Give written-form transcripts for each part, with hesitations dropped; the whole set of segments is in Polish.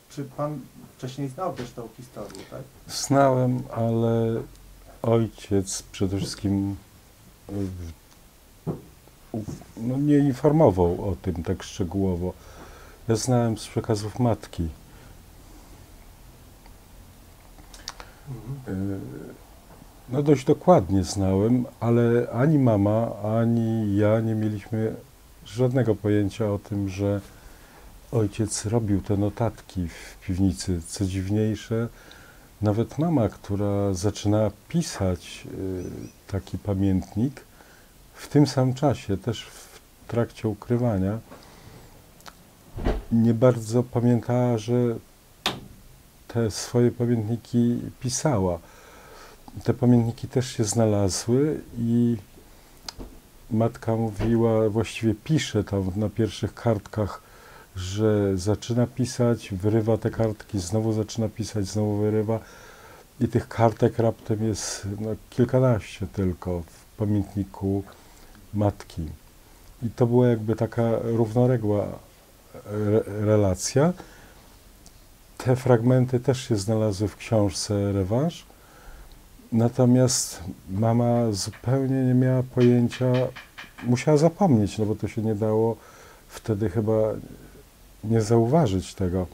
Czy pan wcześniej znał też tą historię, tak? Znałem, ale ojciec przede wszystkim no, nie informował o tym tak szczegółowo. Ja znałem z przekazów matki. No dość dokładnie znałem, ale ani mama, ani ja nie mieliśmy żadnego pojęcia o tym, że ojciec robił te notatki w piwnicy. Co dziwniejsze, nawet mama, która zaczynała pisać taki pamiętnik, w tym samym czasie, też w trakcie ukrywania, nie bardzo pamiętała, że te swoje pamiętniki pisała. Te pamiętniki też się znalazły i matka mówiła, właściwie pisze tam na pierwszych kartkach, że zaczyna pisać, wyrywa te kartki, znowu zaczyna pisać, znowu wyrywa. I tych kartek raptem jest no, kilkanaście tylko w pamiętniku matki. I to była jakby taka równoległa relacja. Te fragmenty też się znalazły w książce Rewanż. Natomiast mama zupełnie nie miała pojęcia, musiała zapomnieć, no bo to się nie dało wtedy chyba nie zauważyć tego,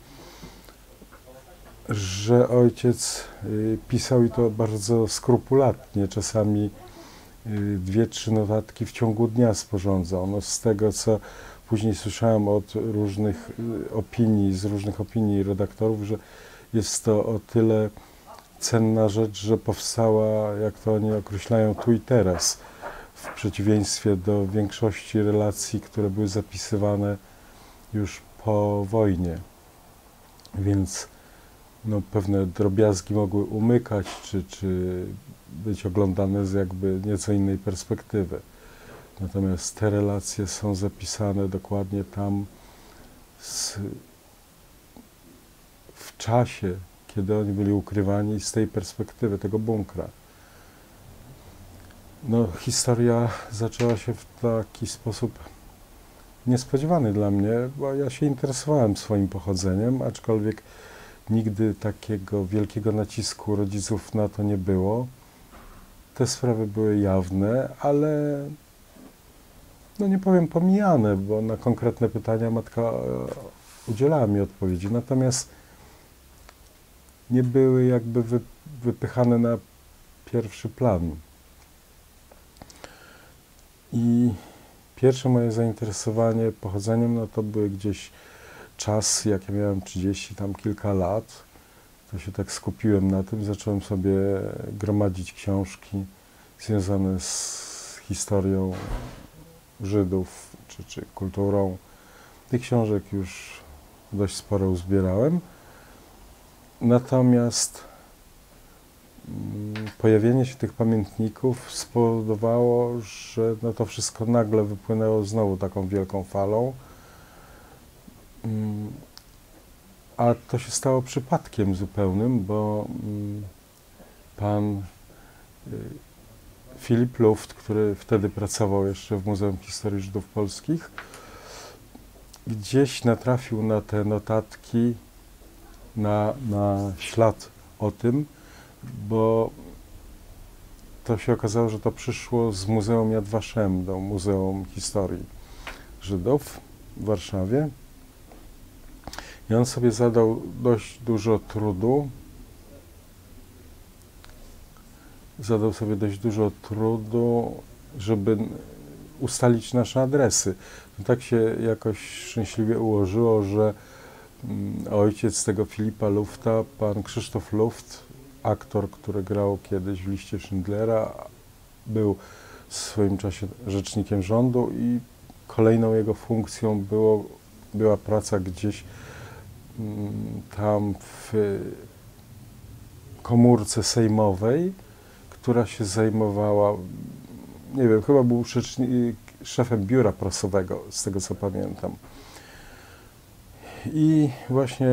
że ojciec pisał i to bardzo skrupulatnie, czasami 2-3 notatki w ciągu dnia sporządzał. No z tego, co później słyszałem od różnych opinii, z różnych opinii redaktorów, że jest to o tyle cenna rzecz, że powstała, jak to oni określają, tu i teraz, w przeciwieństwie do większości relacji, które były zapisywane już po wojnie. Więc no, pewne drobiazgi mogły umykać, czy być oglądane z jakby nieco innej perspektywy. Natomiast te relacje są zapisane dokładnie tam w czasie, kiedy oni byli ukrywani, z tej perspektywy tego bunkra. No, historia zaczęła się w taki sposób niespodziewany dla mnie, bo ja się interesowałem swoim pochodzeniem, aczkolwiek nigdy takiego wielkiego nacisku rodziców na to nie było. Te sprawy były jawne, ale no nie powiem pomijane, bo na konkretne pytania matka udzielała mi odpowiedzi. Natomiast nie były jakby wypychane na pierwszy plan. I pierwsze moje zainteresowanie pochodzeniem, no to były gdzieś czas, jak ja miałem 30 tam kilka lat, to się tak skupiłem na tym, zacząłem sobie gromadzić książki związane z historią Żydów, czy kulturą. Tych książek już dość sporo uzbierałem. Natomiast pojawienie się tych pamiętników spowodowało, że no to wszystko nagle wypłynęło znowu taką wielką falą. A to się stało przypadkiem zupełnym, bo pan Filip Luft, który wtedy pracował jeszcze w Muzeum Historii Żydów Polskich, gdzieś natrafił na te notatki, na ślad o tym, bo to się okazało, że to przyszło z Muzeum Yad Vashem do Muzeum Historii Żydów w Warszawie. I on sobie zadał dość dużo trudu, żeby ustalić nasze adresy. No tak się jakoś szczęśliwie ułożyło, że ojciec tego Filipa Lufta, pan Krzysztof Luft, aktor, który grał kiedyś w liście Schindlera, był w swoim czasie rzecznikiem rządu i kolejną jego funkcją była praca gdzieś tam w komórce sejmowej, która się zajmowała, nie wiem, chyba był szefem biura prasowego, z tego co pamiętam. I właśnie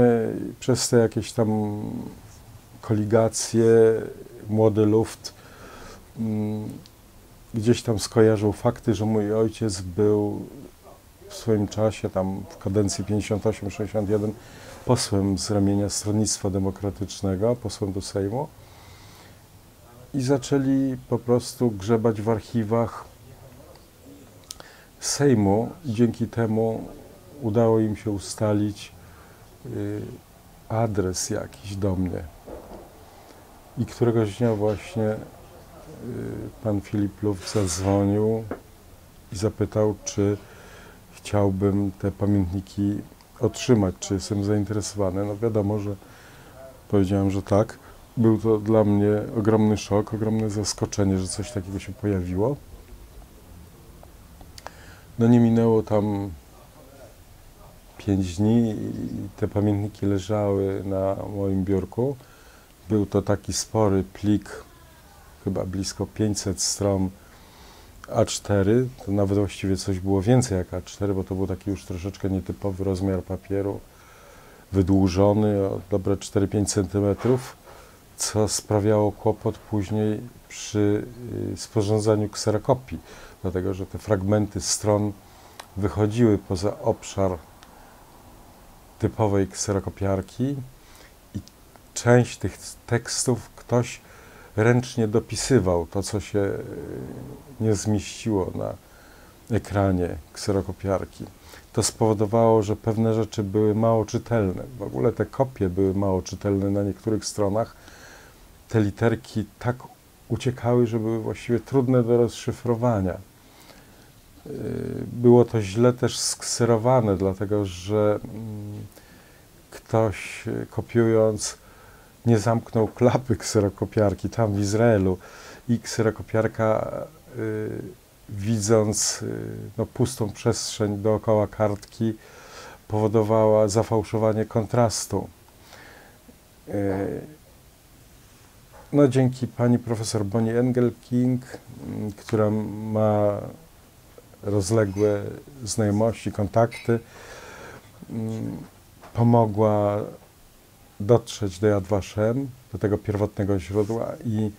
przez te jakieś tam koligacje młody Luft gdzieś tam skojarzył fakty, że mój ojciec był w swoim czasie, tam w kadencji 58-61, posłem z ramienia Stronnictwa Demokratycznego, posłem do Sejmu i zaczęli po prostu grzebać w archiwach Sejmu. Dzięki temu udało im się ustalić adres jakiś do mnie. I któregoś dnia właśnie pan Filip Luf zadzwonił i zapytał, czy chciałbym te pamiętniki otrzymać, czy jestem zainteresowany. No wiadomo, że powiedziałem, że tak. Był to dla mnie ogromny szok, ogromne zaskoczenie, że coś takiego się pojawiło. No nie minęło tam 5 dni i te pamiętniki leżały na moim biurku. Był to taki spory plik, chyba blisko 500 stron A4. To nawet właściwie coś było więcej jak A4, bo to był taki już troszeczkę nietypowy rozmiar papieru, wydłużony o dobre 4-5 cm, co sprawiało kłopot później przy sporządzaniu kserokopii, dlatego że te fragmenty stron wychodziły poza obszar typowej kserokopiarki i część tych tekstów ktoś ręcznie dopisywał, to co się nie zmieściło na ekranie kserokopiarki. To spowodowało, że pewne rzeczy były mało czytelne. W ogóle te kopie były mało czytelne na niektórych stronach. Te literki tak uciekały, że były właściwie trudne do rozszyfrowania. Było to źle też skserowane, dlatego że ktoś kopiując nie zamknął klapy kserokopiarki tam w Izraelu i kserokopiarka widząc no, pustą przestrzeń dookoła kartki powodowała zafałszowanie kontrastu. No, dzięki pani profesor Bonnie Engelking, która ma rozległe znajomości, kontakty, pomogła dotrzeć do Yad Vashem, do tego pierwotnego źródła i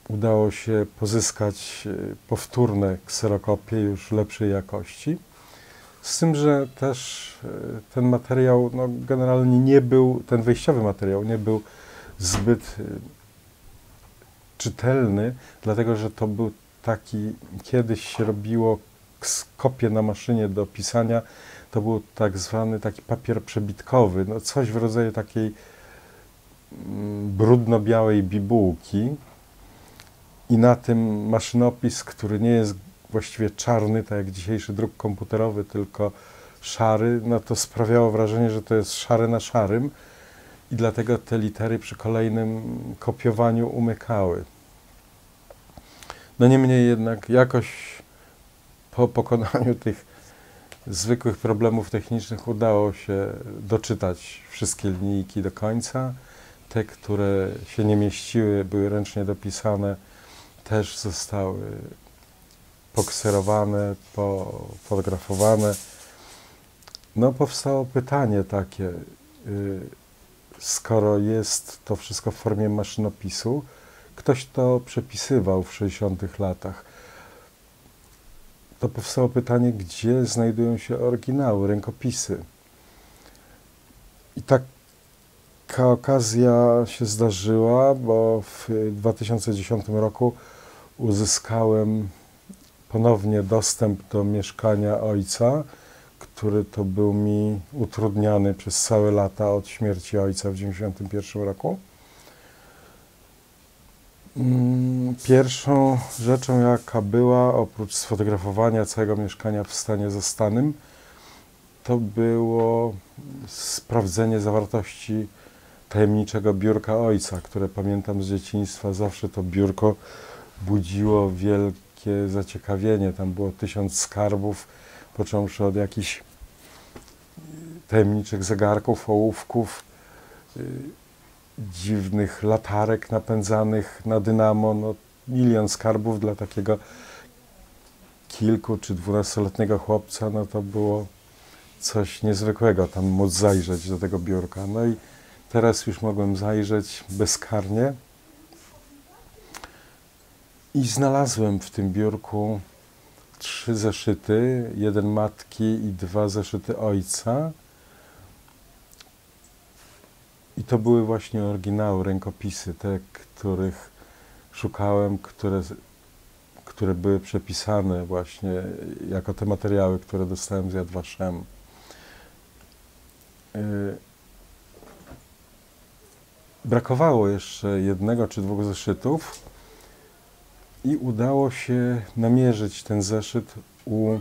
udało się pozyskać powtórne kserokopie już lepszej jakości. Z tym, że też ten materiał no, generalnie nie był, ten wejściowy materiał nie był zbyt czytelny, dlatego że to był taki, kiedyś się robiło kopie na maszynie do pisania, to był tak zwany taki papier przebitkowy, no coś w rodzaju takiej brudno-białej bibułki i na tym maszynopis, który nie jest właściwie czarny, tak jak dzisiejszy druk komputerowy, tylko szary, no to sprawiało wrażenie, że to jest szare na szarym i dlatego te litery przy kolejnym kopiowaniu umykały. No niemniej jednak jakoś po pokonaniu tych zwykłych problemów technicznych udało się doczytać wszystkie linijki do końca. Te, które się nie mieściły, były ręcznie dopisane, też zostały pokserowane, pofotografowane. No powstało pytanie takie, skoro jest to wszystko w formie maszynopisu, ktoś to przepisywał w 60 latach, to powstało pytanie, gdzie znajdują się oryginały, rękopisy. I taka okazja się zdarzyła, bo w 2010 roku uzyskałem ponownie dostęp do mieszkania ojca, który to był mi utrudniany przez całe lata od śmierci ojca w 1991 roku. Pierwszą rzeczą, jaka była, oprócz sfotografowania całego mieszkania w stanie zastanym, to było sprawdzenie zawartości tajemniczego biurka ojca, które pamiętam z dzieciństwa. Zawsze to biurko budziło wielkie zaciekawienie. Tam było 1000 skarbów, począwszy od jakichś tajemniczych zegarków, ołówków, dziwnych latarek napędzanych na dynamo. No, 1 000 000 skarbów dla takiego kilku- czy 12-letniego chłopca, no to było coś niezwykłego, tam móc zajrzeć do tego biurka. No i teraz już mogłem zajrzeć bezkarnie i znalazłem w tym biurku 3 zeszyty, jeden matki i 2 zeszyty ojca. I to były właśnie oryginały, rękopisy, te, których szukałem, które były przepisane właśnie jako te materiały, które dostałem z Yad Vashem. Brakowało jeszcze 1 czy 2 zeszytów i udało się namierzyć ten zeszyt u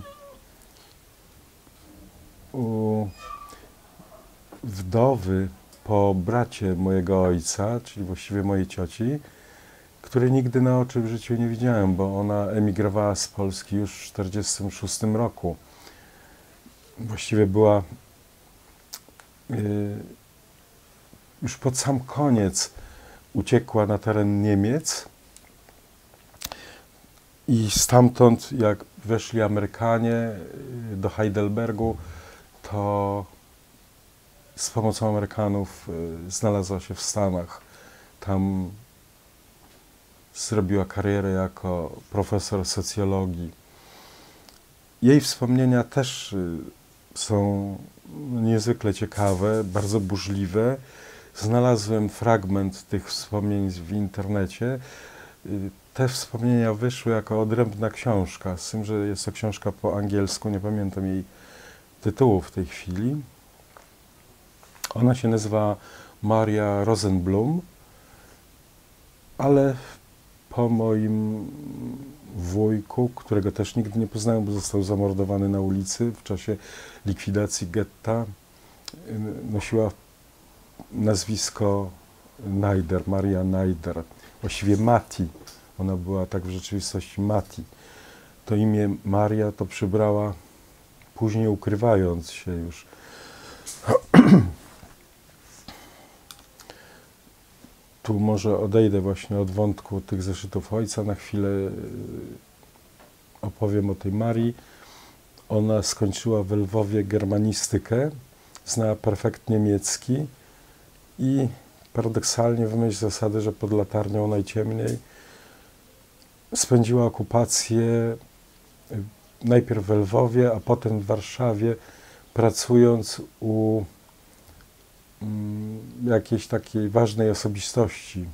wdowy po bracie mojego ojca, czyli właściwie mojej cioci, której nigdy na oczy w życiu nie widziałem, bo ona emigrowała z Polski już w 1946 roku. Właściwie była już pod sam koniec uciekła na teren Niemiec i stamtąd, jak weszli Amerykanie do Heidelbergu, to z pomocą Amerykanów znalazła się w Stanach. Tam zrobiła karierę jako profesor socjologii. Jej wspomnienia też są niezwykle ciekawe, bardzo burzliwe. Znalazłem fragment tych wspomnień w internecie. Te wspomnienia wyszły jako odrębna książka, z tym, że jest to książka po angielsku, nie pamiętam jej tytułu w tej chwili. Ona się nazywa Maria Rosenblum, ale po moim wujku, którego też nigdy nie poznałem, bo został zamordowany na ulicy w czasie likwidacji getta, nosiła nazwisko Najder, Maria Najder, właściwie Mati. Ona była tak w rzeczywistości Mati. To imię Maria to przybrała później, ukrywając się już. Tu może odejdę właśnie od wątku tych zeszytów ojca. Na chwilę opowiem o tej Marii. Ona skończyła w Lwowie germanistykę, znała perfekt niemiecki i paradoksalnie w myśl zasady, że pod latarnią najciemniej, spędziła okupację najpierw w Lwowie, a potem w Warszawie, pracując u jakiejś takiej ważnej osobistości,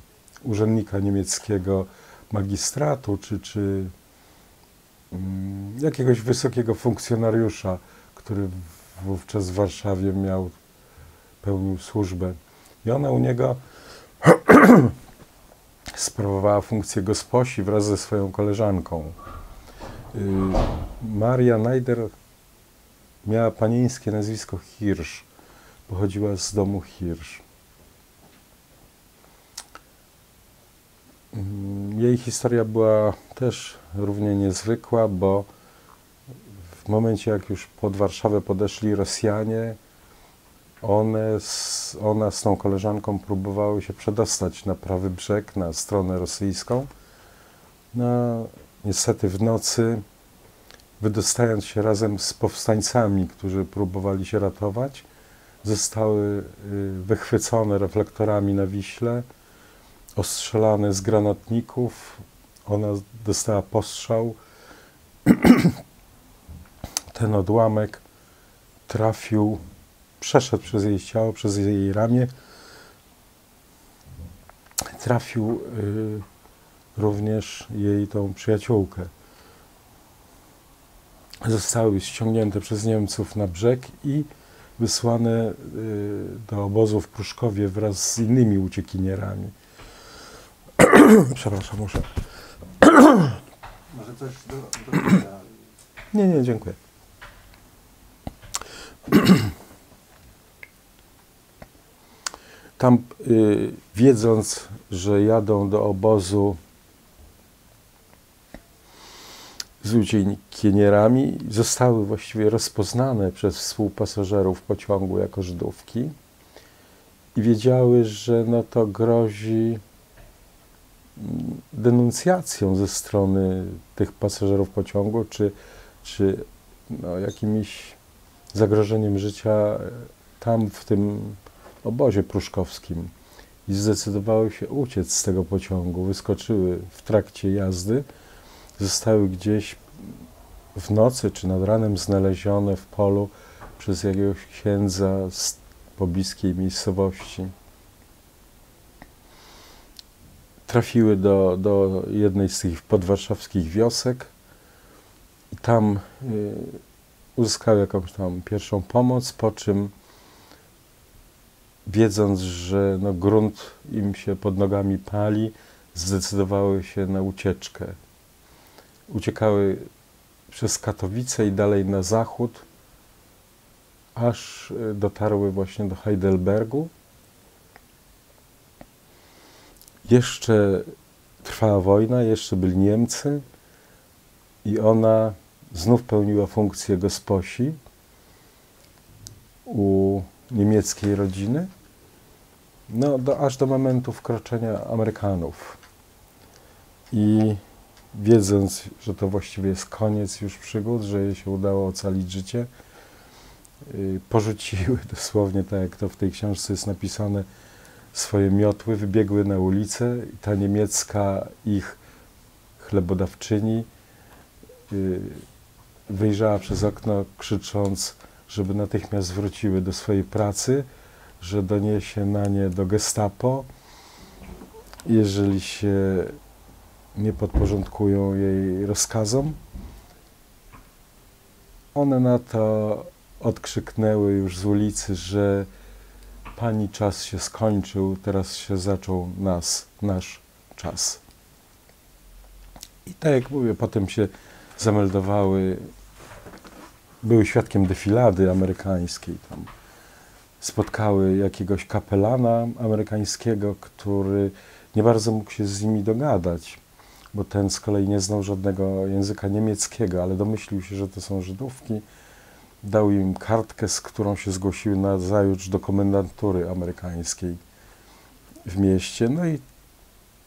urzędnika niemieckiego magistratu, czy jakiegoś wysokiego funkcjonariusza, który wówczas w Warszawie pełnił służbę. I ona u niego sprawowała funkcję gosposi wraz ze swoją koleżanką. Maria Najder miała panieńskie nazwisko Hirsch. Pochodziła z domu Hirsch. Jej historia była też równie niezwykła, bo w momencie, jak już pod Warszawę podeszli Rosjanie, ona z tą koleżanką próbowały się przedostać na prawy brzeg, na stronę rosyjską. No, niestety w nocy, wydostając się razem z powstańcami, którzy próbowali się ratować, zostały wychwycone reflektorami na Wiśle, ostrzelane z granatników. Ona dostała postrzał. Ten odłamek przeszedł przez jej ciało, przez jej ramię. Trafił również jej tą przyjaciółkę. Zostały ściągnięte przez Niemców na brzeg i wysłane do obozu w Pruszkowie wraz z innymi uciekinierami. Przepraszam, muszę. Może coś do Nie, dziękuję. Tam, wiedząc, że jadą do obozu z uciekinierami, zostały właściwie rozpoznane przez współpasażerów pociągu jako Żydówki i wiedziały, że no to grozi denuncjacją ze strony tych pasażerów pociągu, czy no, jakimś zagrożeniem życia tam w tym obozie pruszkowskim. I zdecydowały się uciec z tego pociągu. Wyskoczyły w trakcie jazdy, zostały gdzieś w nocy czy nad ranem znalezione w polu przez jakiegoś księdza z pobliskiej miejscowości. Trafiły do jednej z tych podwarszawskich wiosek i tam uzyskały jakąś tam pierwszą pomoc, po czym wiedząc, że no, grunt im się pod nogami pali, zdecydowały się na ucieczkę. Uciekały przez Katowice i dalej na zachód, aż dotarły właśnie do Heidelbergu. Jeszcze trwała wojna, jeszcze byli Niemcy i ona znów pełniła funkcję gosposi u niemieckiej rodziny, no, aż do momentu wkroczenia Amerykanów. I wiedząc, że to właściwie jest koniec już przygód, że jej się udało ocalić życie, porzuciły dosłownie, tak jak to w tej książce jest napisane, swoje miotły, wybiegły na ulicę i ta niemiecka ich chlebodawczyni wyjrzała przez okno, krzycząc, żeby natychmiast wróciły do swojej pracy, że doniesie na nie do Gestapo, jeżeli się nie podporządkują jej rozkazom. One na to odkrzyknęły już z ulicy, że pani czas się skończył, teraz się zaczął nasz czas. I tak jak mówię, potem się zameldowały, były świadkiem defilady amerykańskiej, tam spotkały jakiegoś kapelana amerykańskiego, który nie bardzo mógł się z nimi dogadać, bo ten z kolei nie znał żadnego języka niemieckiego, ale domyślił się, że to są Żydówki. Dał im kartkę, z którą się zgłosiły nazajutrz do komendantury amerykańskiej w mieście. No i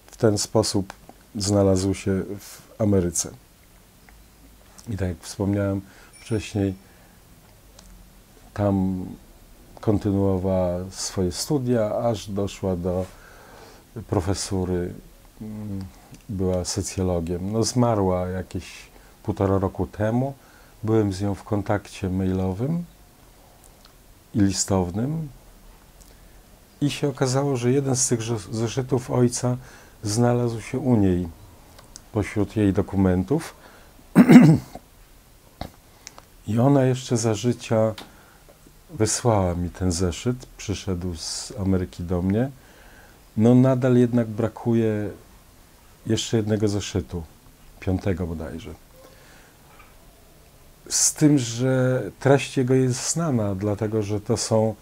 w ten sposób znalazł się w Ameryce. I tak jak wspomniałem wcześniej, tam kontynuowała swoje studia, aż doszła do profesury. Była socjologiem. No, zmarła jakieś 1,5 roku temu. Byłem z nią w kontakcie mailowym i listownym i się okazało, że jeden z tych zeszytów ojca znalazł się u niej pośród jej dokumentów i ona jeszcze za życia wysłała mi ten zeszyt, przyszedł z Ameryki do mnie. No nadal jednak brakuje jeszcze jednego zeszytu, 5. bodajże. Z tym, że treść jego jest znana, dlatego że to są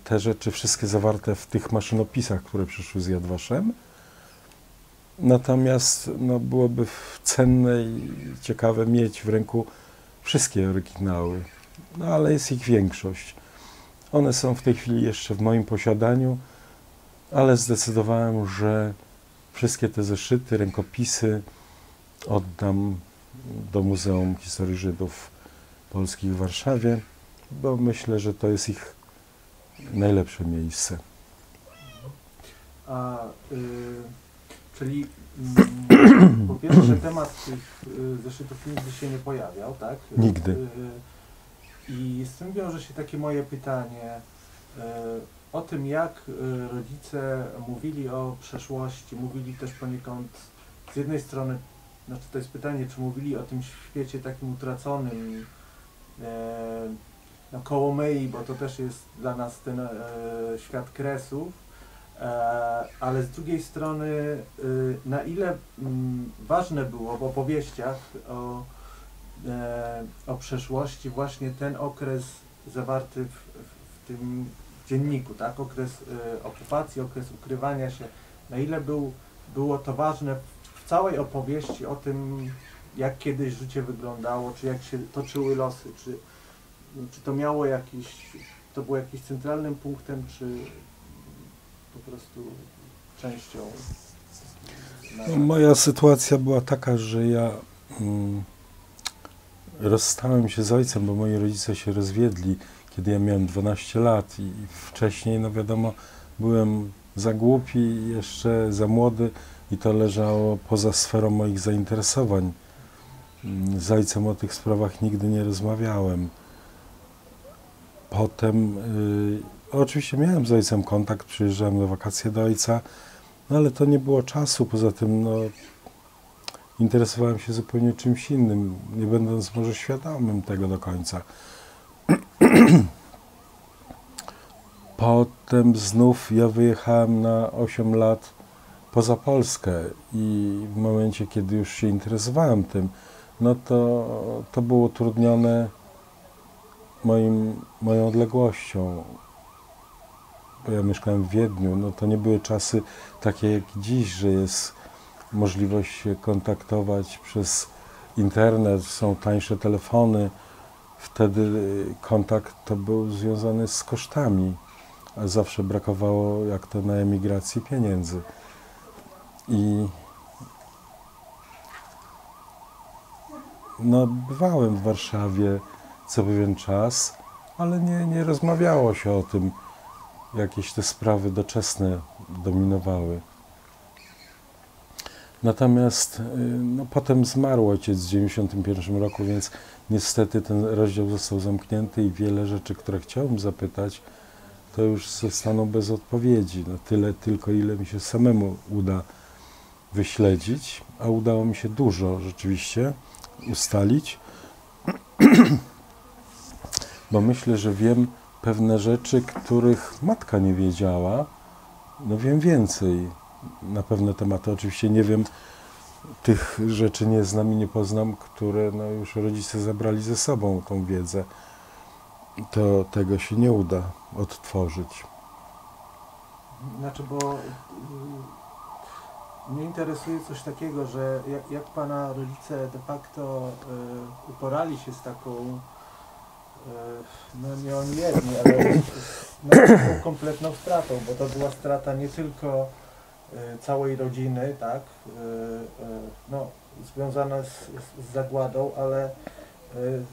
te rzeczy wszystkie zawarte w tych maszynopisach, które przyszły z Yad Vashem. Natomiast no, byłoby cenne i ciekawe mieć w ręku wszystkie oryginały, no ale jest ich większość. One są w tej chwili jeszcze w moim posiadaniu, ale zdecydowałem, że wszystkie te zeszyty, rękopisy oddam do Muzeum Historii Żydów Polskich w Warszawie, bo myślę, że to jest ich najlepsze miejsce. Czyli po pierwsze temat tych zeszytów nigdy się nie pojawiał, tak? Nigdy. I z tym wiąże się takie moje pytanie o tym, jak rodzice mówili o przeszłości, mówili też poniekąd z jednej strony, znaczy to jest pytanie, czy mówili o tym świecie takim utraconym, no koło myi, bo to też jest dla nas ten świat kresów, ale z drugiej strony na ile ważne było w opowieściach o przeszłości właśnie ten okres zawarty w tym dzienniku, tak? Okres okupacji, okres ukrywania się, na ile było to ważne w całej opowieści o tym, jak kiedyś życie wyglądało, czy jak się toczyły losy, czy to miało to było jakimś centralnym punktem, czy po prostu częścią? No, moja sytuacja była taka, że ja rozstałem się z ojcem, bo moi rodzice się rozwiedli, kiedy ja miałem 12 lat i wcześniej, no wiadomo, byłem za głupi, jeszcze za młody i to leżało poza sferą moich zainteresowań. Z ojcem o tych sprawach nigdy nie rozmawiałem. Potem, oczywiście miałem z ojcem kontakt, przyjeżdżałem na wakacje do ojca, no ale to nie było czasu, poza tym no, interesowałem się zupełnie czymś innym, nie będąc może świadomym tego do końca. Potem znów ja wyjechałem na 8 lat poza Polskę i w momencie, kiedy już się interesowałem tym, no to było utrudnione moją odległością. Bo ja mieszkałem w Wiedniu, no to nie były czasy takie jak dziś, że jest możliwość się kontaktować przez internet, są tańsze telefony. Wtedy kontakt to był związany z kosztami, a zawsze brakowało, jak to na emigracji, pieniędzy. I no, bywałem w Warszawie co pewien czas, ale nie rozmawiało się o tym. Jakieś te sprawy doczesne dominowały. Natomiast no, potem zmarł ojciec w 1991 roku, więc niestety ten rozdział został zamknięty i wiele rzeczy, które chciałem zapytać, to już zostaną bez odpowiedzi. No, tyle tylko, ile mi się samemu uda wyśledzić, a udało mi się dużo rzeczywiście ustalić, bo myślę, że wiem pewne rzeczy, których matka nie wiedziała. No wiem więcej na pewne tematy. Oczywiście nie wiem, tych rzeczy nie znam i nie poznam, które no, już rodzice zabrali ze sobą tą wiedzę. To tego się nie uda odtworzyć. Znaczy, bo mnie interesuje coś takiego, że jak pana rodzice de facto uporali się z taką, no nie oni jedni, ale z taką kompletną stratą, bo to była strata nie tylko całej rodziny, tak, no, związana z zagładą, ale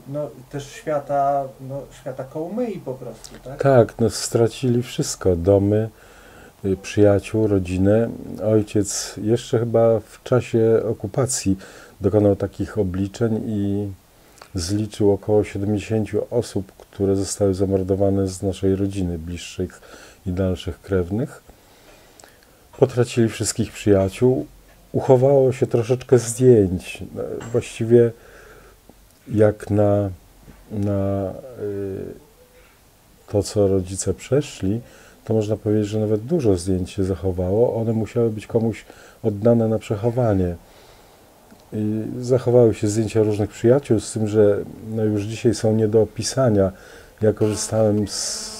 no, też świata, no, świata Kołomyi po prostu, tak? Tak, no stracili wszystko, domy, przyjaciół, rodzinę. Ojciec jeszcze chyba w czasie okupacji dokonał takich obliczeń i zliczył około 70 osób, które zostały zamordowane z naszej rodziny, bliższych i dalszych krewnych. Potracili wszystkich przyjaciół. Uchowało się troszeczkę zdjęć. Właściwie jak na to, co rodzice przeszli, to można powiedzieć, że nawet dużo zdjęć się zachowało. One musiały być komuś oddane na przechowanie. I zachowały się zdjęcia różnych przyjaciół, z tym, że no już dzisiaj są nie do opisania. Ja korzystałem z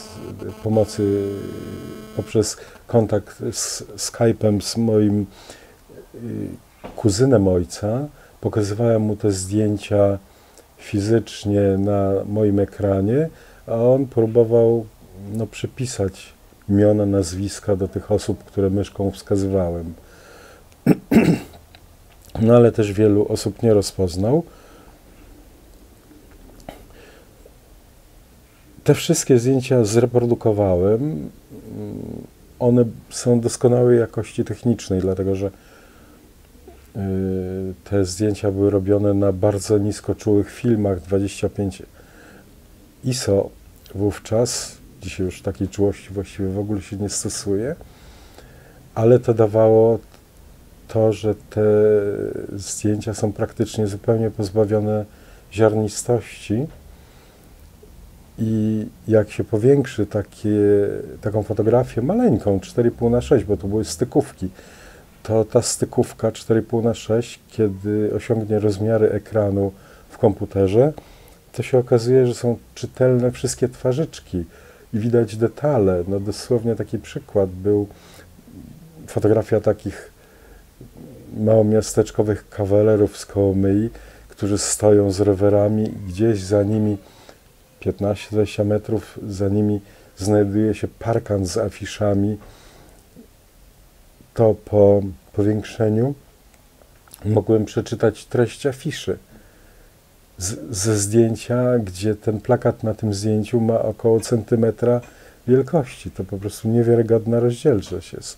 pomocy poprzez kontakt z Skype'em z moim kuzynem ojca. Pokazywałem mu te zdjęcia fizycznie na moim ekranie, a on próbował no, przypisać imiona, nazwiska do tych osób, które myszką wskazywałem. No ale też wielu osób nie rozpoznał. Te wszystkie zdjęcia zreprodukowałem. One są doskonałej jakości technicznej, dlatego że te zdjęcia były robione na bardzo niskoczułych filmach 25 ISO wówczas. Dzisiaj już takiej czułości właściwie w ogóle się nie stosuje, ale to dawało to, że te zdjęcia są praktycznie zupełnie pozbawione ziarnistości i jak się powiększy taką fotografię maleńką, 4,5:6, bo to były stykówki, to ta stykówka 4,5:6, kiedy osiągnie rozmiary ekranu w komputerze, to się okazuje, że są czytelne wszystkie twarzyczki i widać detale. No dosłownie taki przykład był fotografia takich małomiasteczkowych kawalerów z Kołomyi, którzy stoją z rowerami i gdzieś za nimi 15-20 metrów za nimi znajduje się parkan z afiszami. To po powiększeniu mogłem przeczytać treść afiszy ze zdjęcia, gdzie ten plakat na tym zdjęciu ma około centymetra wielkości. To po prostu niewiarygodna rozdzielczość jest.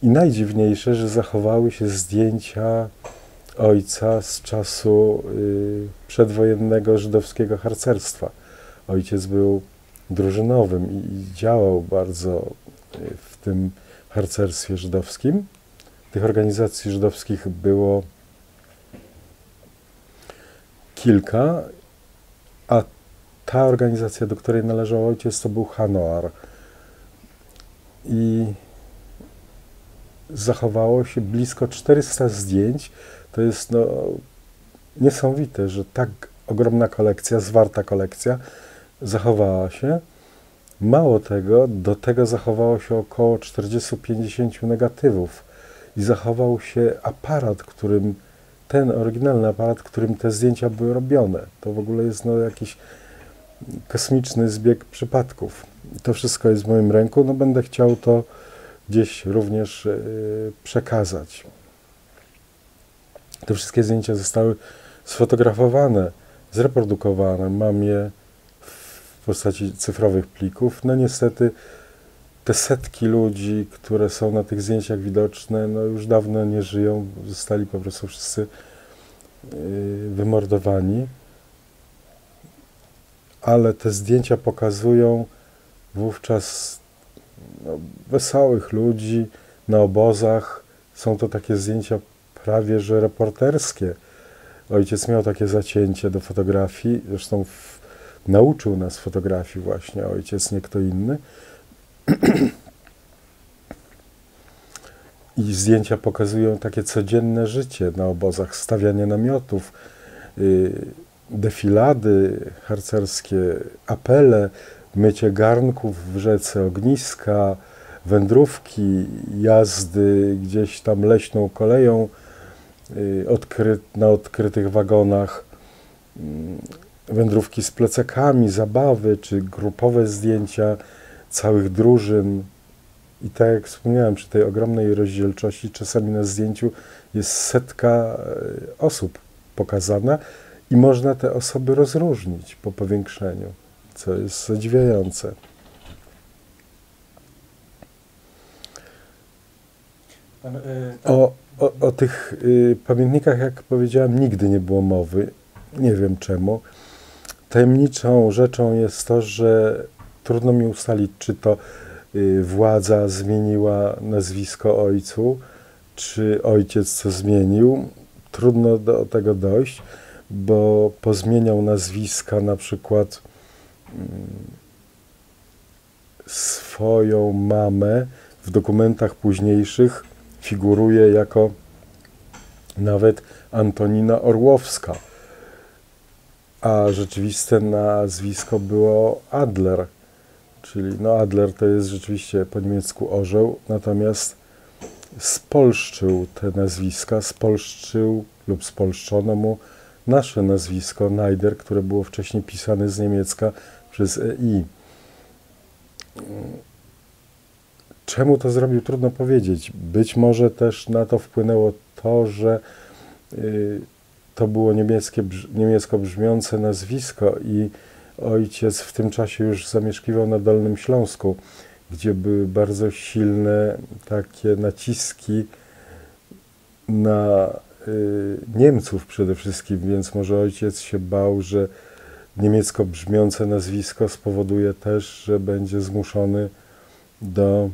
I najdziwniejsze, że zachowały się zdjęcia ojca z czasu przedwojennego żydowskiego harcerstwa. Ojciec był drużynowym i działał bardzo w tym harcerstwie żydowskim. Tych organizacji żydowskich było kilka, a ta organizacja, do której należał ojciec, to był Hanoar. I zachowało się blisko 400 zdjęć. To jest niesamowite, że tak ogromna kolekcja, zwarta kolekcja zachowała się. Mało tego, do tego zachowało się około 40-50 negatywów i zachował się aparat, ten oryginalny aparat, którym te zdjęcia były robione. To w ogóle jest jakiś kosmiczny zbieg przypadków. To wszystko jest w moim ręku. Będę chciał to gdzieś również przekazać. Te wszystkie zdjęcia zostały sfotografowane, zreprodukowane. Mam je w postaci cyfrowych plików. Niestety te setki ludzi, które są na tych zdjęciach widoczne, już dawno nie żyją. Zostali po prostu wszyscy wymordowani. Ale te zdjęcia pokazują wówczas wesołych ludzi na obozach. Są to takie zdjęcia prawie że reporterskie. Ojciec miał takie zacięcie do fotografii, zresztą nauczył nas fotografii właśnie ojciec, nie kto inny. I zdjęcia pokazują takie codzienne życie na obozach, stawianie namiotów, defilady harcerskie, apele, mycie garnków w rzece, ogniska, wędrówki, jazdy gdzieś tam leśną koleją na odkrytych wagonach, wędrówki z plecakami, zabawy czy grupowe zdjęcia całych drużyn. I tak jak wspomniałem, przy tej ogromnej rozdzielczości czasami na zdjęciu jest setka osób pokazana i można te osoby rozróżnić po powiększeniu, co jest zadziwiające. O tych pamiętnikach, jak powiedziałem, nigdy nie było mowy. Nie wiem czemu. Tajemniczą rzeczą jest to, że trudno mi ustalić, czy to władza zmieniła nazwisko ojcu, czy ojciec co zmienił. Trudno do tego dojść, bo pozmieniał nazwiska, na przykład swoją mamę w dokumentach późniejszych figuruje jako nawet Antonina Orłowska, a rzeczywiste nazwisko było Adler, czyli Adler to jest rzeczywiście po niemiecku orzeł, natomiast spolszczył te nazwiska, spolszczył lub spolszczono mu nasze nazwisko Najder, które było wcześniej pisane z niemiecka przez EI. Czemu to zrobił, trudno powiedzieć. Być może też na to wpłynęło to, że to było niemiecko brzmiące nazwisko i ojciec w tym czasie już zamieszkiwał na Dolnym Śląsku, gdzie były bardzo silne takie naciski na Niemców przede wszystkim, więc może ojciec się bał, że niemiecko brzmiące nazwisko spowoduje też, że będzie zmuszony do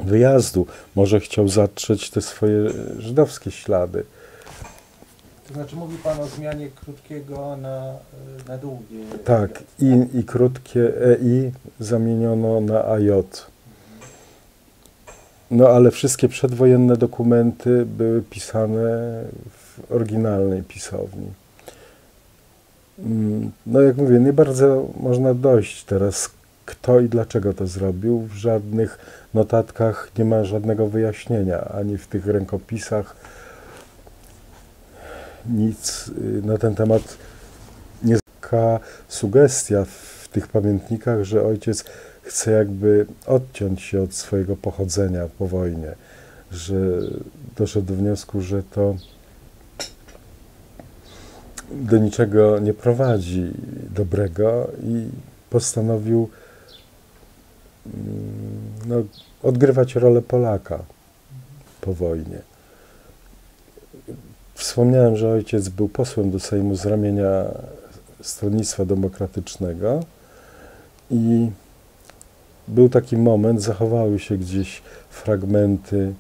wyjazdu. Może chciał zatrzeć te swoje żydowskie ślady. To znaczy mówi Pan o zmianie krótkiego na długie. Tak, i krótkie EI zamieniono na AJ. Ale wszystkie przedwojenne dokumenty były pisane w oryginalnej pisowni. Jak mówię, nie bardzo można dojść teraz, kto i dlaczego to zrobił. W żadnych notatkach nie ma żadnego wyjaśnienia, ani w tych rękopisach. Nic na ten temat nie jest. Taka sugestia w tych pamiętnikach, że ojciec chce jakby odciąć się od swojego pochodzenia po wojnie, że doszedł do wniosku, że to do niczego nie prowadzi dobrego i postanowił odgrywać rolę Polaka po wojnie. Wspomniałem, że ojciec był posłem do Sejmu z ramienia Stronnictwa Demokratycznego i był taki moment, zachowały się gdzieś fragmenty,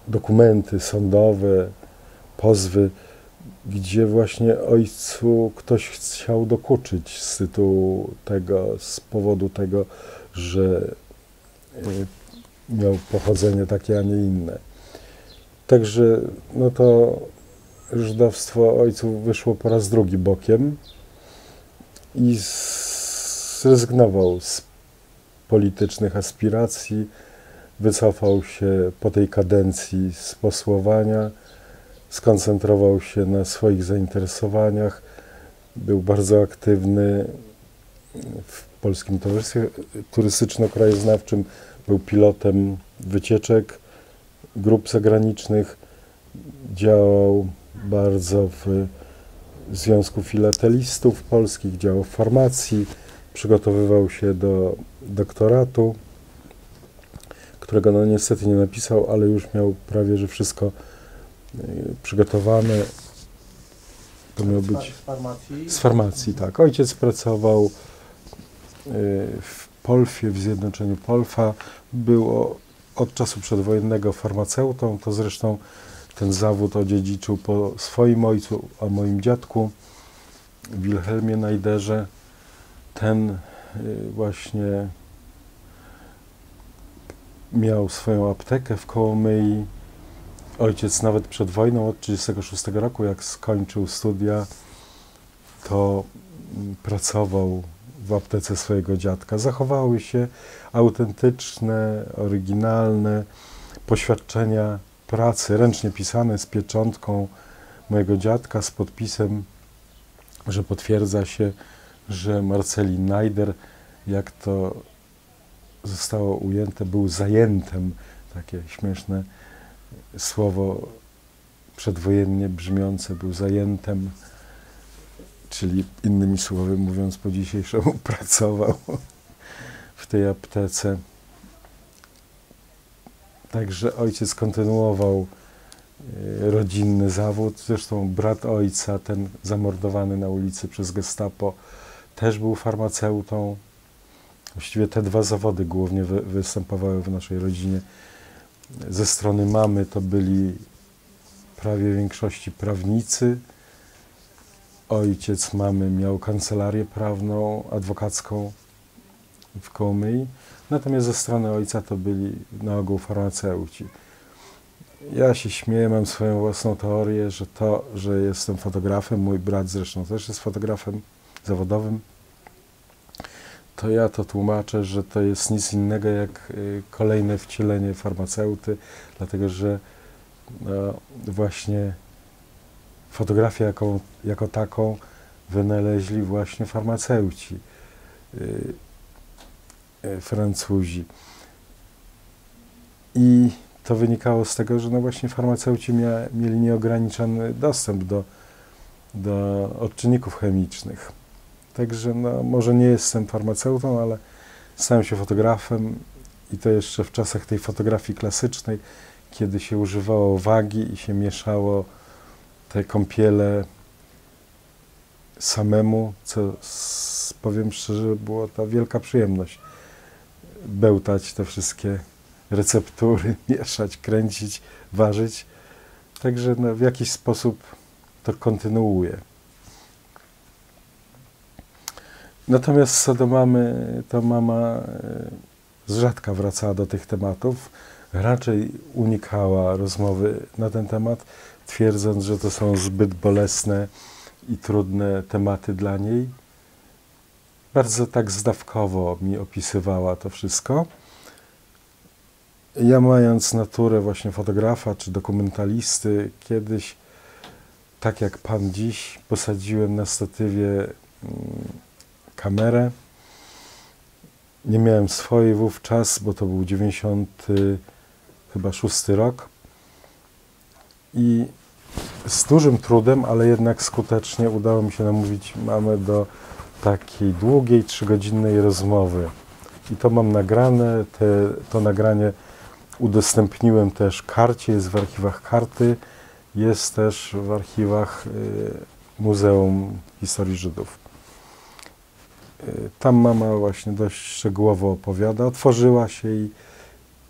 dokumenty sądowe, pozwy, gdzie właśnie ojcu ktoś chciał dokuczyć z tytułu tego, z powodu tego, że miał pochodzenie takie, a nie inne. Także no to żydowstwo ojcu wyszło po raz drugi bokiem i zrezygnował z politycznych aspiracji, wycofał się po tej kadencji z posłowania, skoncentrował się na swoich zainteresowaniach, był bardzo aktywny w Polskim Towarzystwie Turystyczno-Krajoznawczym, był pilotem wycieczek grup zagranicznych, działał bardzo w Związku Filatelistów Polskich, działał w farmacji, przygotowywał się do doktoratu, którego no niestety nie napisał, ale już miał prawie że wszystko przygotowane. To miał być Z farmacji? Z farmacji, tak. Ojciec pracował w Polfie, w Zjednoczeniu Polfa. Był od czasu przedwojennego farmaceutą. To zresztą ten zawód odziedziczył po swoim ojcu, a moim dziadku, Wilhelmie Najderze. Ten właśnie miał swoją aptekę w Kołomyi. Ojciec nawet przed wojną, od 1936 roku, jak skończył studia, to pracował w aptece swojego dziadka. Zachowały się autentyczne, oryginalne poświadczenia pracy, ręcznie pisane z pieczątką mojego dziadka, z podpisem, że potwierdza się, że Marcelin Najder, jak to zostało ujęte, był zajętem, takie śmieszne słowo przedwojennie brzmiące, był zajętem, czyli innymi słowy mówiąc po dzisiejszemu, pracował w tej aptece. Także ojciec kontynuował rodzinny zawód. Zresztą brat ojca, ten zamordowany na ulicy przez Gestapo, też był farmaceutą. Właściwie te dwa zawody głównie występowały w naszej rodzinie. Ze strony mamy to byli prawie w większości prawnicy. Ojciec mamy miał kancelarię prawną, adwokacką w Kołomyi. Natomiast ze strony ojca to byli na ogół farmaceuci. Ja się śmieję, mam swoją własną teorię, że to, że jestem fotografem, mój brat zresztą też jest fotografem zawodowym, to ja to tłumaczę, że to jest nic innego jak kolejne wcielenie farmaceuty, dlatego że no, właśnie fotografię jako taką wynaleźli właśnie farmaceuci, Francuzi. I to wynikało z tego, że no właśnie farmaceuci mieli nieograniczony dostęp do odczynników chemicznych. Także no, może nie jestem farmaceutą, ale stałem się fotografem i to jeszcze w czasach tej fotografii klasycznej, kiedy się używało wagi i się mieszało te kąpiele samemu, co powiem szczerze, była ta wielka przyjemność. Bełtać te wszystkie receptury, mieszać, kręcić, ważyć. Także no, w jakiś sposób to kontynuuję. Natomiast co do mamy, to mama z rzadka wracała do tych tematów. Raczej unikała rozmowy na ten temat, twierdząc, że to są zbyt bolesne i trudne tematy dla niej. Bardzo tak zdawkowo mi opisywała to wszystko. Ja, mając naturę właśnie fotografa czy dokumentalisty, kiedyś, tak jak pan dziś, posadziłem na statywie kamerę. Nie miałem swojej wówczas, bo to był 96 rok. I z dużym trudem, ale jednak skutecznie udało mi się namówić mamę do takiej długiej, 3-godzinnej rozmowy. I to mam nagrane, to nagranie udostępniłem też karcie, jest w archiwach karty, jest też w archiwach Muzeum Historii Żydów. Tam mama właśnie dość szczegółowo opowiada, otworzyła się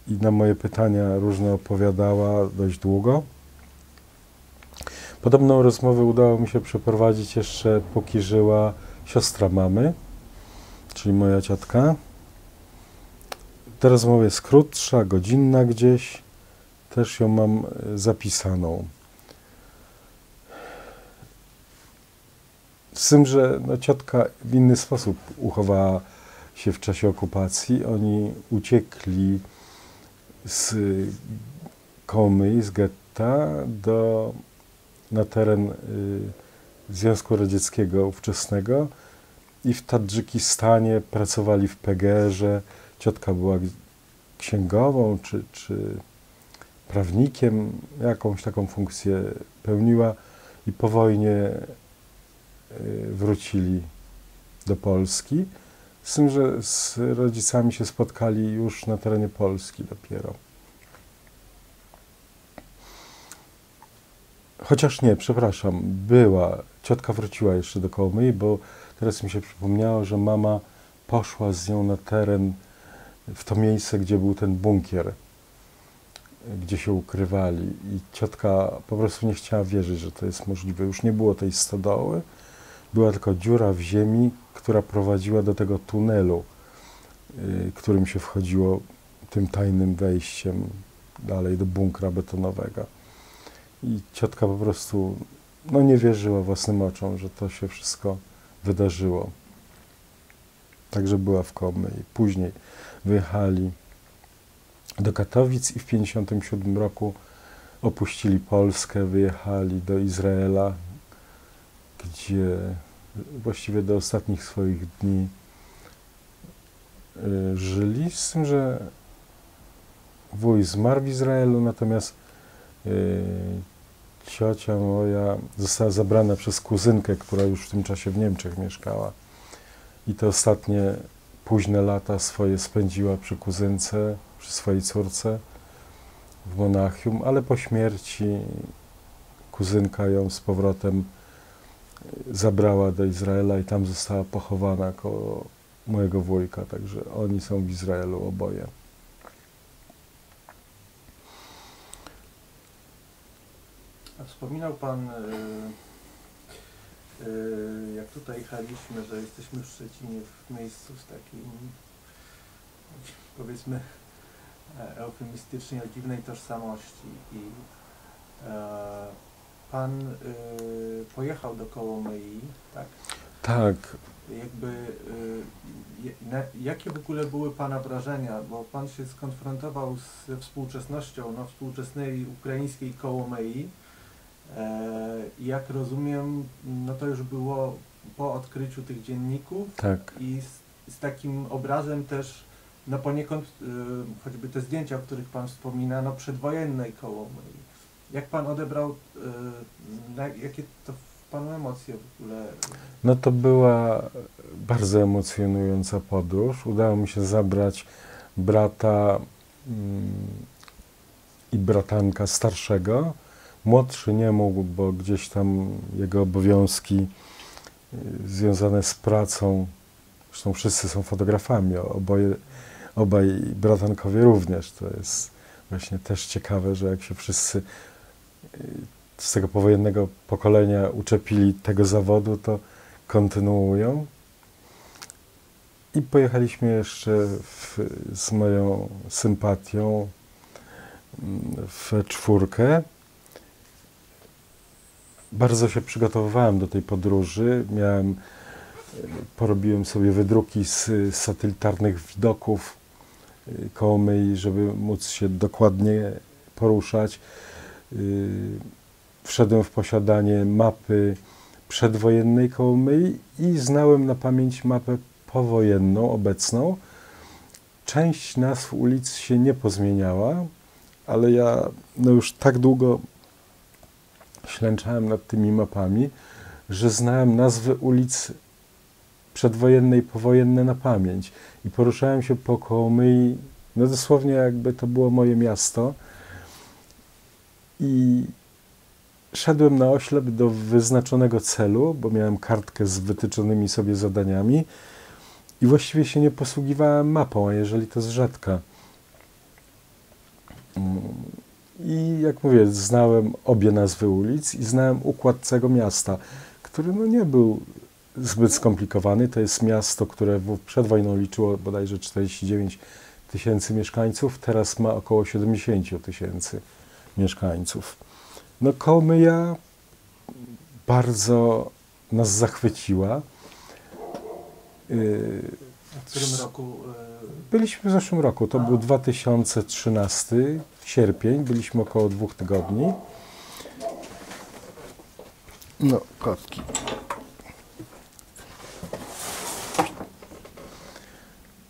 i na moje pytania różne opowiadała dość długo. Podobną rozmowę udało mi się przeprowadzić jeszcze, póki żyła siostra mamy, czyli moja ciotka. Ta rozmowa jest krótsza, godzinna gdzieś. Też ją mam zapisaną. Z tym, że no, ciotka w inny sposób uchowała się w czasie okupacji. Oni uciekli z Kołomyi, z getta na teren Związku Radzieckiego ówczesnego i w Tadżykistanie pracowali w PGR-ze. Ciotka była księgową czy prawnikiem, jakąś taką funkcję pełniła i po wojnie wrócili do Polski, z tym, że z rodzicami się spotkali już na terenie Polski dopiero. Chociaż nie, przepraszam, ciotka wróciła jeszcze do Kołomyi, bo teraz mi się przypomniało, że mama poszła z nią na teren, w to miejsce, gdzie był ten bunkier, gdzie się ukrywali i ciotka po prostu nie chciała wierzyć, że to jest możliwe. Już nie było tej stodoły, była tylko dziura w ziemi, która prowadziła do tego tunelu, którym się wchodziło tym tajnym wejściem dalej do bunkra betonowego. I ciotka po prostu nie wierzyła własnym oczom, że to się wszystko wydarzyło. Także była w Kołomyi. Później wyjechali do Katowic i w 1957 roku opuścili Polskę, wyjechali do Izraela, gdzie właściwie do ostatnich swoich dni żyli, z tym, że wuj zmarł w Izraelu, natomiast ciocia moja została zabrana przez kuzynkę, która już w tym czasie w Niemczech mieszkała. I te ostatnie późne lata swoje spędziła przy kuzynce, przy swojej córce w Monachium, ale po śmierci kuzynka ją z powrotem zabrała do Izraela i tam została pochowana koło mojego wujka, także oni są w Izraelu oboje. A wspominał Pan, jak tutaj jechaliśmy, że jesteśmy w Szczecinie w miejscu z takim, powiedzmy, eufemistycznie o dziwnej tożsamości i Pan pojechał do Kołomyi, tak? Tak. Jakby, jakie w ogóle były Pana wrażenia, bo Pan się skonfrontował ze współczesnością, współczesnej ukraińskiej Kołomyi. I jak rozumiem, to już było po odkryciu tych dzienników, tak. I z takim obrazem też, poniekąd choćby te zdjęcia, o których Pan wspomina, przedwojennej Kołomyi. Jak Pan odebrał, jakie to w Panu emocje w ogóle? To była bardzo emocjonująca podróż. Udało mi się zabrać brata i bratanka starszego. Młodszy nie mógł, bo gdzieś tam jego obowiązki związane z pracą, zresztą wszyscy są fotografami, obaj bratankowie również. To jest właśnie też ciekawe, że jak się wszyscy z tego powojennego pokolenia uczepili tego zawodu, to kontynuują. I pojechaliśmy jeszcze z moją sympatią w czwórkę. Bardzo się przygotowywałem do tej podróży. Porobiłem sobie wydruki z satelitarnych widoków Kołomyi, żeby móc się dokładnie poruszać. Wszedłem w posiadanie mapy przedwojennej Kołomyi i znałem na pamięć mapę powojenną, obecną. Część nazw ulic się nie pozmieniała, ale ja już tak długo ślęczałem nad tymi mapami, że znałem nazwy ulic przedwojenne i powojenne na pamięć. I poruszałem się po Kołomyi No dosłownie jakby to było moje miasto. I szedłem na oślep do wyznaczonego celu, bo miałem kartkę z wytyczonymi sobie zadaniami i właściwie się nie posługiwałem mapą, a jeżeli to z rzadka. I jak mówię, znałem obie nazwy ulic i znałem układ całego miasta, który no nie był zbyt skomplikowany. To jest miasto, które przed wojną liczyło bodajże 49 tysięcy mieszkańców, teraz ma około 70 tysięcy mieszkańców. No Kołomyja bardzo nas zachwyciła. W którym roku? Byliśmy w zeszłym roku, to był 2013, sierpień, byliśmy około 2 tygodni. No, kotki.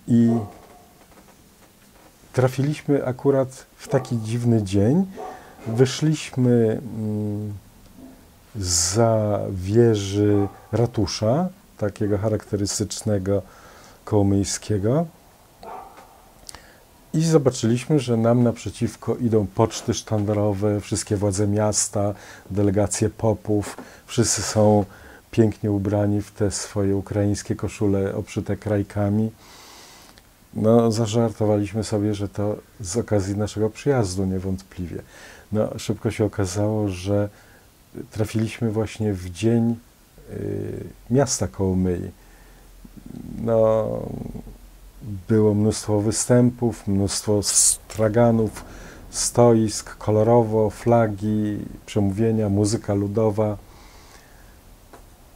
I trafiliśmy akurat w taki dziwny dzień. Wyszliśmy zza wieży ratusza, takiego charakterystycznego kołomyjskiego, i zobaczyliśmy, że nam naprzeciwko idą poczty sztandarowe, wszystkie władze miasta, delegacje popów, wszyscy są pięknie ubrani w te swoje ukraińskie koszule obszyte krajkami. No, zażartowaliśmy sobie, że to z okazji naszego przyjazdu niewątpliwie. No, szybko się okazało, że trafiliśmy właśnie w dzień miasta Kołomyi. No, było mnóstwo występów, mnóstwo straganów, stoisk, kolorowo, flagi, przemówienia, muzyka ludowa.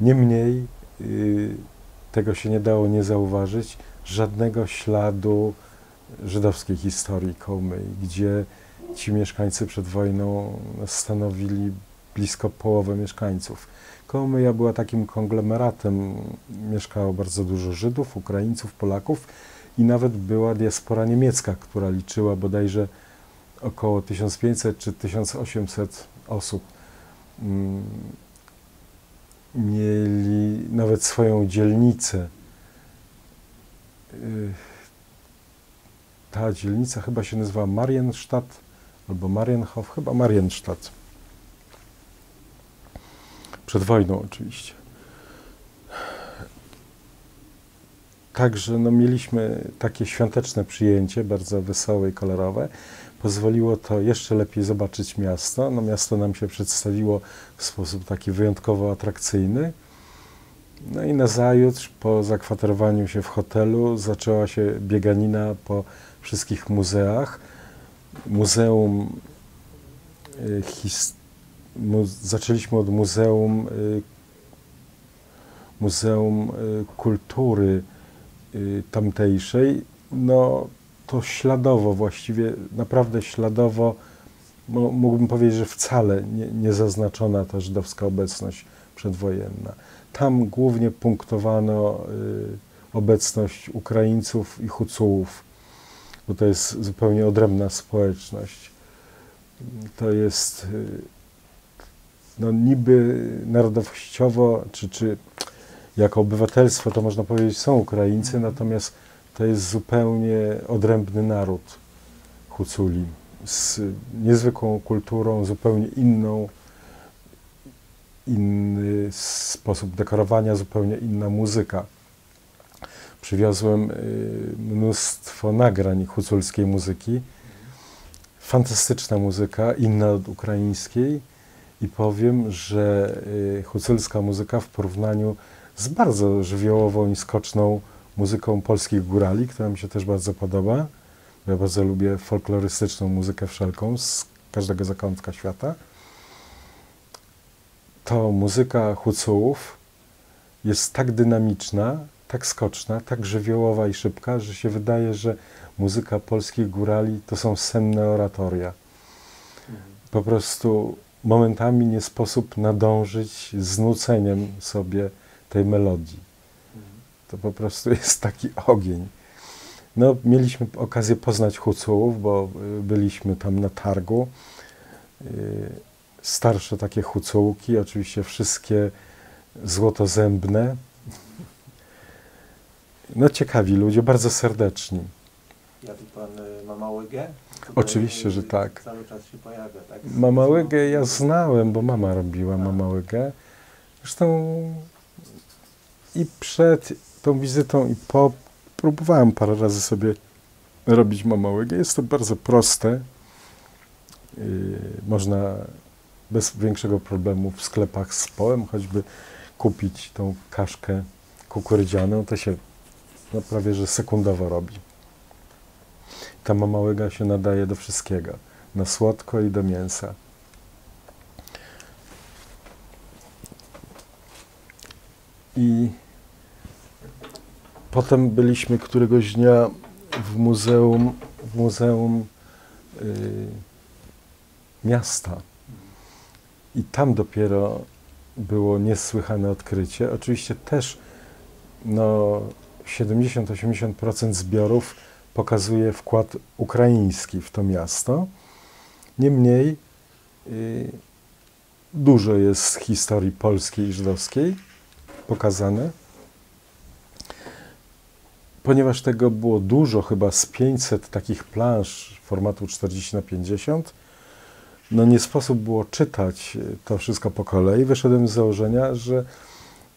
Niemniej tego się nie dało nie zauważyć, żadnego śladu żydowskiej historii Kołomyi, gdzie ci mieszkańcy przed wojną stanowili blisko połowę mieszkańców. Kołomyja była takim konglomeratem, mieszkało bardzo dużo Żydów, Ukraińców, Polaków i nawet była diaspora niemiecka, która liczyła bodajże około 1500 czy 1800 osób. Mieli nawet swoją dzielnicę. Ta dzielnica chyba się nazywa Marienstadt albo Marienhof, chyba Marienstadt. Przed wojną oczywiście. Także no, mieliśmy takie świąteczne przyjęcie, bardzo wesołe i kolorowe. Pozwoliło to jeszcze lepiej zobaczyć miasto. No, miasto nam się przedstawiło w sposób taki wyjątkowo atrakcyjny. No i nazajutrz, po zakwaterowaniu się w hotelu, zaczęła się bieganina po wszystkich muzeach. Zaczęliśmy od Muzeum Kultury tamtejszej. No to śladowo właściwie, naprawdę śladowo, mógłbym powiedzieć, że wcale nie zaznaczona ta żydowska obecność przedwojenna. Tam głównie punktowano obecność Ukraińców i Hucułów, bo to jest zupełnie odrębna społeczność. To jest no, niby narodowościowo, czy jako obywatelstwo, to można powiedzieć, są Ukraińcy, natomiast to jest zupełnie odrębny naród Huculi, z niezwykłą kulturą, zupełnie inny sposób dekorowania, zupełnie inna muzyka. Przywiozłem mnóstwo nagrań huculskiej muzyki. Fantastyczna muzyka, inna od ukraińskiej, i powiem, że huculska muzyka w porównaniu z bardzo żywiołową i skoczną muzyką polskich górali, która mi się też bardzo podoba. Ja bardzo lubię folklorystyczną muzykę wszelką z każdego zakątka świata. To muzyka Hucułów jest tak dynamiczna, tak skoczna, tak żywiołowa i szybka, że się wydaje, że muzyka polskich górali to są senne oratoria. Po prostu momentami nie sposób nadążyć z nuceniem sobie tej melodii. To po prostu jest taki ogień. No, mieliśmy okazję poznać Hucułów, bo byliśmy tam na targu. Starsze takie Hucułki, oczywiście wszystkie złotozębne. No ciekawi ludzie, bardzo serdeczni. jadł pan Mama Łygę? Oczywiście, że tak. Cały czas się pojawia, tak? Mama Łygę ja znałem, bo mama robiła Mama Łygę. Zresztą i przed tą wizytą i po próbowałem parę razy sobie robić Mama Łygę. Jest to bardzo proste. Można bez większego problemu w sklepach z połem choćby kupić tą kaszkę kukurydzianą. To się no, prawie że sekundowo robi. Ta Mama Łyga się nadaje do wszystkiego. Na słodko i do mięsa. I potem byliśmy któregoś dnia w muzeum miasta. I tam dopiero było niesłychane odkrycie. Oczywiście też no, 70-80% zbiorów pokazuje wkład ukraiński w to miasto. Niemniej dużo jest historii polskiej i żydowskiej pokazane. Ponieważ tego było dużo, chyba z 500 takich plansz formatu 40×50, no nie sposób było czytać to wszystko po kolei. Wyszedłem z założenia, że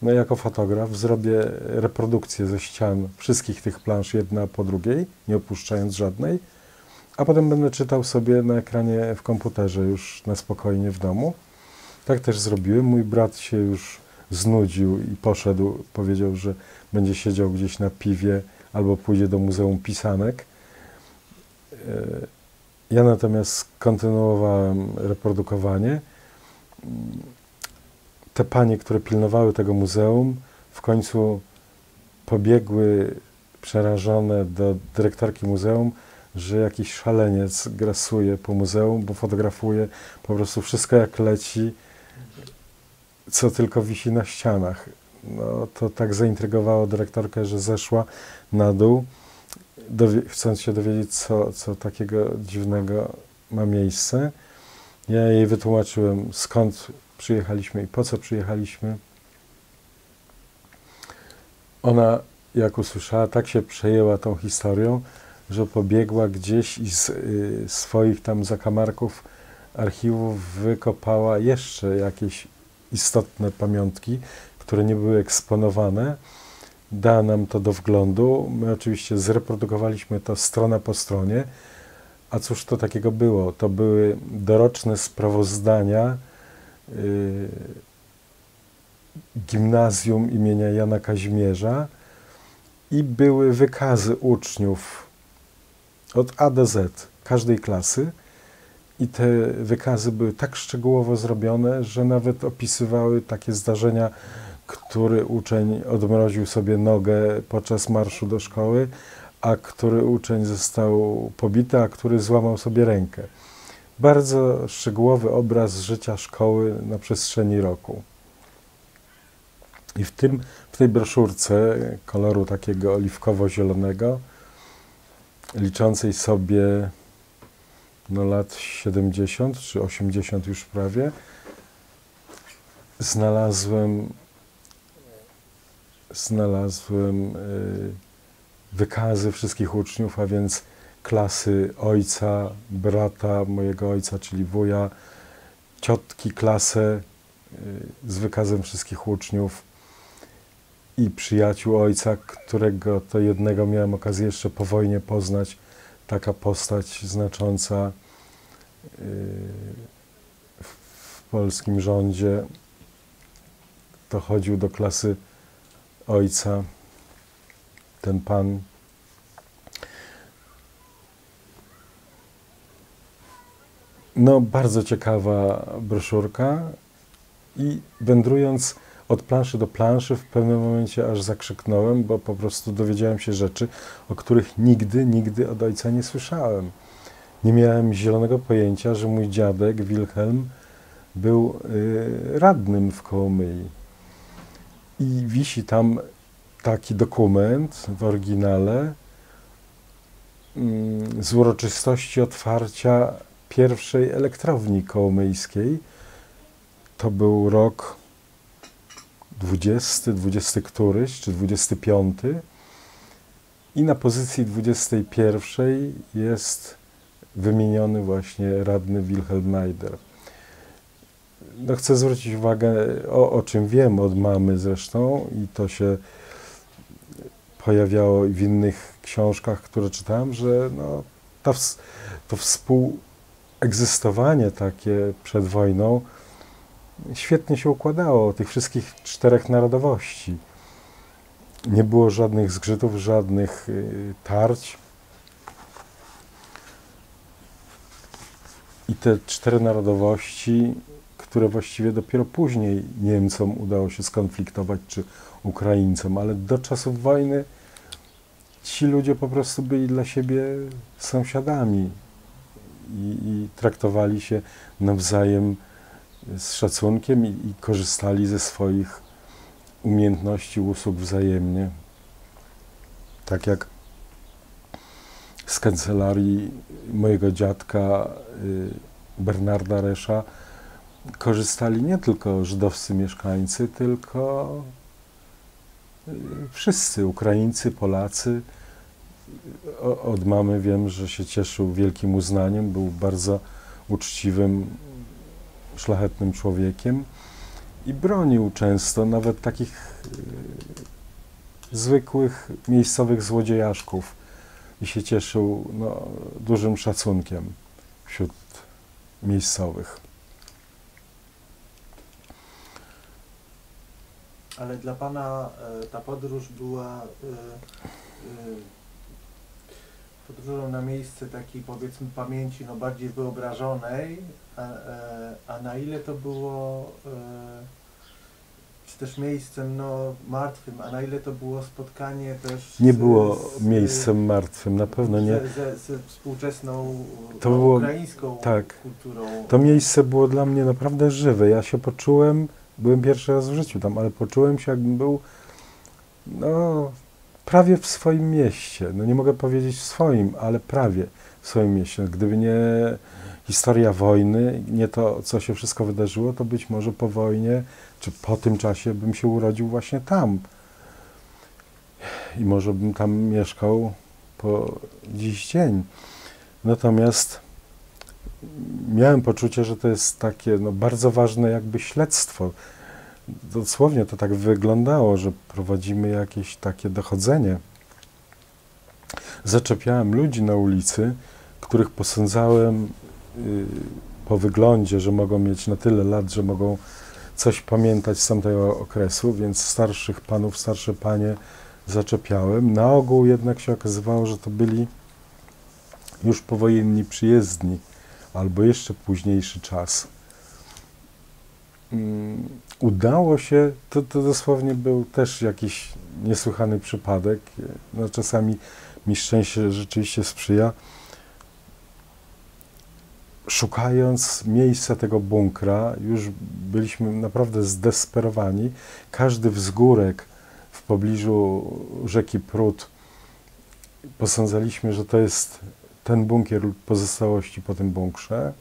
no jako fotograf zrobię reprodukcję ze ścian wszystkich tych plansz jedna po drugiej, nie opuszczając żadnej, a potem będę czytał sobie na ekranie w komputerze już na spokojnie w domu. Tak też zrobiłem. Mój brat się już znudził i poszedł, powiedział, że będzie siedział gdzieś na piwie albo pójdzie do Muzeum Pisanek. Ja natomiast kontynuowałem reprodukowanie. Te panie, które pilnowały tego muzeum, w końcu pobiegły przerażone do dyrektorki muzeum, że jakiś szaleniec grasuje po muzeum, bo fotografuje po prostu wszystko jak leci, co tylko wisi na ścianach. No, to tak zaintrygowało dyrektorkę, że zeszła na dół, chcąc się dowiedzieć, co takiego dziwnego ma miejsce. Ja jej wytłumaczyłem, skąd przyjechaliśmy i po co przyjechaliśmy. Ona, jak usłyszała, tak się przejęła tą historią, że pobiegła gdzieś i z swoich tam zakamarków archiwów wykopała jeszcze jakieś istotne pamiątki, które nie były eksponowane. Dała nam to do wglądu. My oczywiście zreprodukowaliśmy to strona po stronie. A cóż to takiego było? To były doroczne sprawozdania gimnazjum imienia Jana Kazimierza i były wykazy uczniów od A do Z każdej klasy. I te wykazy były tak szczegółowo zrobione, że nawet opisywały takie zdarzenia, który uczeń odmroził sobie nogę podczas marszu do szkoły, a który uczeń został pobity, a który złamał sobie rękę. Bardzo szczegółowy obraz życia szkoły na przestrzeni roku. I w tej broszurce koloru takiego oliwkowo-zielonego, liczącej sobie no, lat 70 czy 80 już prawie, znalazłem wykazy wszystkich uczniów, a więc klasy ojca, brata mojego ojca, czyli wuja, ciotki klasę z wykazem wszystkich uczniów i przyjaciół ojca, którego to jednego miałem okazję jeszcze po wojnie poznać. Taka postać znacząca w polskim rządzie. To chodził do klasy ojca, ten pan. No, bardzo ciekawa broszurka i wędrując od planszy do planszy w pewnym momencie aż zakrzyknąłem, bo po prostu dowiedziałem się rzeczy, o których nigdy od ojca nie słyszałem. Nie miałem zielonego pojęcia, że mój dziadek Wilhelm był radnym w Kołomyi. I wisi tam taki dokument w oryginale z uroczystości otwarcia pierwszej elektrowni kołomyjskiej. To był rok 20 któryś, czy 25. I na pozycji 21 jest wymieniony właśnie radny Wilhelm Najder. No chcę zwrócić uwagę, o czym wiem od mamy zresztą, i to się pojawiało w innych książkach, które czytałem, że no, to współegzystowanie takie przed wojną świetnie się układało, tych wszystkich 4 narodowości. Nie było żadnych zgrzytów, żadnych tarć. I te 4 narodowości, które właściwie dopiero później Niemcom udało się skonfliktować, czy Ukraińcom, ale do czasów wojny ci ludzie po prostu byli dla siebie sąsiadami i traktowali się nawzajem z szacunkiem i korzystali ze swoich umiejętności, usług wzajemnie. Tak jak z kancelarii mojego dziadka Bernarda Resza korzystali nie tylko żydowscy mieszkańcy, tylko wszyscy, Ukraińcy, Polacy. Od mamy wiem, że się cieszył wielkim uznaniem, był bardzo uczciwym, szlachetnym człowiekiem i bronił często nawet takich zwykłych, miejscowych złodziejaszków i się cieszył no, dużym szacunkiem wśród miejscowych. Ale dla Pana ta podróż była podróżą na miejsce takiej, powiedzmy, pamięci no, bardziej wyobrażonej, a na ile to było czy też miejscem no, martwym, a na ile to było spotkanie też nie było miejscem martwym, na pewno nie. Ze współczesną to było, ukraińską kulturą. To miejsce było dla mnie naprawdę żywe. Ja się poczułem, byłem pierwszy raz w życiu tam, ale poczułem się, jakbym był no, prawie w swoim mieście. No nie mogę powiedzieć w swoim, ale prawie w swoim mieście. Gdyby nie historia wojny, nie to, co się wszystko wydarzyło, to być może po wojnie, czy po tym czasie bym się urodził właśnie tam. I może bym tam mieszkał po dziś dzień. Natomiast miałem poczucie, że to jest takie no, bardzo ważne jakby śledztwo. Dosłownie to tak wyglądało, że prowadzimy jakieś takie dochodzenie. Zaczepiałem ludzi na ulicy, których posądzałem po wyglądzie, że mogą mieć na tyle lat, że mogą coś pamiętać z tamtego okresu, więc starszych panów, starsze panie zaczepiałem. Na ogół jednak się okazywało, że to byli już powojenni przyjezdni, albo jeszcze późniejszy czas. Udało się, to dosłownie był też jakiś niesłychany przypadek, no czasami mi szczęście rzeczywiście sprzyja. Szukając miejsca tego bunkra, już byliśmy naprawdę zdesperowani. Każdy wzgórek w pobliżu rzeki Prut posądzaliśmy, że to jest ten bunkier lub pozostałości po tym bunkrze.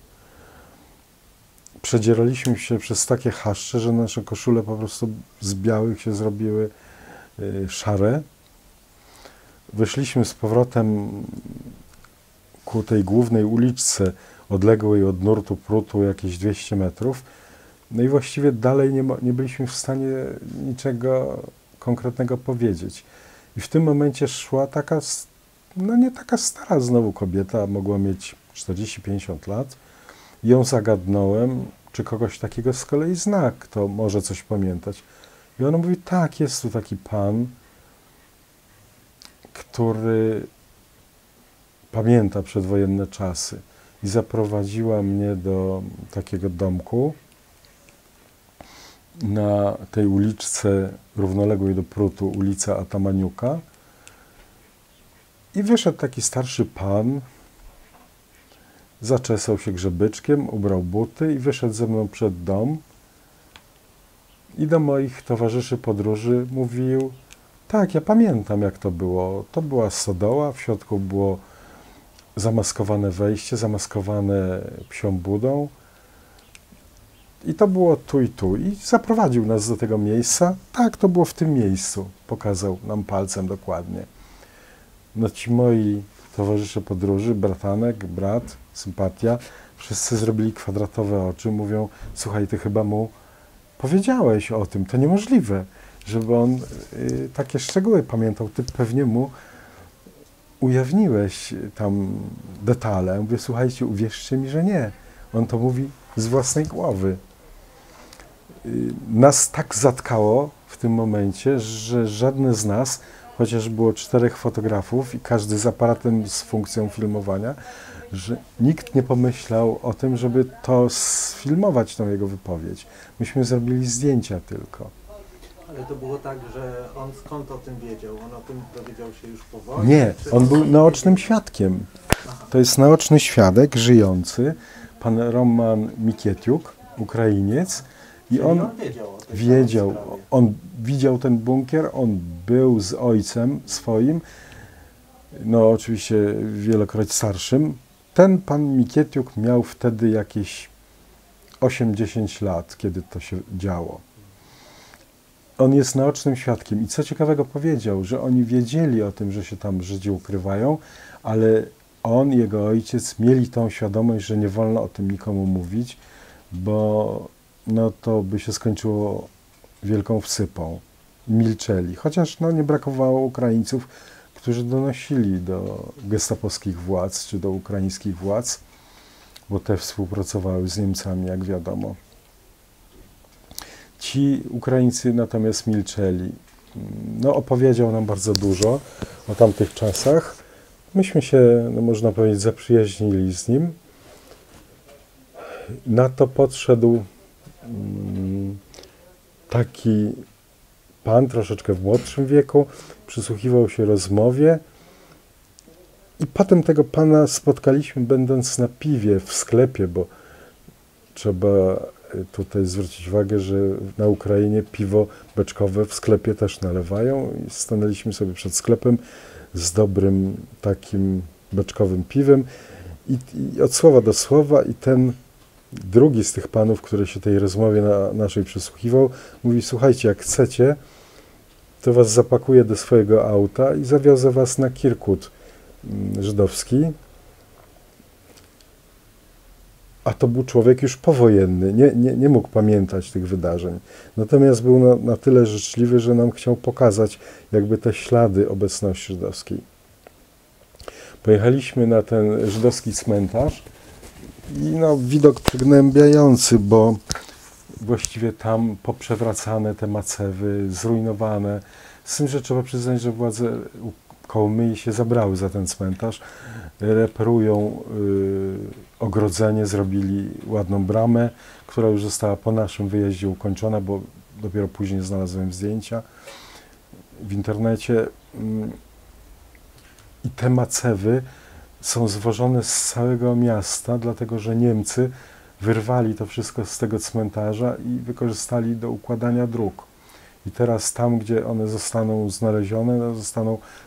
Przedzieraliśmy się przez takie chaszcze, że nasze koszule po prostu z białych się zrobiły szare. Wyszliśmy z powrotem ku tej głównej uliczce, odległej od nurtu Prutu jakieś 200 metrów. No i właściwie dalej nie byliśmy w stanie niczego konkretnego powiedzieć. I w tym momencie szła taka, no nie taka stara znowu kobieta, mogła mieć 40-50 lat. Ją zagadnąłem, czy kogoś takiego z kolei zna, kto może coś pamiętać. I ona mówi, tak, jest tu taki pan, który pamięta przedwojenne czasy. I zaprowadziła mnie do takiego domku na tej uliczce równoległej do Prutu, ulica Atamaniuka. I wyszedł taki starszy pan, zaczesał się grzebyczkiem, ubrał buty i wyszedł ze mną przed dom. I do moich towarzyszy podróży mówił, tak, ja pamiętam jak to było. To była stodoła, w środku było zamaskowane wejście, zamaskowane psią budą. I to było tu i tu. I zaprowadził nas do tego miejsca. Tak, to było w tym miejscu. Pokazał nam palcem dokładnie. no ci moi towarzysze podróży, bratanek, brat, sympatia, wszyscy zrobili kwadratowe oczy, mówią, słuchaj, ty chyba mu powiedziałeś o tym, to niemożliwe, żeby on takie szczegóły pamiętał, ty pewnie mu ujawniłeś tam detale. Ja mówię, słuchajcie, uwierzcie mi, że nie. On to mówi z własnej głowy. Nas tak zatkało w tym momencie, że żadne z nas, chociaż było 4 fotografów i każdy z aparatem z funkcją filmowania, że nikt nie pomyślał o tym, żeby to sfilmować, tą jego wypowiedź. Myśmy zrobili zdjęcia tylko. Ale to było tak, że on skąd o tym wiedział? On o tym dowiedział się już po wojnie? Nie, on był naocznym świadkiem. Aha. To jest naoczny świadek, żyjący, pan Roman Mikietiuk, Ukrainiec. I Czyli on wiedział o tej wiedział, całej sprawie. on widział ten bunkier, on był z ojcem swoim, no oczywiście wielokroć starszym. Ten pan Mikietiuk miał wtedy jakieś 8-10 lat, kiedy to się działo. On jest naocznym świadkiem i co ciekawego powiedział, że oni wiedzieli o tym, że się tam Żydzi ukrywają, ale on i jego ojciec mieli tą świadomość, że nie wolno o tym nikomu mówić, bo no to by się skończyło wielką wsypą. Milczeli, chociaż no, nie brakowało Ukraińców, którzy donosili do gestapowskich władz, czy do ukraińskich władz, bo te współpracowały z Niemcami, jak wiadomo. Ci Ukraińcy natomiast milczeli. No, opowiedział nam bardzo dużo o tamtych czasach. Myśmy się, no, można powiedzieć, zaprzyjaźnili z nim. Na to podszedł taki pan, troszeczkę w młodszym wieku, przysłuchiwał się rozmowie i potem tego pana spotkaliśmy, będąc na piwie w sklepie, bo trzeba tutaj zwrócić uwagę, że na Ukrainie piwo beczkowe w sklepie też nalewają i stanęliśmy sobie przed sklepem z dobrym takim beczkowym piwem i od słowa do słowa i ten drugi z tych panów, który się tej rozmowie naszej przysłuchiwał, mówi, słuchajcie, jak chcecie, to was zapakuję do swojego auta i zawiozę was na Kirkut żydowski. A to był człowiek już powojenny, nie mógł pamiętać tych wydarzeń. Natomiast był na tyle życzliwy, że nam chciał pokazać jakby te ślady obecności żydowskiej. Pojechaliśmy na ten żydowski cmentarz i no, widok przygnębiający, bo właściwie tam poprzewracane te macewy, zrujnowane. Z tym, że trzeba przyznać, że władze Kołomyi się zabrały za ten cmentarz, reperują ogrodzenie, zrobili ładną bramę, która już została po naszym wyjeździe ukończona, bo dopiero później znalazłem zdjęcia w internecie. I te macewy są zwożone z całego miasta, dlatego że Niemcy wyrwali to wszystko z tego cmentarza i wykorzystali do układania dróg. I teraz tam, gdzie one zostaną znalezione, no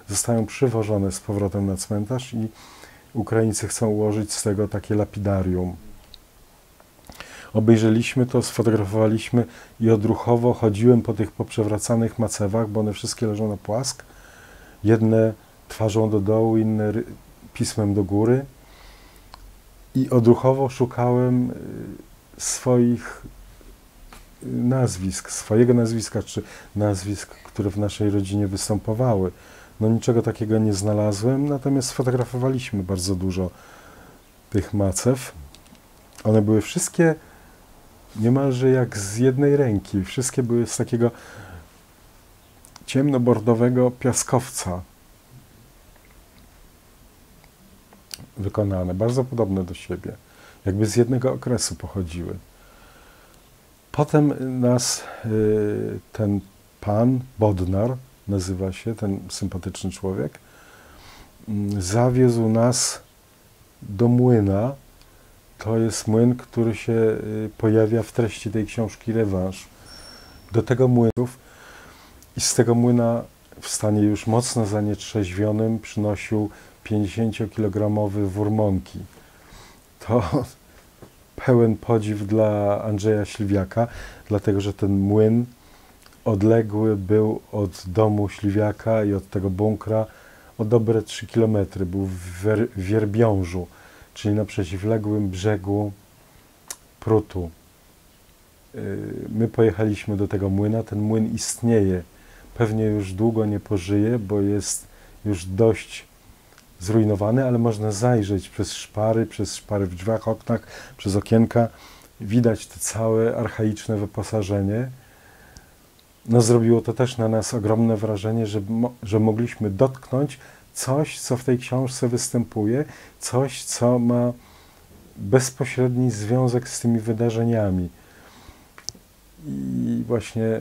zostają przywożone z powrotem na cmentarz i Ukraińcy chcą ułożyć z tego takie lapidarium. Obejrzeliśmy to, sfotografowaliśmy i odruchowo chodziłem po tych poprzewracanych macewach, bo one wszystkie leżą na płask. Jedne twarzą do dołu, inne pismem do góry. I odruchowo szukałem swoich nazwisk, swojego nazwiska, czy nazwisk, które w naszej rodzinie występowały. No niczego takiego nie znalazłem, natomiast sfotografowaliśmy bardzo dużo tych macew. One były wszystkie niemalże jak z jednej ręki. Wszystkie były z takiego ciemnobordowego piaskowca wykonane, bardzo podobne do siebie, jakby z jednego okresu pochodziły. Potem nas ten pan Bodnar, nazywa się, ten sympatyczny człowiek, zawiózł nas do młyna. To jest młyn, który się pojawia w treści tej książki Rewanż. Do tego młynów i z tego młyna w stanie już mocno zanietrzeźwionym przynosił 50-kilogramowy wór mąki. To pełen podziw dla Andrzeja Śliwiaka, dlatego że ten młyn odległy był od domu Śliwiaka i od tego bunkra o dobre 3 kilometry. Był w Wierbiążu, czyli na przeciwległym brzegu Prutu. My pojechaliśmy do tego młyna. Ten młyn istnieje. Pewnie już długo nie pożyje, bo jest już dość zrujnowany, ale można zajrzeć przez szpary w drzwiach, oknach, przez okienka. Widać to całe archaiczne wyposażenie. No, zrobiło to też na nas ogromne wrażenie, że mogliśmy dotknąć coś, co w tej książce występuje, coś, co ma bezpośredni związek z tymi wydarzeniami. I właśnie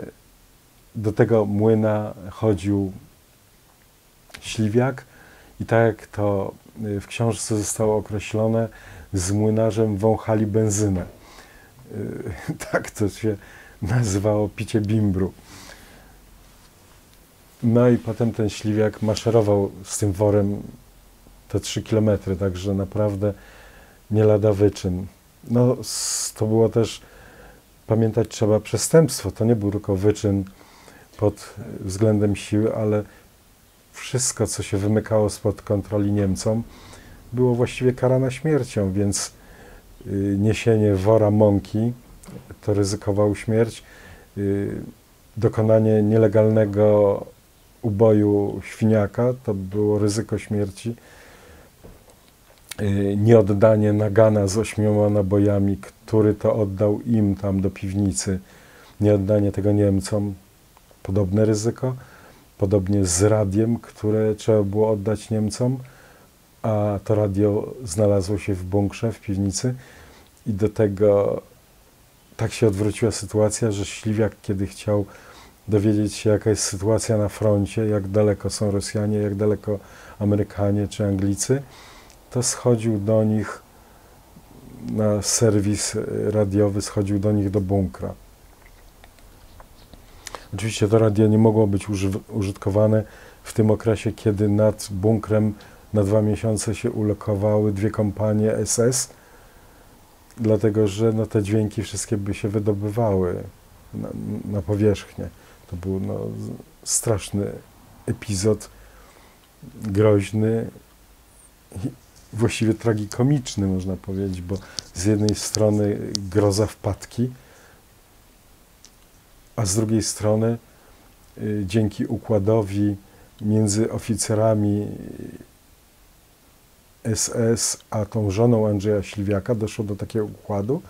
do tego młyna chodził Śliwiak i tak jak to w książce zostało określone, z młynarzem wąchali benzynę. Tak to się nazywało picie bimbru. No i potem ten Śliwiak maszerował z tym worem te 3 kilometry, także naprawdę nie lada wyczyn. No, to było też, pamiętać trzeba, przestępstwo. To nie był tylko wyczyn pod względem siły, ale wszystko, co się wymykało spod kontroli Niemcom, było właściwie karane śmiercią, więc niesienie wora mąki to ryzykował śmierć. Dokonanie nielegalnego uboju świniaka to było ryzyko śmierci. Nieoddanie nagana z 8 nabojami, który to oddał im tam do piwnicy, nieoddanie tego Niemcom, podobne ryzyko. Podobnie z radiem, które trzeba było oddać Niemcom, a to radio znalazło się w bunkrze, w piwnicy i do tego tak się odwróciła sytuacja, że Śliwiak, kiedy chciał dowiedzieć się, jaka jest sytuacja na froncie, jak daleko są Rosjanie, jak daleko Amerykanie czy Anglicy, to schodził do nich na serwis radiowy, schodził do nich do bunkra. Oczywiście to radio nie mogło być użytkowane w tym okresie, kiedy nad bunkrem na 2 miesiące się ulokowały 2 kompanie SS, dlatego że no, te dźwięki wszystkie by się wydobywały na powierzchnię. To był no, straszny epizod, groźny, właściwie tragikomiczny, można powiedzieć, bo z jednej strony groza wpadki, a z drugiej strony dzięki układowi między oficerami SS a tą żoną Andrzeja Śliwiaka doszło do takiego układu,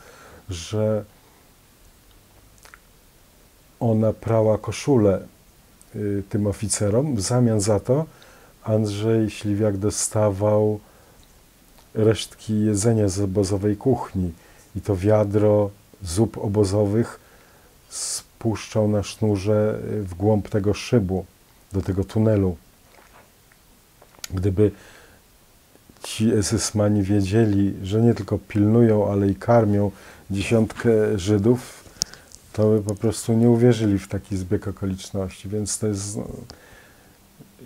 że ona prała koszulę tym oficerom. W zamian za to Andrzej Śliwiak dostawał resztki jedzenia z obozowej kuchni i to wiadro zup obozowych spuszczał na sznurze w głąb tego szybu, do tego tunelu. Gdyby ci SS-mani wiedzieli, że nie tylko pilnują, ale i karmią 10 Żydów, to by po prostu nie uwierzyli w taki zbieg okoliczności. Więc to jest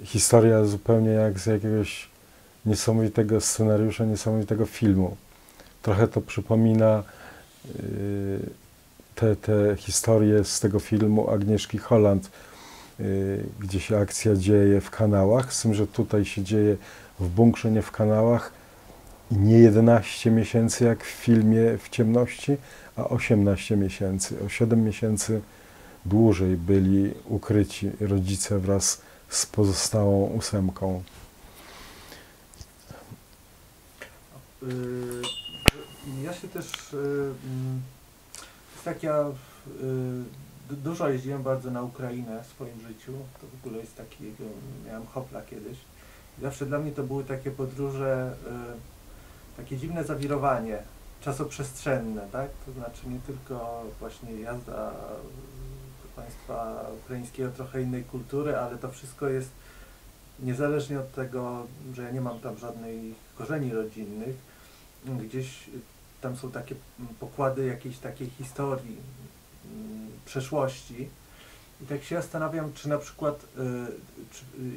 historia zupełnie jak z jakiegoś niesamowitego scenariusza, niesamowitego filmu. Trochę to przypomina te historie z tego filmu Agnieszki Holland, gdzie się akcja dzieje w kanałach, z tym, że tutaj się dzieje w bunkrze, nie w kanałach i nie 11 miesięcy jak w filmie W ciemności, a 18 miesięcy. O 7 miesięcy dłużej byli ukryci rodzice wraz z pozostałą 8. Ja się też, tak ja dużo jeździłem bardzo na Ukrainę w swoim życiu, to w ogóle jest takiego, miałem hopla kiedyś. Zawsze dla mnie to były takie podróże, takie dziwne zawirowanie czasoprzestrzenne, tak? To znaczy nie tylko właśnie jazda do państwa ukraińskiego, trochę innej kultury, ale to wszystko jest niezależnie od tego, że ja nie mam tam żadnych korzeni rodzinnych, gdzieś tam są takie pokłady jakiejś takiej historii, przeszłości. I tak się zastanawiam, czy na przykład,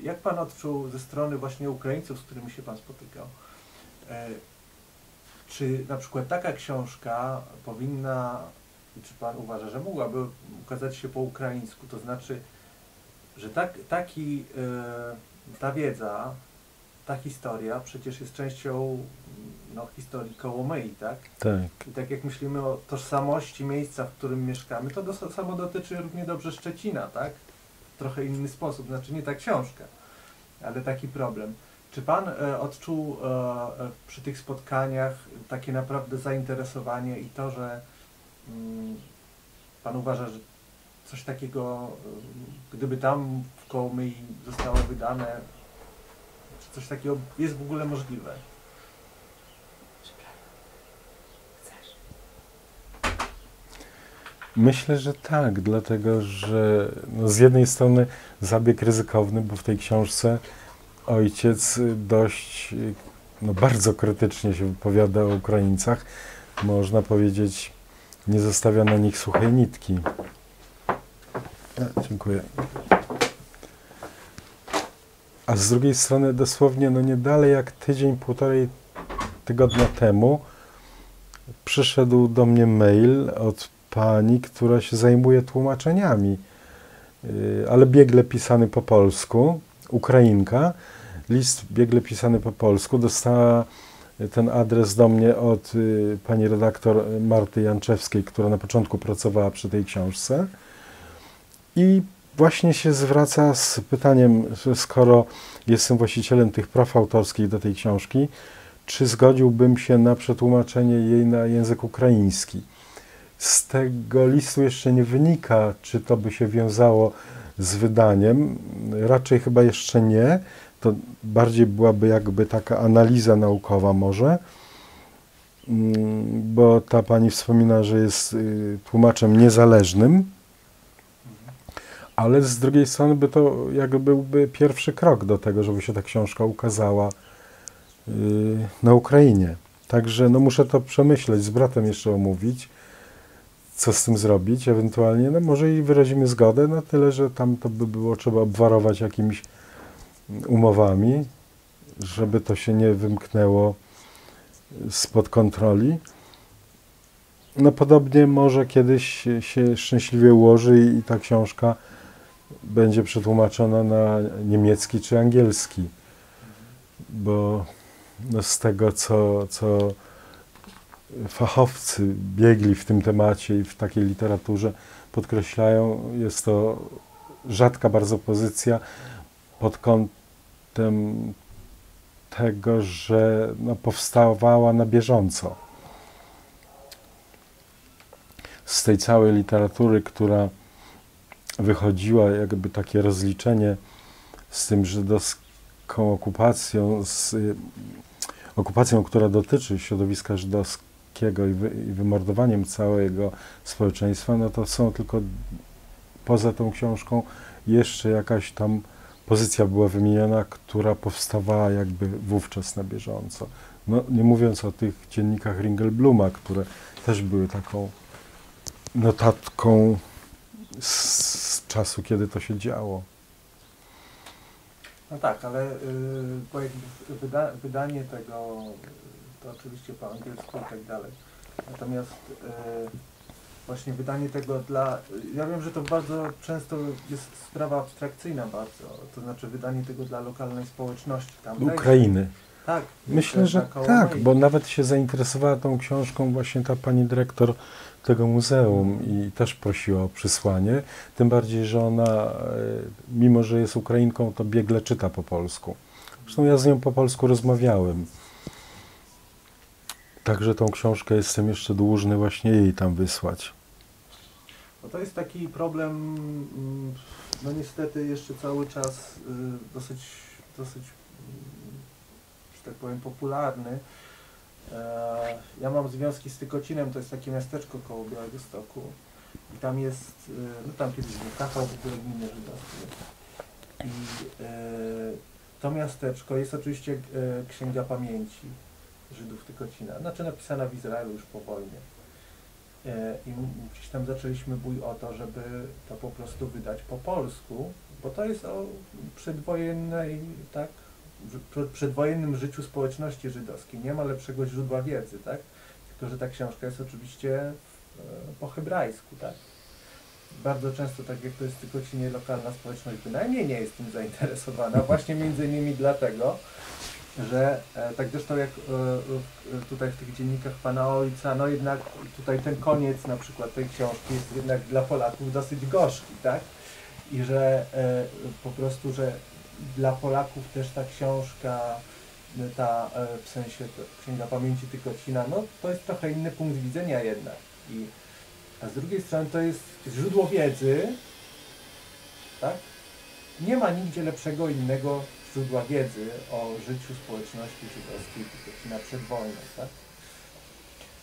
jak Pan odczuł ze strony właśnie Ukraińców, z którymi się Pan spotykał, czy na przykład taka książka powinna, czy Pan uważa, że mogłaby ukazać się po ukraińsku, to znaczy, że ta wiedza ta historia przecież jest częścią historii Kołomyi, tak? Tak. I tak jak myślimy o tożsamości miejsca, w którym mieszkamy, to samo dotyczy równie dobrze Szczecina, tak? W trochę inny sposób, znaczy nie ta książka, ale taki problem. Czy Pan odczuł przy tych spotkaniach takie naprawdę zainteresowanie i to, że Pan uważa, że coś takiego, gdyby tam w Kołomyi zostało wydane, czy coś takiego jest w ogóle możliwe? Myślę, że tak, dlatego że no z jednej strony zabieg ryzykowny, bo w tej książce ojciec dość, bardzo krytycznie się wypowiada o Ukraińcach. Można powiedzieć, nie zostawia na nich suchej nitki. Dziękuję. A z drugiej strony dosłownie nie dalej jak tydzień, półtorej tygodnia temu przyszedł do mnie mail od pani, która się zajmuje tłumaczeniami, ale biegle pisany po polsku, Ukrainka, list biegle pisany po polsku, dostała ten adres do mnie od pani redaktor Marty Janczewskiej, która na początku pracowała przy tej książce i właśnie się zwraca z pytaniem, że skoro jestem właścicielem tych praw autorskich do tej książki, czy zgodziłbym się na przetłumaczenie jej na język ukraiński. Z tego listu jeszcze nie wynika, czy to by się wiązało z wydaniem. Raczej chyba jeszcze nie. To bardziej byłaby jakby taka analiza naukowa może, bo ta pani wspomina, że jest tłumaczem niezależnym, ale z drugiej strony by to jakby byłby pierwszy krok do tego, żeby się ta książka ukazała na Ukrainie. Także muszę to przemyśleć, z bratem jeszcze omówić, co z tym zrobić, ewentualnie, może i wyrazimy zgodę, tyle, że tam to by było trzeba obwarować jakimiś umowami, żeby to się nie wymknęło spod kontroli. Podobnie może kiedyś się szczęśliwie ułoży i ta książka będzie przetłumaczona na niemiecki czy angielski, bo z tego, co fachowcy biegli w tym temacie i w takiej literaturze podkreślają, jest to rzadka bardzo pozycja pod kątem tego, że powstawała na bieżąco. Z tej całej literatury, która wychodziła, jakby takie rozliczenie z tym żydowską okupacją, z okupacją, która dotyczy środowiska żydowskiego i wymordowaniem całego społeczeństwa, to są tylko poza tą książką jeszcze jakaś tam pozycja była wymieniona, która powstawała jakby wówczas na bieżąco. Nie mówiąc o tych dziennikach Ringelbluma, które też były taką notatką z czasu, kiedy to się działo. No tak, ale bo jakby wydanie tego, to oczywiście po angielsku i tak dalej. Natomiast właśnie wydanie tego ja wiem, że to bardzo często jest sprawa abstrakcyjna bardzo, to znaczy wydanie tego dla lokalnej społeczności. Ukrainy. Tak. Myślę, że tak, bo nawet się zainteresowała tą książką właśnie ta pani dyrektor tego muzeum i też prosiła o przysłanie, tym bardziej, że ona, mimo że jest Ukrainką, to biegle czyta po polsku. Zresztą ja z nią po polsku rozmawiałem. Także tą książkę jestem jeszcze dłużny właśnie jej tam wysłać. No to jest taki problem, niestety jeszcze cały czas dosyć, że tak powiem, popularny. Ja mam związki z Tykocinem, to jest takie miasteczko koło Białegostoku i tam jest, tam kiedyś był kawał w ogóle gminy żydowskiej i to miasteczko jest oczywiście księga pamięci Żydów Tykocina, znaczy napisana w Izraelu już po wojnie i gdzieś tam zaczęliśmy bój o to, żeby to po prostu wydać po polsku, bo to jest o przedwojennej, tak, przedwojennym życiu społeczności żydowskiej. Nie ma lepszego źródła wiedzy, tak? Tylko że ta książka jest oczywiście po hebrajsku, tak? Bardzo często, tak jak to jest w Tykocinie, lokalna społeczność bynajmniej nie jest tym zainteresowana, właśnie między innymi dlatego, że tak zresztą jak tutaj w tych dziennikach pana ojca, no jednak tutaj ten koniec na przykład tej książki jest jednak dla Polaków dosyć gorzki, tak? I że po prostu, że dla Polaków też ta książka, ta w sensie Księga Pamięci Tykocina, no to jest trochę inny punkt widzenia jednak. A z drugiej strony to jest źródło wiedzy, tak? Nie ma nigdzie lepszego innego źródła wiedzy o życiu społeczności żydowskiej Tykocina przed wojną, tak?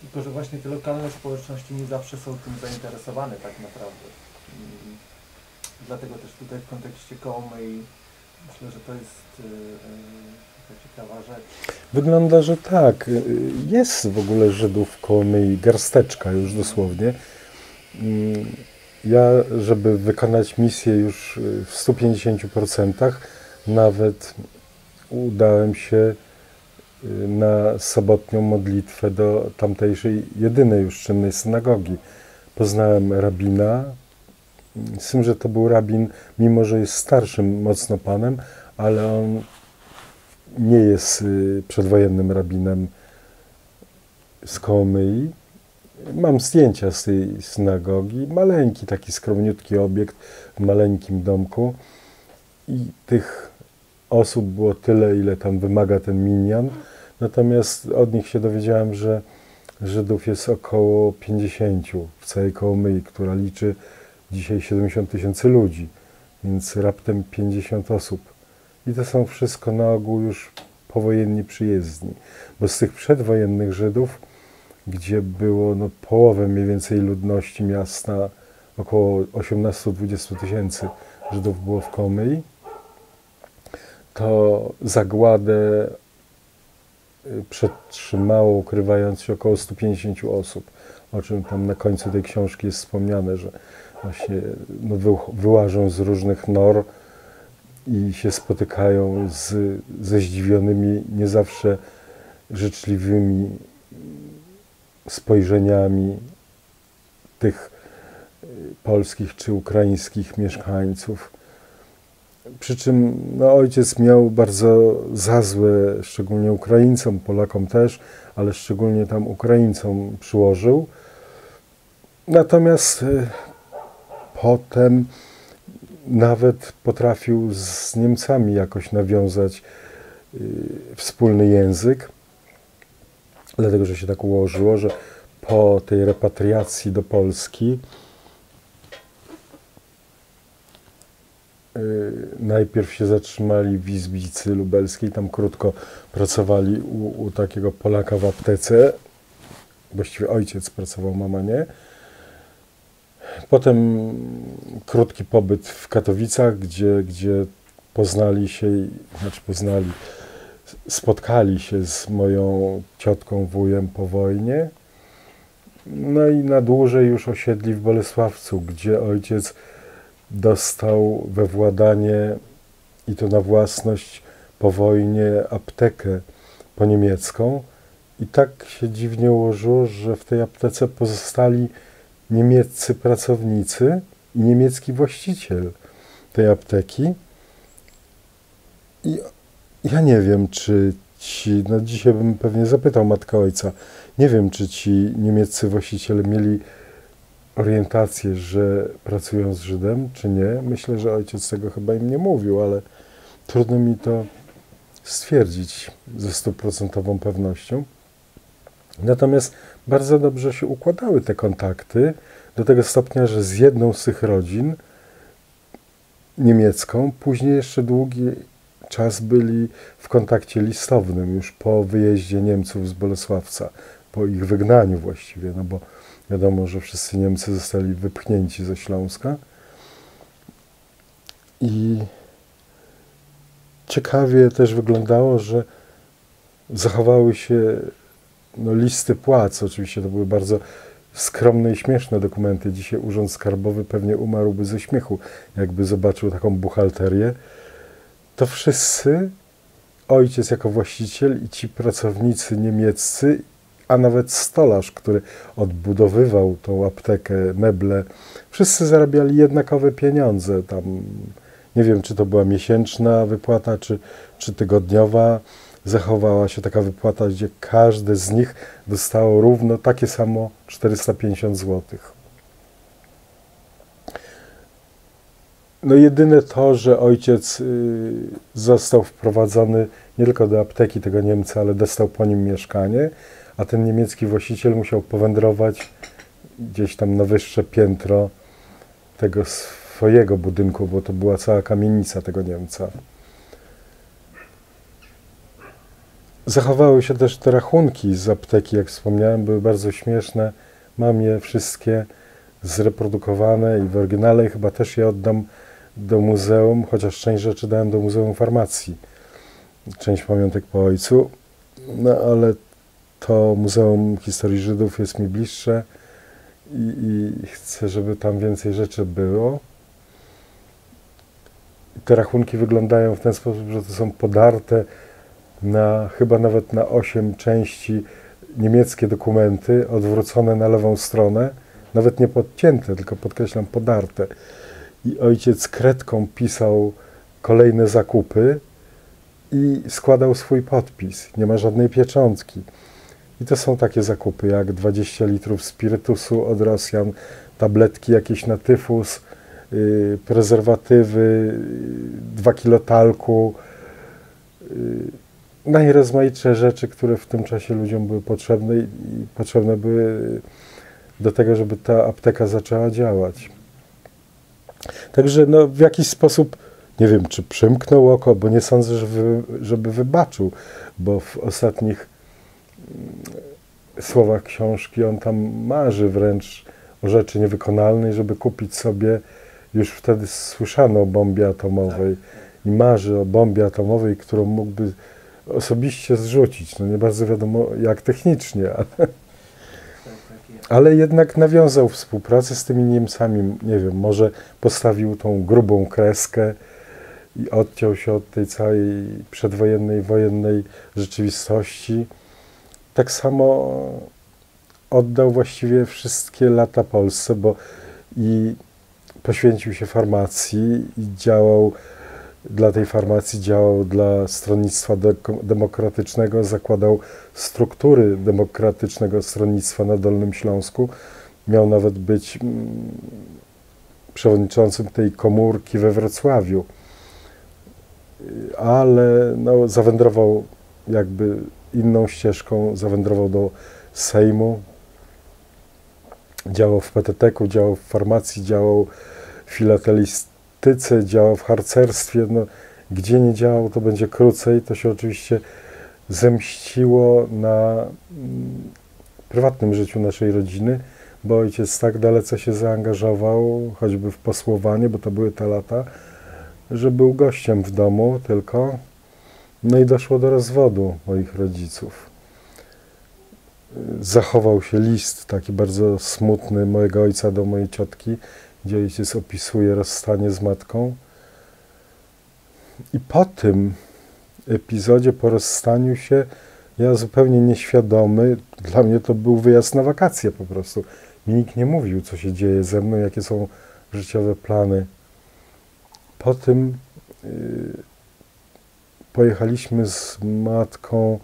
Tylko że właśnie te lokalne społeczności nie zawsze są tym zainteresowane tak naprawdę. Dlatego też tutaj w kontekście Kołomyi myślę, że to jest taka ciekawa rzecz. Wygląda, że tak. Jest w ogóle Żydów w Kołomyi, garsteczka już dosłownie. Ja, żeby wykonać misję już w 150%, nawet udałem się na sobotnią modlitwę do tamtejszej, jedynej już czynnej synagogi. Poznałem rabina, z tym, że to był rabin, mimo że jest starszym mocno panem, ale on nie jest przedwojennym rabinem z Kołomyi. Mam zdjęcia z tej synagogi, maleńki, taki skromniutki obiekt w maleńkim domku i tych osób było tyle, ile tam wymaga ten minyan. Natomiast od nich się dowiedziałem, że Żydów jest około 50 w całej Kołomyi, która liczy dzisiaj 70 000 ludzi, więc raptem 50 osób. I to są wszystko na ogół już powojenni przyjezdni, bo z tych przedwojennych Żydów, gdzie było połowę mniej więcej ludności miasta, około 18-20 tysięcy Żydów było w Kołomyi, to zagładę przetrzymało, ukrywając się, około 150 osób, o czym tam na końcu tej książki jest wspomniane, że właśnie wyłażą z różnych nor i się spotykają ze zdziwionymi, nie zawsze życzliwymi spojrzeniami tych polskich czy ukraińskich mieszkańców. Przy czym ojciec miał bardzo za złe, szczególnie Ukraińcom, Polakom też, ale szczególnie tam Ukraińcom przyłożył. Natomiast potem nawet potrafił z Niemcami jakoś nawiązać wspólny język, dlatego że się tak ułożyło, że po tej repatriacji do Polski najpierw się zatrzymali w Izbicy Lubelskiej, tam krótko pracowali u takiego Polaka w aptece, właściwie ojciec pracował, mama nie. Potem krótki pobyt w Katowicach, gdzie spotkali się z moją ciotką, wujem po wojnie. No i na dłużej już osiedli w Bolesławcu, gdzie ojciec dostał we władanie i to na własność po wojnie aptekę po niemiecką. I tak się dziwnie ułożyło, że w tej aptece pozostali niemieccy pracownicy i niemiecki właściciel tej apteki. I ja nie wiem, czy dzisiaj bym pewnie zapytał matkę ojca, nie wiem, czy ci niemieccy właściciele mieli orientację, że pracują z Żydem, czy nie. Myślę, że ojciec tego chyba im nie mówił, ale trudno mi to stwierdzić ze 100% pewnością. Natomiast bardzo dobrze się układały te kontakty, do tego stopnia, że z jedną z tych rodzin, niemiecką, później jeszcze długi czas byli w kontakcie listownym, już po wyjeździe Niemców z Bolesławca, po ich wygnaniu właściwie, no bo wiadomo, że wszyscy Niemcy zostali wypchnięci ze Śląska. I ciekawie też wyglądało, że zachowały się listy płac. Oczywiście to były bardzo skromne i śmieszne dokumenty. Dzisiaj Urząd Skarbowy pewnie umarłby ze śmiechu, jakby zobaczył taką buchalterię. To wszyscy, ojciec jako właściciel i ci pracownicy niemieccy, a nawet stolarz, który odbudowywał tą aptekę, meble, wszyscy zarabiali jednakowe pieniądze. Tam nie wiem, czy to była miesięczna wypłata, czy tygodniowa. zachowała się taka wypłata, gdzie każde z nich dostało równo takie samo 450 zł. No jedyne to, że ojciec został wprowadzony nie tylko do apteki tego Niemca, ale dostał po nim mieszkanie, a ten niemiecki właściciel musiał powędrować gdzieś tam na wyższe piętro tego swojego budynku, bo to była cała kamienica tego Niemca. Zachowały się też te rachunki z apteki, jak wspomniałem, były bardzo śmieszne. Mam je wszystkie zreprodukowane i w oryginale chyba też je oddam do muzeum, chociaż część rzeczy dałem do Muzeum Farmacji. Część pamiątek po ojcu, no ale to Muzeum Historii Żydów jest mi bliższe i chcę, żeby tam więcej rzeczy było. Te rachunki wyglądają w ten sposób, że to są podarte chyba nawet na 8 części niemieckie dokumenty, odwrócone na lewą stronę, nawet nie podcięte, tylko podkreślam podarte. I ojciec kredką pisał kolejne zakupy i składał swój podpis. Nie ma żadnej pieczątki. I to są takie zakupy jak 20 litrów spirytusu od Rosjan, tabletki jakieś na tyfus, prezerwatywy, 2 kilo talku, najrozmaitsze rzeczy, które w tym czasie ludziom były potrzebne i potrzebne były do tego, żeby ta apteka zaczęła działać. Także no, w jakiś sposób, nie wiem, czy przymknął oko, bo nie sądzę, żeby wybaczył, bo w ostatnich słowach książki on tam marzy wręcz o rzeczy niewykonalnej, żeby kupić sobie, już wtedy słyszano o bombie atomowej i marzy o bombie atomowej, którą mógłby osobiście zrzucić. No nie bardzo wiadomo jak technicznie, ale jednak nawiązał współpracę z tymi Niemcami. Nie wiem, może postawił tą grubą kreskę i odciął się od tej całej przedwojennej, wojennej rzeczywistości. Tak samo oddał właściwie wszystkie lata Polsce, bo i poświęcił się farmacji i działał dla tej farmacji, działał dla Stronnictwa Demokratycznego, zakładał struktury Demokratycznego Stronnictwa na Dolnym Śląsku. Miał nawet być przewodniczącym tej komórki we Wrocławiu. Ale no, zawędrował jakby inną ścieżką, zawędrował do Sejmu, działał w PTT-ku, działał w farmacji, działał w filatelistyce, działał w harcerstwie. No, gdzie nie działał, to będzie krócej. To się oczywiście zemściło na prywatnym życiu naszej rodziny, bo ojciec tak dalece się zaangażował, choćby w posłowanie, bo to były te lata, że był gościem w domu tylko. No i doszło do rozwodu moich rodziców. Zachował się list taki bardzo smutny mojego ojca do mojej ciotki, gdzie ojciec opisuje rozstanie z matką. I po tym epizodzie, po rozstaniu się, ja zupełnie nieświadomy, dla mnie to był wyjazd na wakacje po prostu. Mi nikt nie mówił, co się dzieje ze mną, jakie są życiowe plany. Po tym pojechaliśmy z matką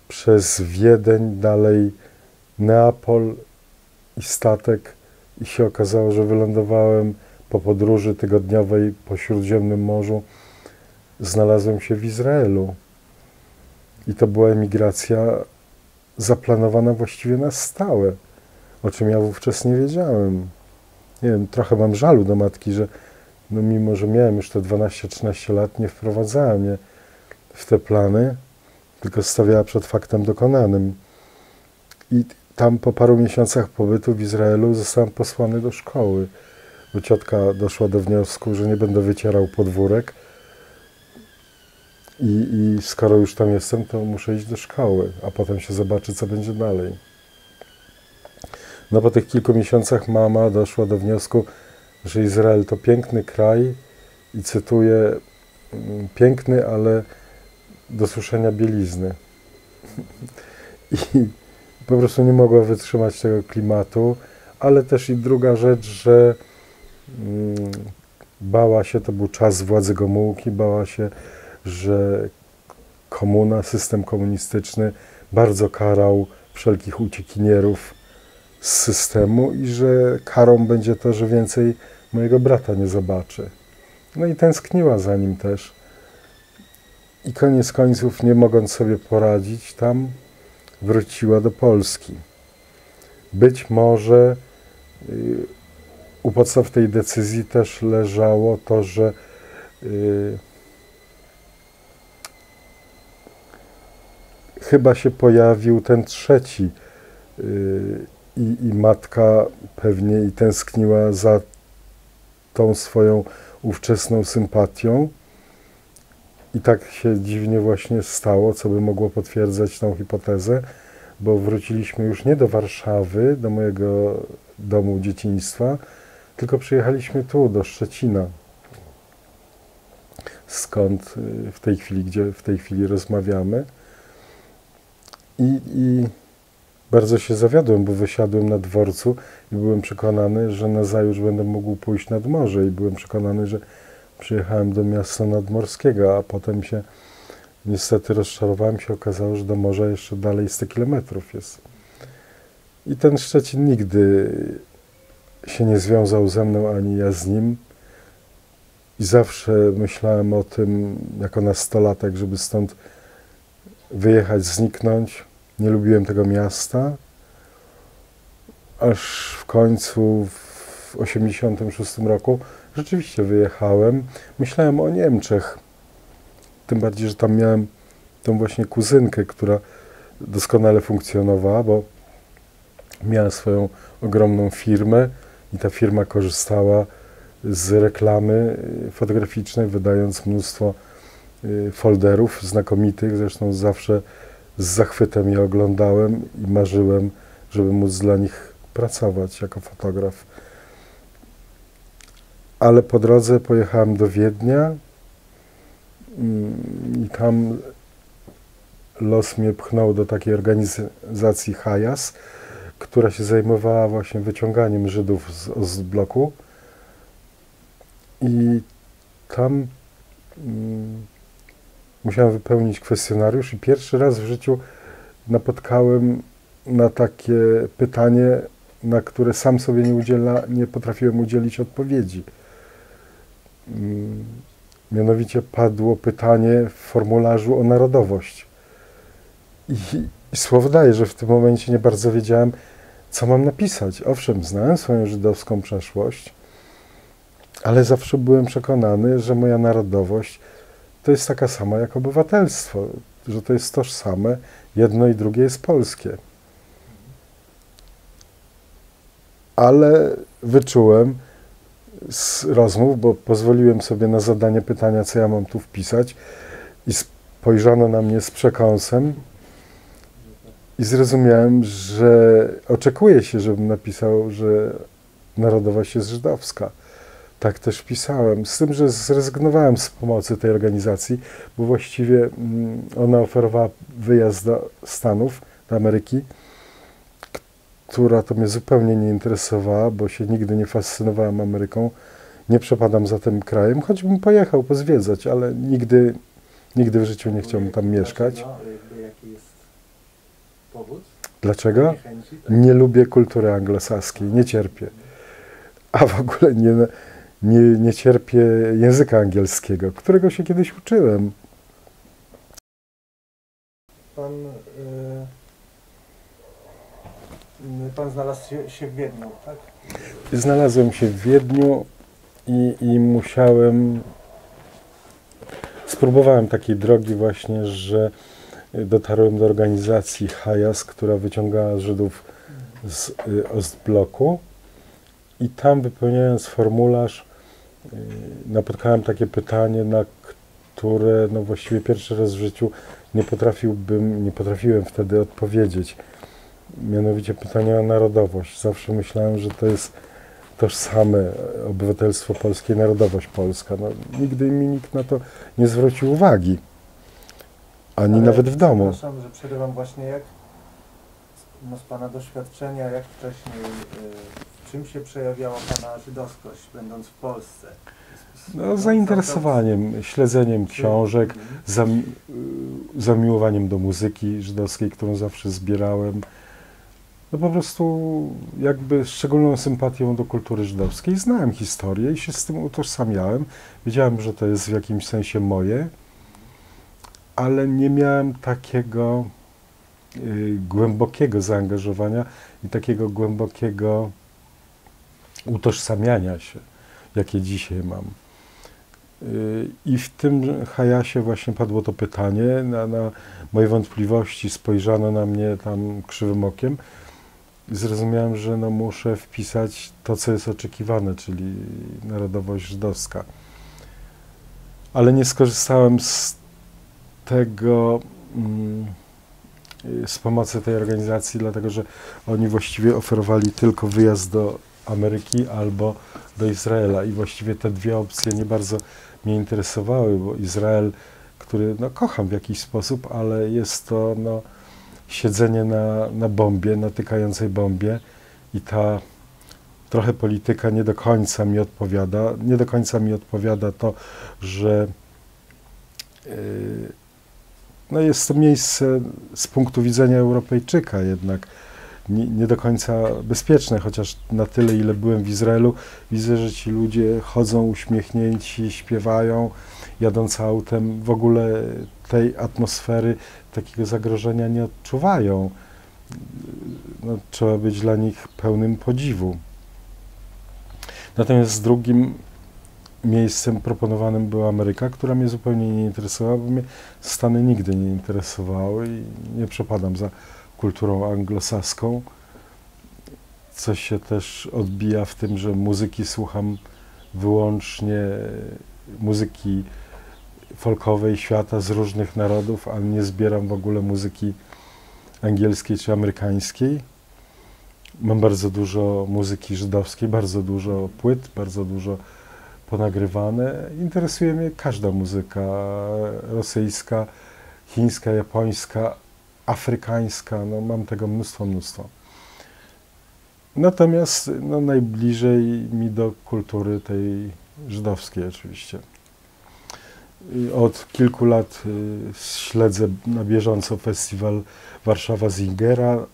przez Wiedeń, dalej Neapol i statek i się okazało, że wylądowałem po podróży tygodniowej po Śródziemnym Morzu. Znalazłem się w Izraelu i to była emigracja zaplanowana właściwie na stałe, o czym ja wówczas nie wiedziałem. Nie wiem, trochę mam żalu do matki, że no mimo, że miałem już te 12-13 lat, nie wprowadzała mnie w te plany, tylko stawiała przed faktem dokonanym. I tam po paru miesiącach pobytu w Izraelu zostałem posłany do szkoły, bo ciotka doszła do wniosku, że nie będę wycierał podwórek i skoro już tam jestem, to muszę iść do szkoły, a potem się zobaczy, co będzie dalej. No po tych kilku miesiącach mama doszła do wniosku, że Izrael to piękny kraj i cytuję, piękny, ale do suszenia bielizny. I po prostu nie mogła wytrzymać tego klimatu, ale też i druga rzecz, że bała się, to był czas władzy Gomułki, bała się, że komuna, system komunistyczny bardzo karał wszelkich uciekinierów z systemu i że karą będzie to, że więcej mojego brata nie zobaczy. No i tęskniła za nim też. I koniec końców, nie mogąc sobie poradzić tam, wróciła do Polski. Być może u podstaw tej decyzji też leżało to, że chyba się pojawił ten trzeci i matka pewnie i tęskniła za tą swoją ówczesną sympatią. I tak się dziwnie właśnie stało, co by mogło potwierdzać tą hipotezę, bo wróciliśmy już nie do Warszawy, do mojego domu dzieciństwa, tylko przyjechaliśmy tu, do Szczecina, skąd gdzie w tej chwili rozmawiamy. I bardzo się zawiodłem, bo wysiadłem na dworcu i byłem przekonany, że nazajutrz będę mógł pójść nad morze i byłem przekonany, że przyjechałem do miasta nadmorskiego, a potem się niestety rozczarowałem, się okazało, że do morza jeszcze dalej 100 kilometrów jest. I ten Szczecin nigdy się nie związał ze mną, ani ja z nim. I zawsze myślałem o tym, jako nastolatek, żeby stąd wyjechać, zniknąć. Nie lubiłem tego miasta. Aż w końcu w 1986 roku rzeczywiście wyjechałem. Myślałem o Niemczech. Tym bardziej, że tam miałem tą właśnie kuzynkę, która doskonale funkcjonowała, bo miała swoją ogromną firmę i ta firma korzystała z reklamy fotograficznej, wydając mnóstwo folderów znakomitych. Zresztą zawsze z zachwytem je oglądałem i marzyłem, żeby móc dla nich pracować jako fotograf. Ale po drodze pojechałem do Wiednia i tam los mnie pchnął do takiej organizacji Hajas, która się zajmowała właśnie wyciąganiem Żydów z Ostbloku. I tam musiałem wypełnić kwestionariusz i pierwszy raz w życiu napotkałem na takie pytanie, na które sam sobie nie potrafiłem udzielić odpowiedzi. Mianowicie padło pytanie w formularzu o narodowość. I słowo daje, że w tym momencie nie bardzo wiedziałem, co mam napisać. Owszem, znałem swoją żydowską przeszłość, ale zawsze byłem przekonany, że moja narodowość to jest taka sama jak obywatelstwo, że to jest tożsame, jedno i drugie jest polskie. Ale wyczułem z rozmów, bo pozwoliłem sobie na zadanie pytania, co ja mam tu wpisać, i spojrzano na mnie z przekąsem i zrozumiałem, że oczekuje się, żebym napisał, że narodowość jest żydowska. Tak też pisałem, z tym, że zrezygnowałem z pomocy tej organizacji, bo właściwie ona oferowała wyjazd do Stanów, do Ameryki, która to mnie zupełnie nie interesowała, bo się nigdy nie fascynowałem Ameryką. Nie przepadam za tym krajem, choćbym pojechał pozwiedzać, ale nigdy w życiu nie chciałbym tam mieszkać. Jaki jest powód? Dlaczego? Niechęci, tak? Nie lubię kultury anglosaskiej, nie cierpię. A w ogóle nie cierpię języka angielskiego, którego się kiedyś uczyłem. Pan znalazł się w Wiedniu, tak? Znalazłem się w Wiedniu i spróbowałem takiej drogi właśnie, że dotarłem do organizacji Hajas, która wyciągała Żydów z Ostbloku i tam, wypełniając formularz, napotkałem takie pytanie, na które no właściwie pierwszy raz w życiu nie potrafiłem wtedy odpowiedzieć. Mianowicie pytanie o narodowość. Zawsze myślałem, że to jest tożsame obywatelstwo polskie i narodowość polska. No, nigdy mi nikt na to nie zwrócił uwagi. Ani nawet w domu. Przepraszam, że przerywam właśnie z Pana doświadczenia, jak wcześniej, w czym się przejawiała Pana żydowskość, będąc w Polsce? No, zainteresowaniem, śledzeniem książek, zamiłowaniem do muzyki żydowskiej, którą zawsze zbierałem. No po prostu jakby szczególną sympatią do kultury żydowskiej. Znałem historię i się z tym utożsamiałem. Wiedziałem, że to jest w jakimś sensie moje, ale nie miałem takiego głębokiego zaangażowania i takiego głębokiego utożsamiania się, jakie dzisiaj mam. I w tym hajasie właśnie padło to pytanie, na moje wątpliwości spojrzano na mnie tam krzywym okiem. Zrozumiałem, że no muszę wpisać to, co jest oczekiwane, czyli narodowość żydowska. Ale nie skorzystałem z tego, z pomocy tej organizacji, dlatego że oni właściwie oferowali tylko wyjazd do Ameryki albo do Izraela i właściwie te dwie opcje nie bardzo mnie interesowały, bo Izrael, który no, kocham w jakiś sposób, ale jest to no, siedzenie na bombie, na tykającej bombie i ta trochę polityka nie do końca mi odpowiada. Nie do końca mi odpowiada to, że no jest to miejsce z punktu widzenia Europejczyka jednak nie do końca bezpieczne, chociaż na tyle, ile byłem w Izraelu, widzę, że ci ludzie chodzą uśmiechnięci, śpiewają, jadąc autem, w ogóle tej atmosfery, takiego zagrożenia nie odczuwają. No, trzeba być dla nich pełnym podziwu. Natomiast drugim miejscem proponowanym była Ameryka, która mnie zupełnie nie interesowała, bo mnie Stany nigdy nie interesowały i nie przepadam za kulturą anglosaską. Co się też odbija w tym, że muzyki słucham wyłącznie muzyki folkowej świata z różnych narodów, ale nie zbieram w ogóle muzyki angielskiej czy amerykańskiej. Mam bardzo dużo muzyki żydowskiej, bardzo dużo płyt, bardzo dużo ponagrywane. Interesuje mnie każda muzyka rosyjska, chińska, japońska, afrykańska. No, mam tego mnóstwo. Natomiast no, najbliżej mi do kultury tej żydowskiej oczywiście. Od kilku lat śledzę na bieżąco festiwal Warszawa Singera.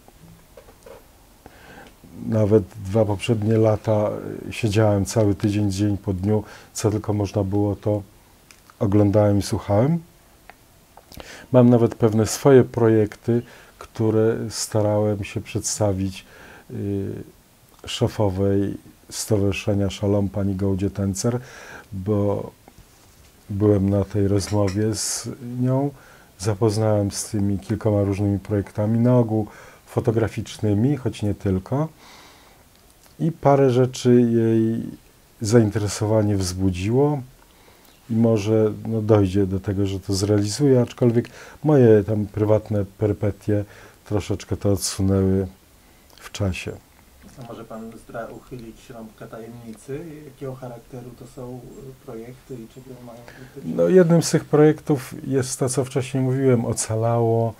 Nawet 2 poprzednie lata siedziałem cały tydzień, dzień po dniu, co tylko można było, to oglądałem i słuchałem. Mam nawet pewne swoje projekty, które starałem się przedstawić szefowej Stowarzyszenia Shalom, pani Gołdzie Tencer, bo byłem na tej rozmowie z nią, zapoznałem z tymi kilkoma różnymi projektami, na ogół fotograficznymi, choć nie tylko. I parę rzeczy jej zainteresowanie wzbudziło i może no, dojdzie do tego, że to zrealizuje, aczkolwiek moje tam prywatne perypetie troszeczkę to odsunęły w czasie. A może Pan uchylić rąbkę tajemnicy? Jakiego charakteru to są projekty i czego mają dotyczyć? No, jednym z tych projektów jest to, co wcześniej mówiłem, ocalało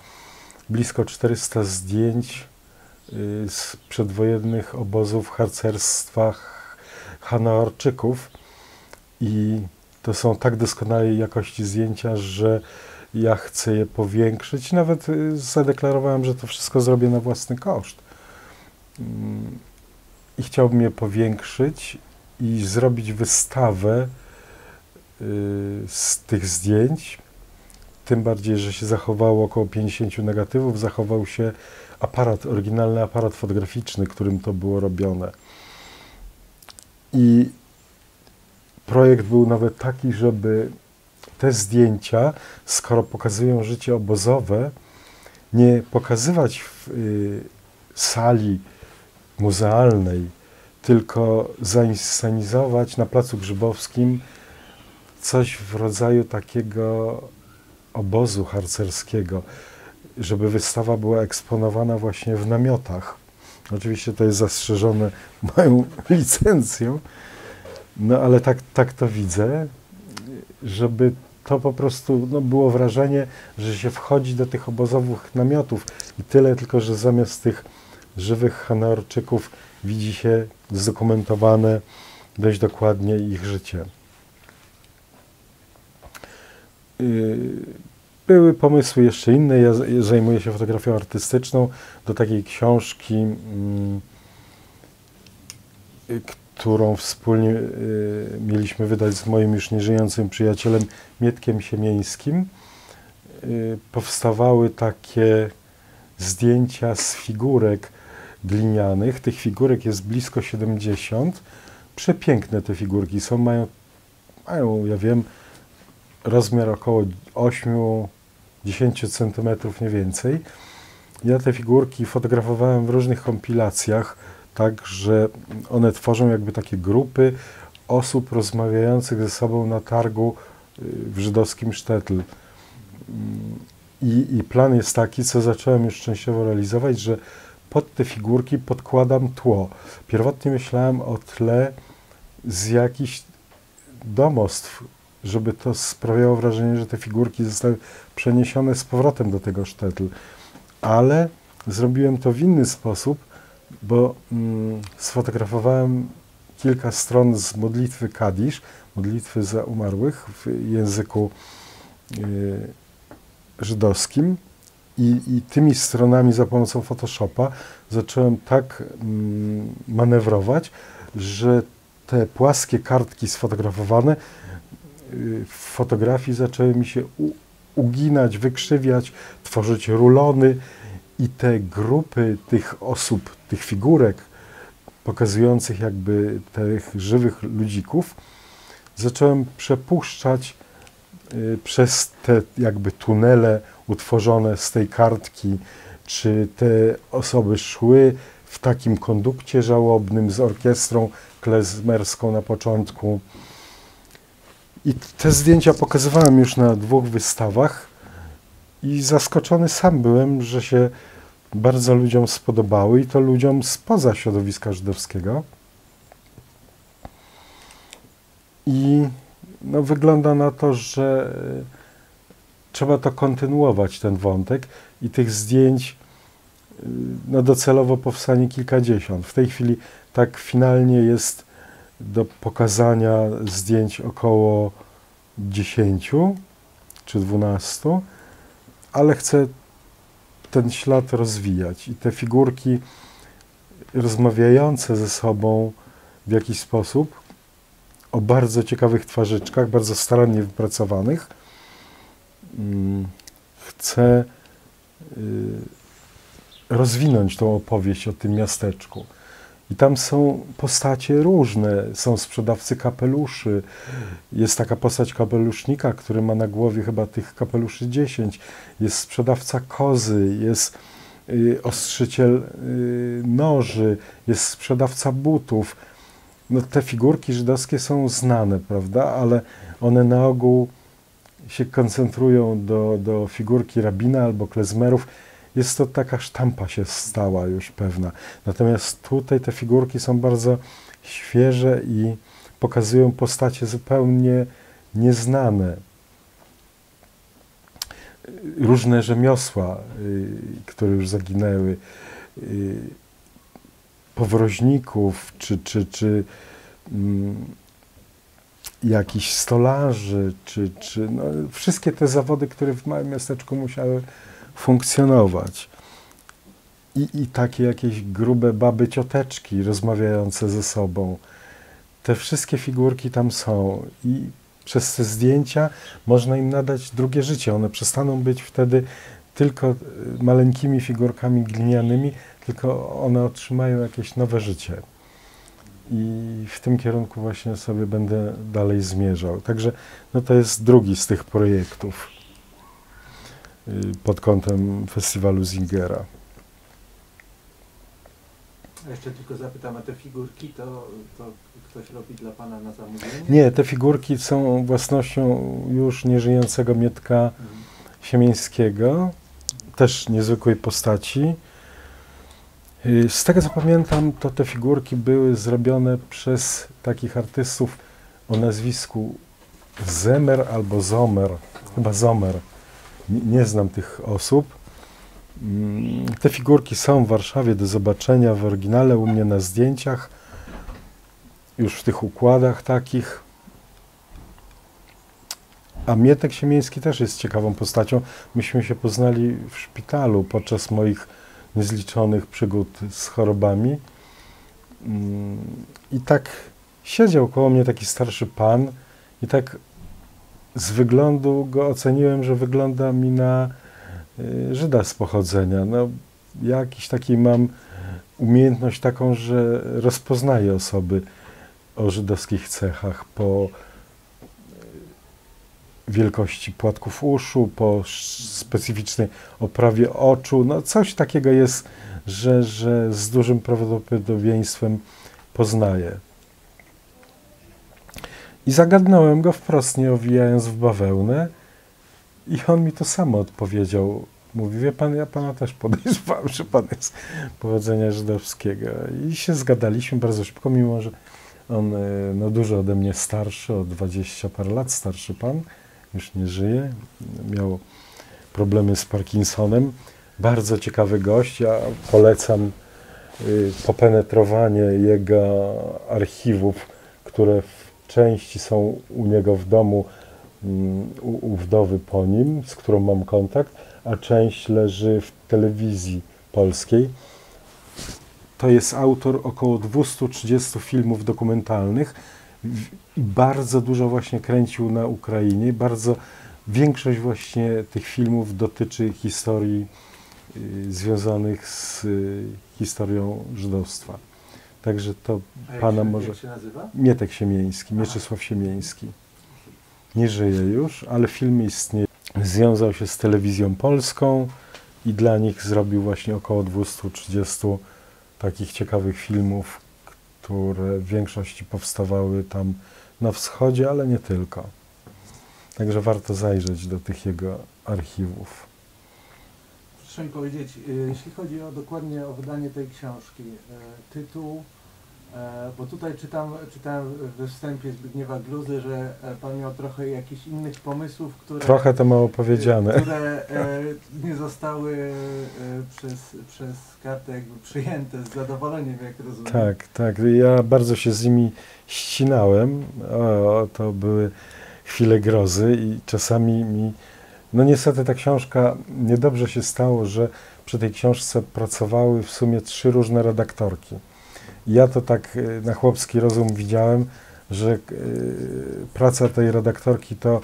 blisko 400 zdjęć z przedwojennych obozów harcerstwa Hanaorczyków i to są tak doskonałej jakości zdjęcia, że ja chcę je powiększyć. Nawet zadeklarowałem, że to wszystko zrobię na własny koszt. I chciałbym je powiększyć i zrobić wystawę z tych zdjęć. Tym bardziej, że się zachowało około 50 negatywów, zachował się oryginalny aparat fotograficzny, którym to było robione. I projekt był nawet taki, żeby te zdjęcia, skoro pokazują życie obozowe, nie pokazywać w sali muzealnej, tylko zainscenizować na Placu Grzybowskim coś w rodzaju takiego obozu harcerskiego, żeby wystawa była eksponowana właśnie w namiotach. Oczywiście to jest zastrzeżone moją licencją, no ale tak to widzę, żeby to po prostu no, było wrażenie, że się wchodzi do tych obozowych namiotów i tyle, tylko że zamiast tych żywych Hanaorczyków widzi się zdokumentowane dość dokładnie ich życie. Były pomysły jeszcze inne. Ja zajmuję się fotografią artystyczną. Do takiej książki, którą wspólnie mieliśmy wydać z moim już nieżyjącym przyjacielem Mietkiem Siemieńskim, powstawały takie zdjęcia z figurek glinianych. Tych figurek jest blisko 70. Przepiękne te figurki są, mają, ja wiem, rozmiar około 8-10 cm, nie więcej. Ja te figurki fotografowałem w różnych kompilacjach, tak, że one tworzą jakby takie grupy osób rozmawiających ze sobą na targu w żydowskim Sztetl. I plan jest taki, co zacząłem już częściowo realizować, że pod te figurki podkładam tło. Pierwotnie myślałem o tle z jakichś domostw, żeby to sprawiało wrażenie, że te figurki zostały przeniesione z powrotem do tego Sztetl. Ale zrobiłem to w inny sposób, bo sfotografowałem kilka stron z modlitwy Kadisz, modlitwy za umarłych w języku żydowskim i tymi stronami za pomocą Photoshopa zacząłem tak manewrować, że te płaskie kartki sfotografowane w fotografii zaczęły mi się uginać, wykrzywiać, tworzyć rulony i te grupy tych osób, tych figurek pokazujących jakby tych żywych ludzików zacząłem przepuszczać przez te jakby tunele utworzone z tej kartki, czy te osoby szły w takim kondukcie żałobnym z orkiestrą klezmerską na początku. I te zdjęcia pokazywałem już na 2 wystawach i zaskoczony sam byłem, że się bardzo ludziom spodobały i to ludziom spoza środowiska żydowskiego. I no, wygląda na to, że trzeba to kontynuować, ten wątek, i tych zdjęć no, docelowo powstanie kilkadziesiąt. W tej chwili tak finalnie jest do pokazania zdjęć około 10 czy 12, ale chcę ten ślad rozwijać i te figurki rozmawiające ze sobą w jakiś sposób o bardzo ciekawych twarzyczkach, bardzo starannie wypracowanych. Chcę rozwinąć tą opowieść o tym miasteczku. I tam są postacie różne. Są sprzedawcy kapeluszy. Jest taka postać kapelusznika, który ma na głowie chyba tych kapeluszy 10. Jest sprzedawca kozy, jest ostrzyciel noży, jest sprzedawca butów. No, te figurki żydowskie są znane, prawda? Ale one na ogół się koncentrują do figurki rabina albo klezmerów. Jest to taka sztampa się stała już pewna. Natomiast tutaj te figurki są bardzo świeże i pokazują postacie zupełnie nieznane. Różne rzemiosła, które już zaginęły, powroźników, czy jakichś stolarzy, no, wszystkie te zawody, które w małym miasteczku musiały funkcjonować. I takie jakieś grube baby cioteczki rozmawiające ze sobą. Te wszystkie figurki tam są i przez te zdjęcia można im nadać drugie życie. One przestaną być wtedy tylko maleńkimi figurkami glinianymi, tylko one otrzymają jakieś nowe życie. I w tym kierunku właśnie sobie będę dalej zmierzał. Także no to jest drugi z tych projektów pod kątem festiwalu Zingera. A jeszcze tylko zapytam, a te figurki to ktoś robi dla Pana na zamówienie? Nie, te figurki są własnością już nieżyjącego Mietka Siemieńskiego, też niezwykłej postaci. Z tego co pamiętam, to te figurki były zrobione przez takich artystów o nazwisku Zemer albo Zomer, chyba Zomer. Nie znam tych osób. Te figurki są w Warszawie do zobaczenia w oryginale, u mnie na zdjęciach, już w tych układach takich. A Mietek Siemiński też jest ciekawą postacią. Myśmy się poznali w szpitalu podczas moich niezliczonych przygód z chorobami. I tak siedział koło mnie taki starszy pan i tak z wyglądu go oceniłem, że wygląda mi na Żyda z pochodzenia. No, jakiś taki mam umiejętność taką, że rozpoznaję osoby o żydowskich cechach po wielkości płatków uszu, po specyficznej oprawie oczu. No coś takiego jest, że z dużym prawdopodobieństwem poznaję. I zagadnąłem go wprost, nie owijając w bawełnę, i on mi to samo odpowiedział. Mówi, wie pan, ja pana też podejrzewam, że pan jest pochodzenia żydowskiego. I się zgadaliśmy bardzo szybko, mimo że on no, dużo ode mnie starszy, o 20 parę lat starszy pan, już nie żyje, miał problemy z Parkinsonem. Bardzo ciekawy gość, ja polecam popenetrowanie jego archiwów, które w części są u niego w domu, u wdowy po nim, z którą mam kontakt, a część leży w telewizji polskiej. To jest autor około 230 filmów dokumentalnych i bardzo dużo właśnie kręcił na Ukrainie. Większość właśnie tych filmów dotyczy historii związanych z historią żydowstwa. Także to pana może... Jak się nazywa? Mietek Siemiński, Mieczysław Siemiński. Nie żyje już, ale film istnieje. Związał się z telewizją polską i dla nich zrobił właśnie około 230 takich ciekawych filmów, które w większości powstawały tam na wschodzie, ale nie tylko. Także warto zajrzeć do tych jego archiwów. Proszę mi powiedzieć, jeśli chodzi dokładnie o wydanie tej książki, tytuł, bo tutaj czytałem we wstępie Zbigniewa Gluzy, że pan miał trochę jakichś innych pomysłów, Trochę to mało powiedziane. Które nie zostały przez kartę jakby przyjęte z zadowoleniem, jak rozumiem. Tak, tak. Ja bardzo się z nimi ścinałem. To były chwile grozy i czasami mi... No niestety ta książka, niedobrze się stało, że przy tej książce pracowały w sumie 3 różne redaktorki. Ja to tak na chłopski rozum widziałem, że praca tej redaktorki to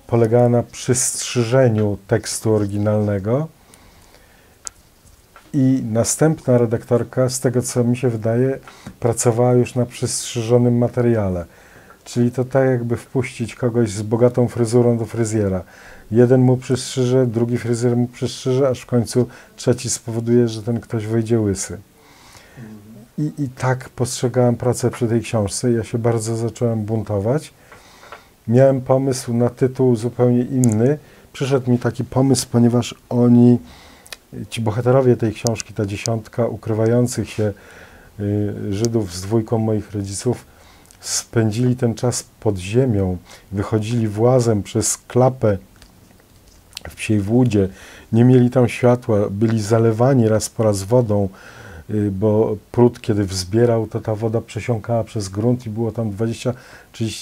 polegała na przystrzyżeniu tekstu oryginalnego i następna redaktorka, z tego co mi się wydaje, pracowała już na przystrzyżonym materiale. Czyli to tak jakby wpuścić kogoś z bogatą fryzurą do fryzjera. Jeden mu przystrzyże, drugi fryzjer mu przystrzyże, aż w końcu trzeci spowoduje, że ten ktoś wyjdzie łysy. I tak postrzegałem pracę przy tej książce. Ja się bardzo zacząłem buntować. Miałem pomysł na tytuł zupełnie inny. Przyszedł mi taki pomysł, ponieważ ci bohaterowie tej książki, ta 10 ukrywających się Żydów z 2 moich rodziców, spędzili ten czas pod ziemią, wychodzili włazem przez klapę w Psiej Włódzie, nie mieli tam światła, byli zalewani raz po raz wodą, bo prut, kiedy wzbierał, to ta woda przesiąkała przez grunt i było tam 20-30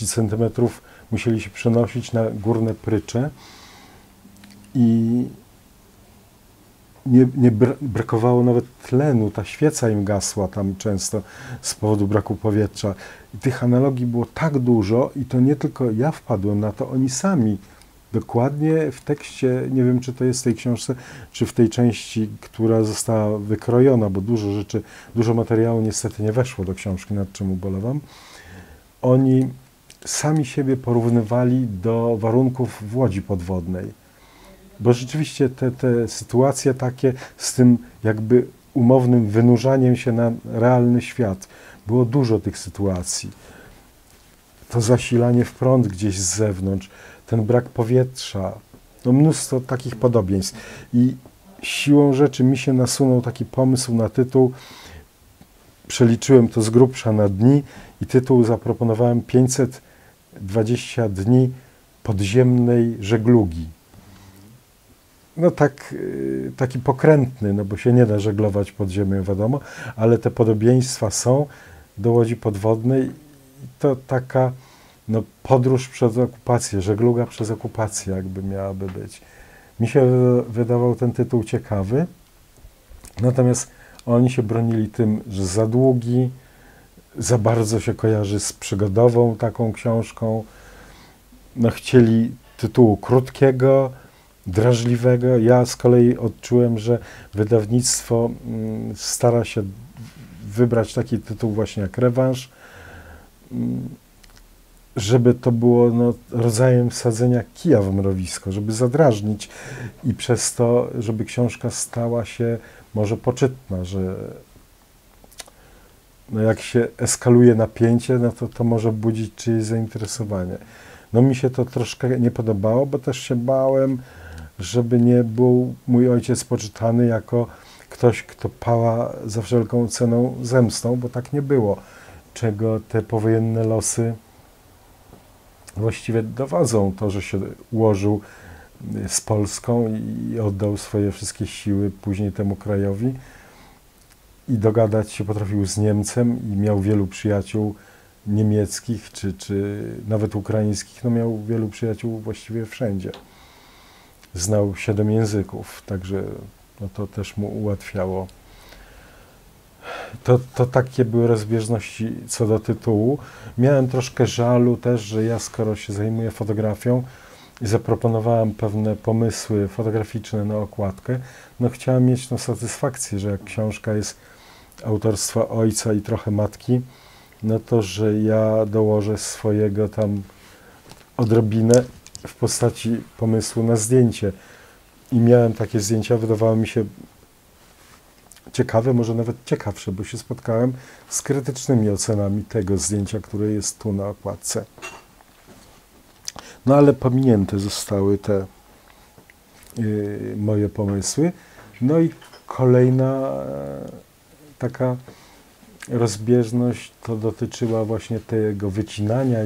cm, musieli się przenosić na górne prycze i nie brakowało nawet tlenu, ta świeca im gasła tam często z powodu braku powietrza. I tych analogii było tak dużo i to nie tylko ja wpadłem na to, oni sami dokładnie w tekście, nie wiem czy to jest w tej książce, czy w tej części, która została wykrojona, bo dużo rzeczy, dużo materiału niestety nie weszło do książki, nad czym ubolewam. Oni sami siebie porównywali do warunków w łodzi podwodnej. Bo rzeczywiście te sytuacje takie z tym jakby umownym wynurzaniem się na realny świat, było dużo tych sytuacji. To zasilanie w prąd gdzieś z zewnątrz, ten brak powietrza, no mnóstwo takich podobieństw. I siłą rzeczy mi się nasunął taki pomysł na tytuł, przeliczyłem to z grubsza na dni i tytuł zaproponowałem 520 dni podziemnej żeglugi. No taki pokrętny, no bo się nie da żeglować pod ziemią, wiadomo, ale te podobieństwa są do łodzi podwodnej. To taka no, podróż przez okupację, żegluga przez okupację jakby miałaby być. Mi się wydawał ten tytuł ciekawy, natomiast oni się bronili tym, że za długi, za bardzo się kojarzy z przygodową taką książką. No, chcieli tytułu krótkiego, drażliwego. Ja z kolei odczułem, że wydawnictwo stara się wybrać taki tytuł właśnie jak Rewanż, żeby to było no, rodzajem wsadzenia kija w mrowisko, żeby zadrażnić i przez to, żeby książka stała się może poczytna, że no, jak się eskaluje napięcie, no to może budzić czyjeś zainteresowanie. No mi się to troszkę nie podobało, bo też się bałem, żeby nie był mój ojciec poczytany jako ktoś, kto pała za wszelką ceną zemstą, bo tak nie było, czego te powojenne losy właściwie dowodzą. To, że się ułożył z Polską i oddał swoje wszystkie siły później temu krajowi i dogadać się potrafił z Niemcem i miał wielu przyjaciół niemieckich czy nawet ukraińskich, no miał wielu przyjaciół właściwie wszędzie. Znał 7 języków, także no to też mu ułatwiało. To takie były rozbieżności co do tytułu. Miałem troszkę żalu też, że ja skoro się zajmuję fotografią i zaproponowałem pewne pomysły fotograficzne na okładkę, no chciałem mieć tą satysfakcję, że jak książka jest autorstwa ojca i trochę matki, no to, że ja dołożę swojego tam odrobinę w postaci pomysłu na zdjęcie. I miałem takie zdjęcia, wydawało mi się ciekawe, może nawet ciekawsze, bo się spotkałem z krytycznymi ocenami tego zdjęcia, które jest tu na okładce. No ale pominięte zostały te moje pomysły. No i kolejna taka rozbieżność to dotyczyła właśnie tego wycinania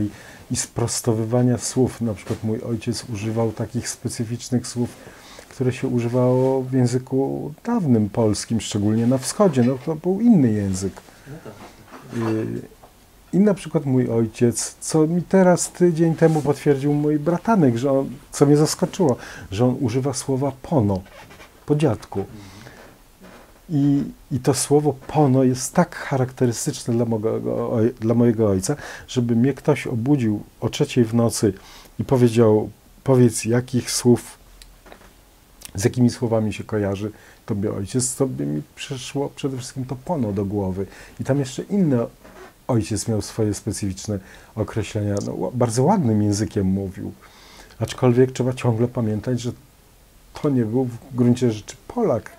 i sprostowywania słów. Na przykład mój ojciec używał takich specyficznych słów, które się używało w języku dawnym polskim, szczególnie na wschodzie. No to był inny język. I na przykład mój ojciec, co mi teraz tydzień temu potwierdził mój bratanek, że on, co mnie zaskoczyło, że on używa słowa pono, po dziadku. I to słowo pono jest tak charakterystyczne dla mojego ojca, żeby mnie ktoś obudził o 3:00 w nocy i powiedział, powiedz jakich słów, z jakimi słowami się kojarzy tobie ojciec, to by mi przyszło przede wszystkim to pono do głowy. I tam jeszcze inne ojciec miał swoje specyficzne określenia. No, bardzo ładnym językiem mówił. Aczkolwiek trzeba ciągle pamiętać, że to nie był w gruncie rzeczy Polak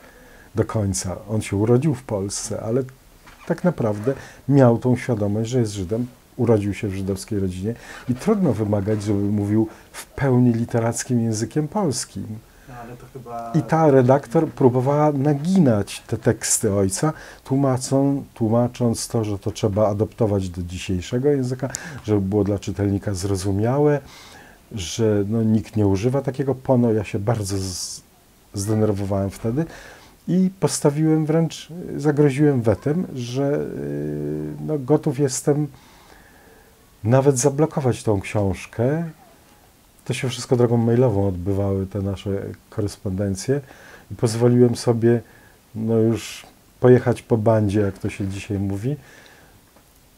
do końca. On się urodził w Polsce, ale tak naprawdę miał tą świadomość, że jest Żydem, urodził się w żydowskiej rodzinie i trudno wymagać, żeby mówił w pełni literackim językiem polskim. No, ale to chyba... I ta redaktor próbowała naginać te teksty ojca, tłumacząc to, że to trzeba adoptować do dzisiejszego języka, żeby było dla czytelnika zrozumiałe, że no, nikt nie używa takiego pono. Ja się bardzo zdenerwowałem wtedy i postawiłem wręcz, zagroziłem wetem, że no, gotów jestem nawet zablokować tą książkę. To się wszystko drogą mailową odbywały, te nasze korespondencje i pozwoliłem sobie no już pojechać po bandzie, jak to się dzisiaj mówi.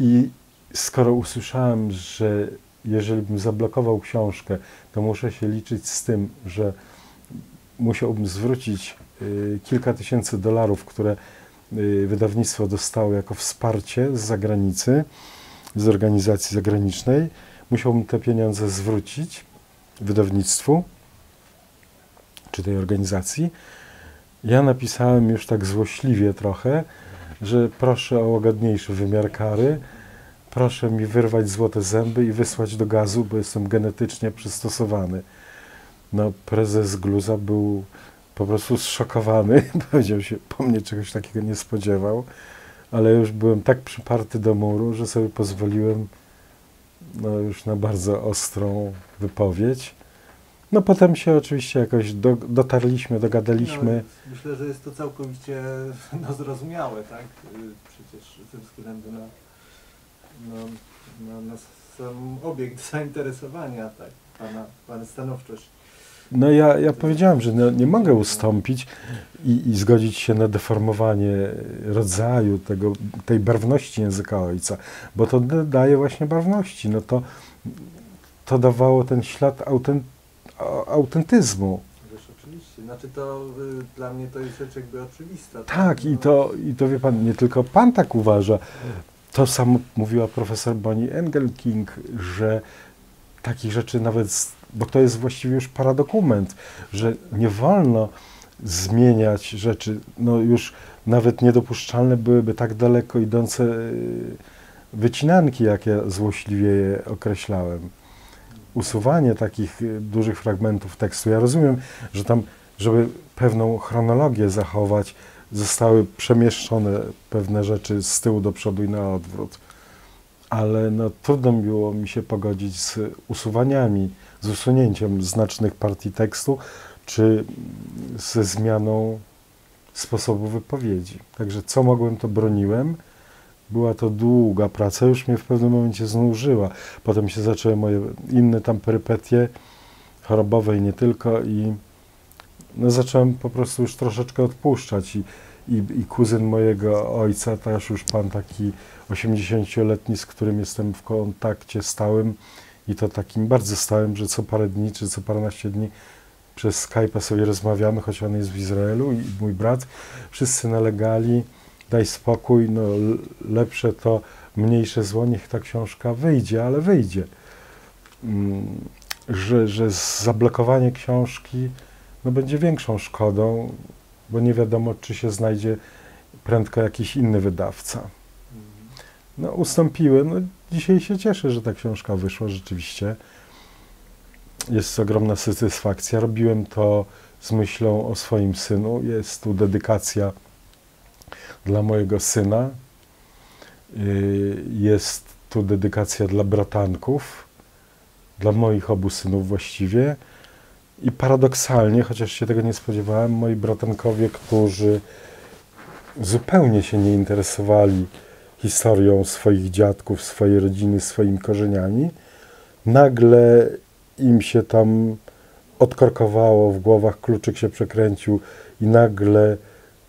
I skoro usłyszałem, że jeżeli bym zablokował książkę, to muszę się liczyć z tym, że musiałbym zwrócić kilka tysięcy dolarów, które wydawnictwo dostało jako wsparcie z zagranicy, z organizacji zagranicznej. Musiałbym te pieniądze zwrócić wydawnictwu, czy tej organizacji. Ja napisałem już tak złośliwie trochę, że proszę o łagodniejszy wymiar kary, proszę mi wyrwać złote zęby i wysłać do gazu, bo jestem genetycznie przystosowany. No, prezes Gluza był po prostu zszokowany, powiedział się, po mnie czegoś takiego nie spodziewał, ale już byłem tak przyparty do muru, że sobie pozwoliłem no, już na bardzo ostrą wypowiedź. No potem się oczywiście jakoś dotarliśmy, dogadaliśmy. No, myślę, że jest to całkowicie no, zrozumiałe, tak? Przecież ze względu na sam obiekt zainteresowania, tak, pana stanowczość. No ja powiedziałem, że no, nie mogę ustąpić i zgodzić się na deformowanie rodzaju tej barwności języka ojca, bo to daje właśnie barwności. No to dawało ten ślad autentyzmu. Oczywiście. Znaczy to dla mnie to jest rzecz jakby oczywista. Tak, i to wie pan, nie tylko pan tak uważa. To samo mówiła profesor Bonnie Engelking, że takich rzeczy nawet, bo to jest właściwie już paradokument, że nie wolno zmieniać rzeczy, no już nawet niedopuszczalne byłyby tak daleko idące wycinanki, jak ja złośliwie je określałem. Usuwanie takich dużych fragmentów tekstu. Ja rozumiem, że tam, żeby pewną chronologię zachować, zostały przemieszczone pewne rzeczy z tyłu do przodu i na odwrót. Ale no, trudno było mi się pogodzić z usuwaniami, z usunięciem znacznych partii tekstu, czy ze zmianą sposobu wypowiedzi. Także co mogłem, to broniłem. Była to długa praca, już mnie w pewnym momencie znużyła. Potem się zaczęły moje inne tam perypetie, chorobowe i nie tylko, i no, zacząłem po prostu już troszeczkę odpuszczać. I kuzyn mojego ojca, też już pan taki 80-letni, z którym jestem w kontakcie stałym, i to takim bardzo stałym, że co parę dni czy co paręnaście dni przez Skype'a sobie rozmawiamy, choć on jest w Izraelu i mój brat. Wszyscy nalegali, daj spokój, no lepsze to, mniejsze zło, niech ta książka wyjdzie, ale wyjdzie. Że zablokowanie książki no, będzie większą szkodą, bo nie wiadomo, czy się znajdzie prędko jakiś inny wydawca. No ustąpiłem, no dzisiaj się cieszę, że ta książka wyszła rzeczywiście. Jest ogromna satysfakcja. Robiłem to z myślą o swoim synu. Jest tu dedykacja dla mojego syna. Jest tu dedykacja dla bratanków, dla moich obu synów właściwie. I paradoksalnie, chociaż się tego nie spodziewałem, moi bratankowie, którzy zupełnie się nie interesowali historią swoich dziadków, swojej rodziny, swoimi korzeniami, nagle im się tam odkorkowało w głowach, kluczyk się przekręcił i nagle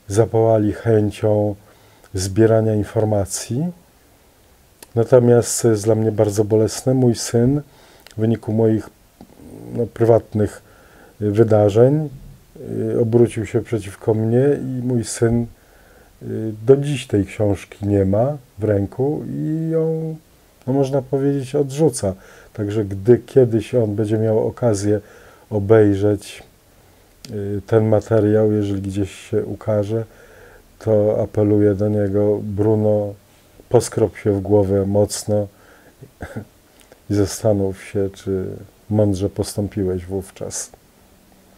zapałali chęcią zbierania informacji. Natomiast, co jest dla mnie bardzo bolesne, mój syn w wyniku moich prywatnych wydarzeń obrócił się przeciwko mnie i mój syn do dziś tej książki nie ma w ręku i ją, no można powiedzieć, odrzuca. Także gdy kiedyś on będzie miał okazję obejrzeć ten materiał, jeżeli gdzieś się ukaże, to apeluję do niego: Bruno, poskrop się w głowę mocno i zastanów się, czy mądrze postąpiłeś wówczas.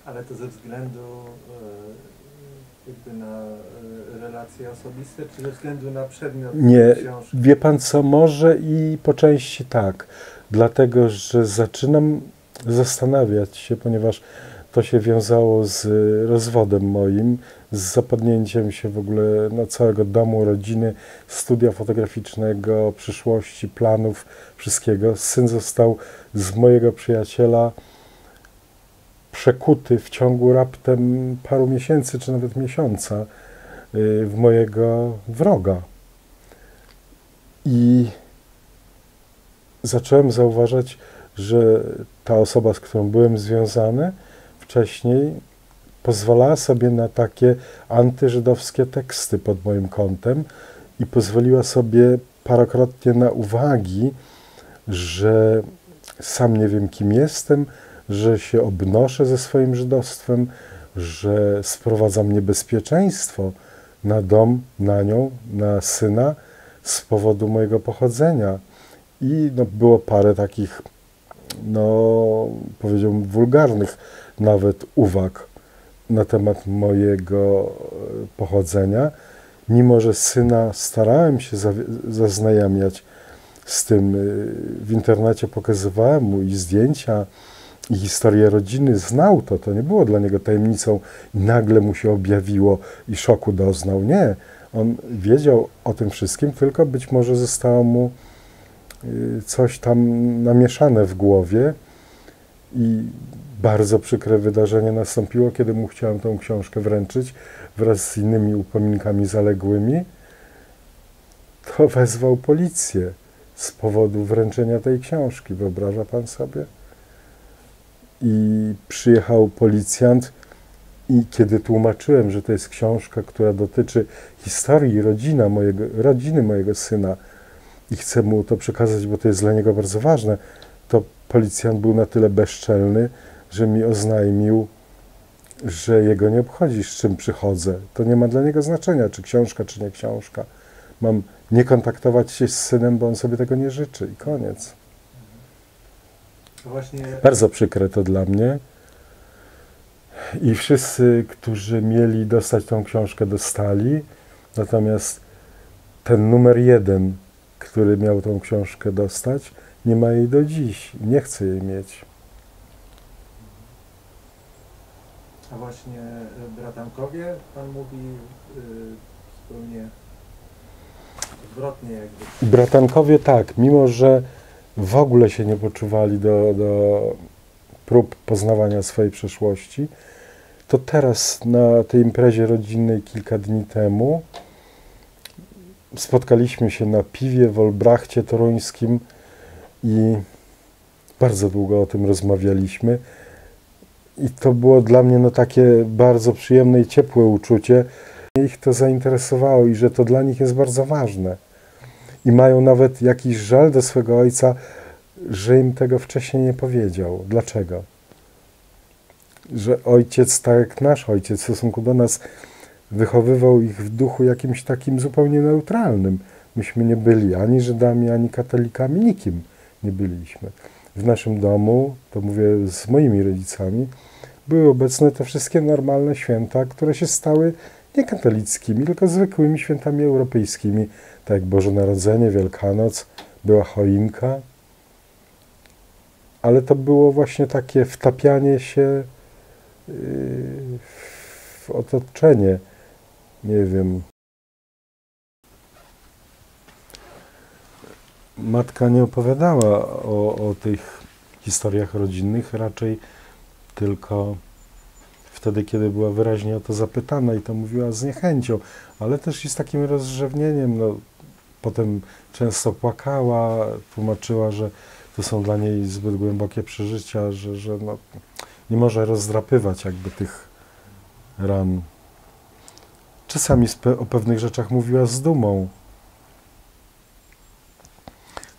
Ale to ze względu jakby na relacje osobiste, czy ze względu na przedmiot Nie, książki? wie pan co, może i po części tak, dlatego że zaczynam zastanawiać się, ponieważ to się wiązało z rozwodem moim, z zapadnięciem się w ogóle całego domu, rodziny, studia fotograficznego, przyszłości, planów, wszystkiego. Syn został z mojego przyjaciela przekuty w ciągu raptem paru miesięcy, czy nawet miesiąca w mojego wroga. I zacząłem zauważać, że ta osoba, z którą byłem związany wcześniej, pozwalała sobie na takie antyżydowskie teksty pod moim kątem i pozwoliła sobie parokrotnie na uwagi, że sam nie wiem, kim jestem, że się obnoszę ze swoim żydostwem, że sprowadzam niebezpieczeństwo na dom, na nią, na syna z powodu mojego pochodzenia. I było parę takich, powiedziałbym, wulgarnych nawet uwag na temat mojego pochodzenia, mimo że syna starałem się zaznajamiać z tym w internecie, pokazywałem mu i zdjęcia, i historię rodziny, znał to, to nie było dla niego tajemnicą i nagle mu się objawiło i szoku doznał. Nie, on wiedział o tym wszystkim, tylko być może została mu coś tam namieszane w głowie i bardzo przykre wydarzenie nastąpiło, kiedy mu chciałem tą książkę wręczyć wraz z innymi upominkami zaległymi, to wezwał policję z powodu wręczenia tej książki. Wyobraża pan sobie? I przyjechał policjant i kiedy tłumaczyłem, że to jest książka, która dotyczy historii rodziny mojego syna i chcę mu to przekazać, bo to jest dla niego bardzo ważne, to policjant był na tyle bezczelny, że mi oznajmił, że jego nie obchodzi, z czym przychodzę. To nie ma dla niego znaczenia, czy książka, czy nie książka. Mam nie kontaktować się z synem, bo on sobie tego nie życzy i koniec. To właśnie... Bardzo przykre to dla mnie. I wszyscy, którzy mieli dostać tą książkę, dostali. Natomiast ten numer 1, który miał tą książkę dostać, nie ma jej do dziś. Nie chce jej mieć. A właśnie bratankowie, pan mówi zupełnie odwrotnie jakby. Bratankowie tak, mimo że w ogóle się nie poczuwali do prób poznawania swojej przeszłości, to teraz na tej imprezie rodzinnej kilka dni temu spotkaliśmy się na piwie w Olbrachcie toruńskim i bardzo długo o tym rozmawialiśmy. I to było dla mnie takie bardzo przyjemne i ciepłe uczucie. Ich to zainteresowało i że to dla nich jest bardzo ważne. I mają nawet jakiś żal do swego ojca, że im tego wcześniej nie powiedział. Dlaczego? Że ojciec, tak jak nasz ojciec w stosunku do nas, wychowywał ich w duchu jakimś takim zupełnie neutralnym. Myśmy nie byli ani Żydami, ani katolikami, nikim nie byliśmy. W naszym domu, to mówię z moimi rodzicami, były obecne te wszystkie normalne święta, które się stały nie katolickimi, tylko zwykłymi świętami europejskimi, tak jak Boże Narodzenie, Wielkanoc, była choinka, ale to było właśnie takie wtapianie się w otoczenie, nie wiem. Matka nie opowiadała o tych historiach rodzinnych, raczej tylko wtedy, kiedy była wyraźnie o to zapytana i to mówiła z niechęcią, ale też i z takim rozrzewnieniem. No, potem często płakała, tłumaczyła, że to są dla niej zbyt głębokie przeżycia, że no, nie może rozdrapywać jakby tych ran. Czasami o pewnych rzeczach mówiła z dumą.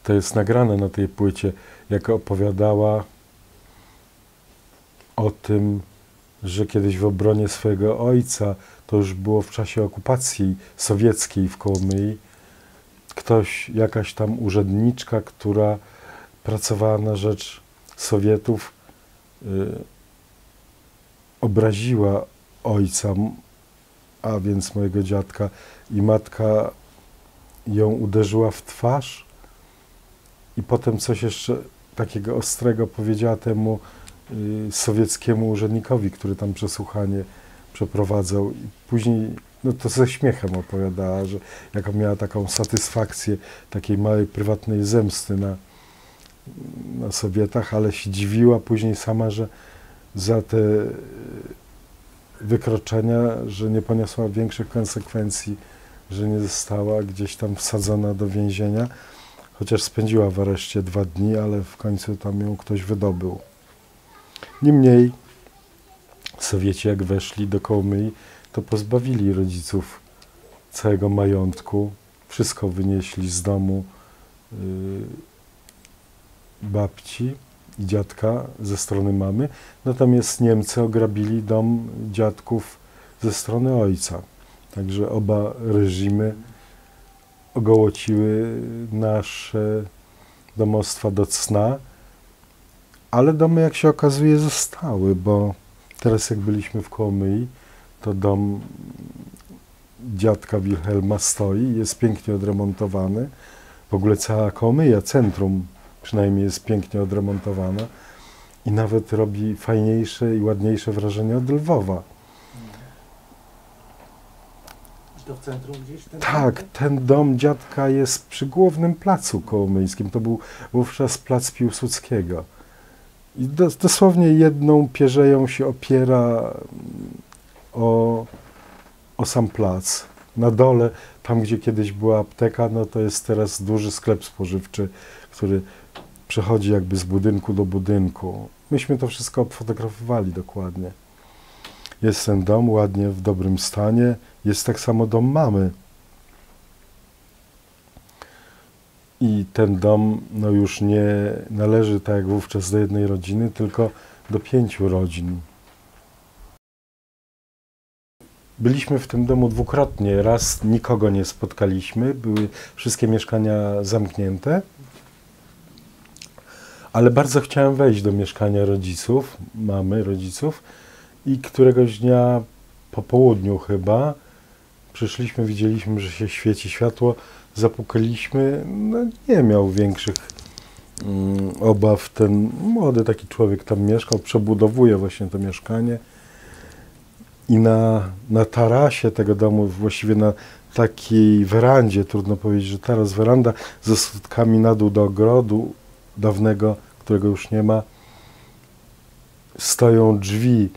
To jest nagrane na tej płycie, jak opowiadała o tym, że kiedyś w obronie swojego ojca, to już było w czasie okupacji sowieckiej w Kołomyi, jakaś tam urzędniczka, która pracowała na rzecz Sowietów, obraziła ojca, a więc mojego dziadka, i matka ją uderzyła w twarz i potem coś jeszcze takiego ostrego powiedziała temu sowieckiemu urzędnikowi, który tam przesłuchanie przeprowadzał. I później no to ze śmiechem opowiadała, że jaką miała taką satysfakcję takiej małej prywatnej zemsty na Sowietach, ale się dziwiła później sama, że za te wykroczenia, że nie poniosła większych konsekwencji, że nie została gdzieś tam wsadzona do więzienia, chociaż spędziła w areszcie 2 dni, ale w końcu tam ją ktoś wydobył. Niemniej Sowieci, jak weszli do Kołomyi, to pozbawili rodziców całego majątku, wszystko wynieśli z domu babci i dziadka ze strony mamy, natomiast Niemcy ograbili dom dziadków ze strony ojca. Także oba reżimy ogołociły nasze domostwa do cna, ale domy, jak się okazuje, zostały, bo teraz jak byliśmy w Kołomyi, to dom dziadka Wilhelma stoi, jest pięknie odremontowany. W ogóle cała Kołomyja, centrum przynajmniej, jest pięknie odremontowana i nawet robi fajniejsze i ładniejsze wrażenie od Lwowa. to w centrum gdzieś? Tak, ten dom dziadka jest przy głównym placu kołomyjskim. To był wówczas plac Piłsudskiego. I dosłownie jedną pierzeją się opiera o sam plac. Na dole, tam gdzie kiedyś była apteka, no to jest teraz duży sklep spożywczy, który przechodzi jakby z budynku do budynku. Myśmy to wszystko obfotografowali dokładnie. Jest ten dom ładnie, w dobrym stanie. Jest tak samo dom mamy. I ten dom no już nie należy tak jak wówczas do jednej rodziny, tylko do 5 rodzin. Byliśmy w tym domu dwukrotnie. Raz nikogo nie spotkaliśmy, były wszystkie mieszkania zamknięte. Ale bardzo chciałem wejść do mieszkania rodziców, mamy, rodziców. I któregoś dnia po południu chyba przyszliśmy, widzieliśmy, że się świeci światło, zapukaliśmy, no nie miał większych obaw. Ten młody taki człowiek tam mieszkał, przebudowuje właśnie to mieszkanie. I na tarasie tego domu, właściwie na takiej werandzie, trudno powiedzieć, że taras, weranda, ze schodkami na dół do ogrodu dawnego, którego już nie ma, stoją drzwi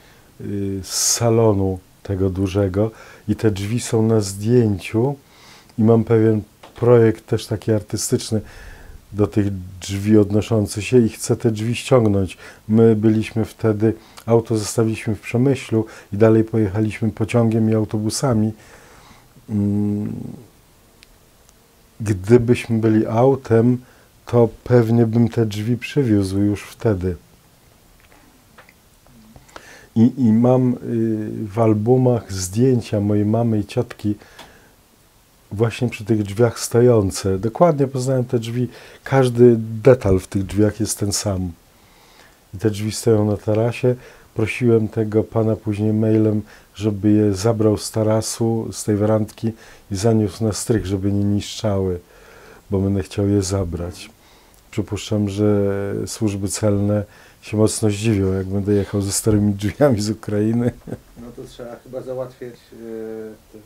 z salonu tego dużego i te drzwi są na zdjęciu i mam pewien projekt też taki artystyczny do tych drzwi odnoszący się i chcę te drzwi ściągnąć. My byliśmy wtedy, auto zostawiliśmy w Przemyślu i dalej pojechaliśmy pociągiem i autobusami. Gdybyśmy byli autem, to pewnie bym te drzwi przywiózł już wtedy. I mam w albumach zdjęcia mojej mamy i ciotki właśnie przy tych drzwiach stojące. Dokładnie poznałem te drzwi. Każdy detal w tych drzwiach jest ten sam. I te drzwi stoją na tarasie. Prosiłem tego pana później mailem, żeby je zabrał z tarasu, z tej werandki i zaniósł na strych, żeby nie niszczały, bo będę chciał je zabrać. Przypuszczam, że służby celne się mocno zdziwią, jak będę jechał ze starymi drzwiami z Ukrainy. No to trzeba chyba załatwiać też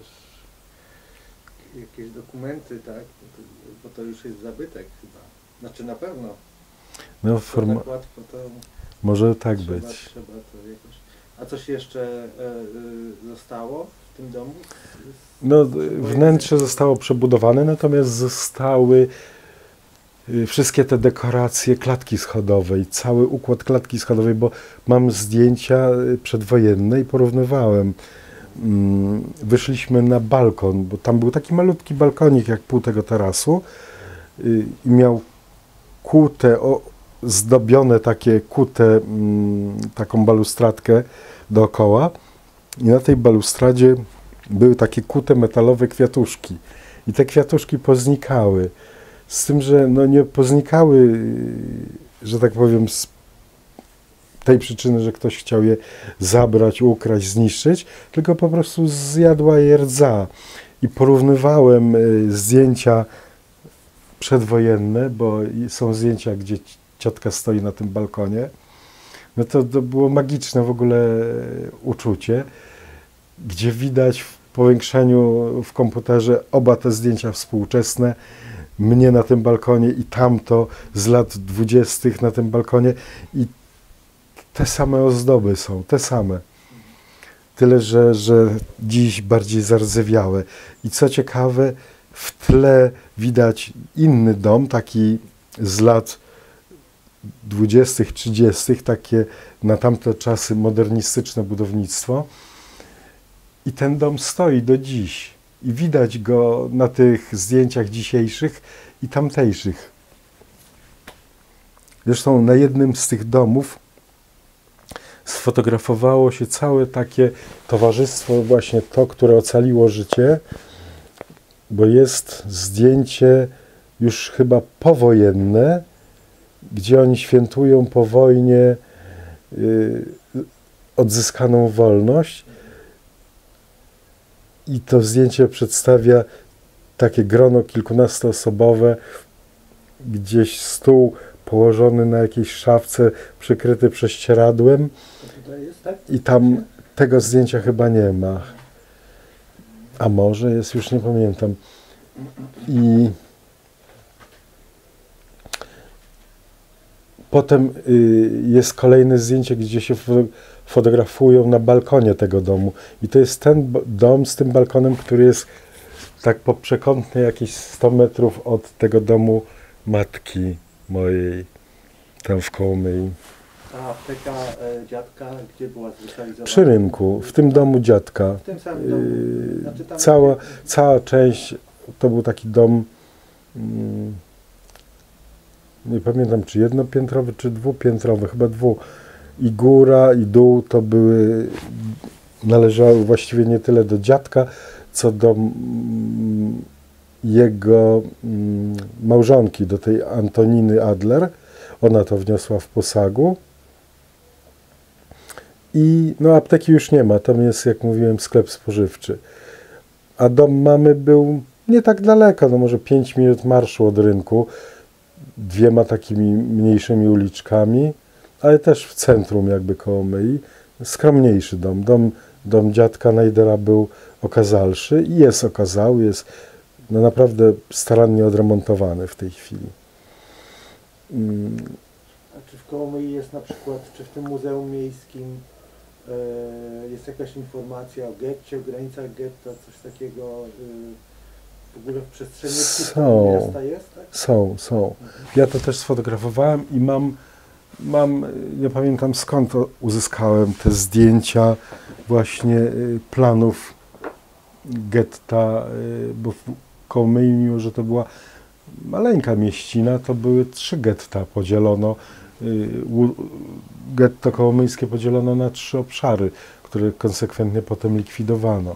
jakieś dokumenty, tak? Bo to już jest zabytek chyba. Znaczy na pewno. No, tak łatwo to może tak trzeba, być. Trzeba to jakoś. A coś jeszcze zostało w tym domu? No, wnętrze zostało przebudowane, natomiast zostały wszystkie te dekoracje klatki schodowej, cały układ klatki schodowej, bo mam zdjęcia przedwojenne i porównywałem. Wyszliśmy na balkon, bo tam był taki malutki balkonik jak pół tego tarasu i miał kute, zdobione takie kute, taką balustradkę dookoła i na tej balustradzie były takie kute metalowe kwiatuszki i te kwiatuszki poznikały. Z tym, że no nie poznikały, że tak powiem, z tej przyczyny, że ktoś chciał je zabrać, ukraść, zniszczyć, tylko po prostu zjadła je rdza. I porównywałem zdjęcia przedwojenne, bo są zdjęcia, gdzie ciotka stoi na tym balkonie. No to było magiczne w ogóle uczucie, gdzie widać w powiększeniu w komputerze oba te zdjęcia współczesne, mnie na tym balkonie i tamto z lat 20. na tym balkonie i te same ozdoby są, te same. Tyle, że dziś bardziej zardzewiałe. I co ciekawe, w tle widać inny dom, taki z lat 20., 30., takie na tamte czasy modernistyczne budownictwo. I ten dom stoi do dziś. I widać go na tych zdjęciach dzisiejszych i tamtejszych. Zresztą na jednym z tych domów sfotografowało się całe takie towarzystwo, właśnie to, które ocaliło życie, bo jest zdjęcie już chyba powojenne, gdzie oni świętują po wojnie odzyskaną wolność. I to zdjęcie przedstawia takie grono kilkunastoosobowe, gdzieś stół położony na jakiejś szafce, przykryty prześcieradłem. To tutaj jest, tak? I tam tego zdjęcia chyba nie ma. A może jest, już nie pamiętam. I potem jest kolejne zdjęcie, gdzie się fotografują na balkonie tego domu. I to jest ten dom z tym balkonem, który jest tak po przekątnej jakieś 100 metrów od tego domu matki mojej, tam w Kołomyi. A apteka dziadka gdzie była zlokalizowana? Przy rynku, w tym domu dziadka. W tym samym domu. Znaczy tam Cała część, to był taki dom, nie pamiętam czy jednopiętrowy, czy dwupiętrowy, chyba I góra, i dół to należały właściwie nie tyle do dziadka, co do jego małżonki, do tej Antoniny Adler. Ona to wniosła w posagu. I no apteki już nie ma, tam jest, jak mówiłem, sklep spożywczy. A dom mamy był nie tak daleko, no może 5 minut marszu od rynku, 2 takimi mniejszymi uliczkami, ale też w centrum jakby Kołomyi. Skromniejszy dom. Dom dziadka Najdera był okazalszy i jest okazały, jest no naprawdę starannie odremontowany w tej chwili. A czy w Kołomyi jest na przykład, czy w tym Muzeum Miejskim jest jakaś informacja o getcie, o granicach getta, coś takiego w ogóle w przestrzeni miasta jest? Tak? Są. Ja to też sfotografowałem i mam, nie pamiętam skąd uzyskałem te zdjęcia właśnie planów getta, bo w Kołomyi, mimo że to była maleńka mieścina, to były 3 getta, podzielono. Getto kołomyjskie podzielono na 3 obszary, które konsekwentnie potem likwidowano.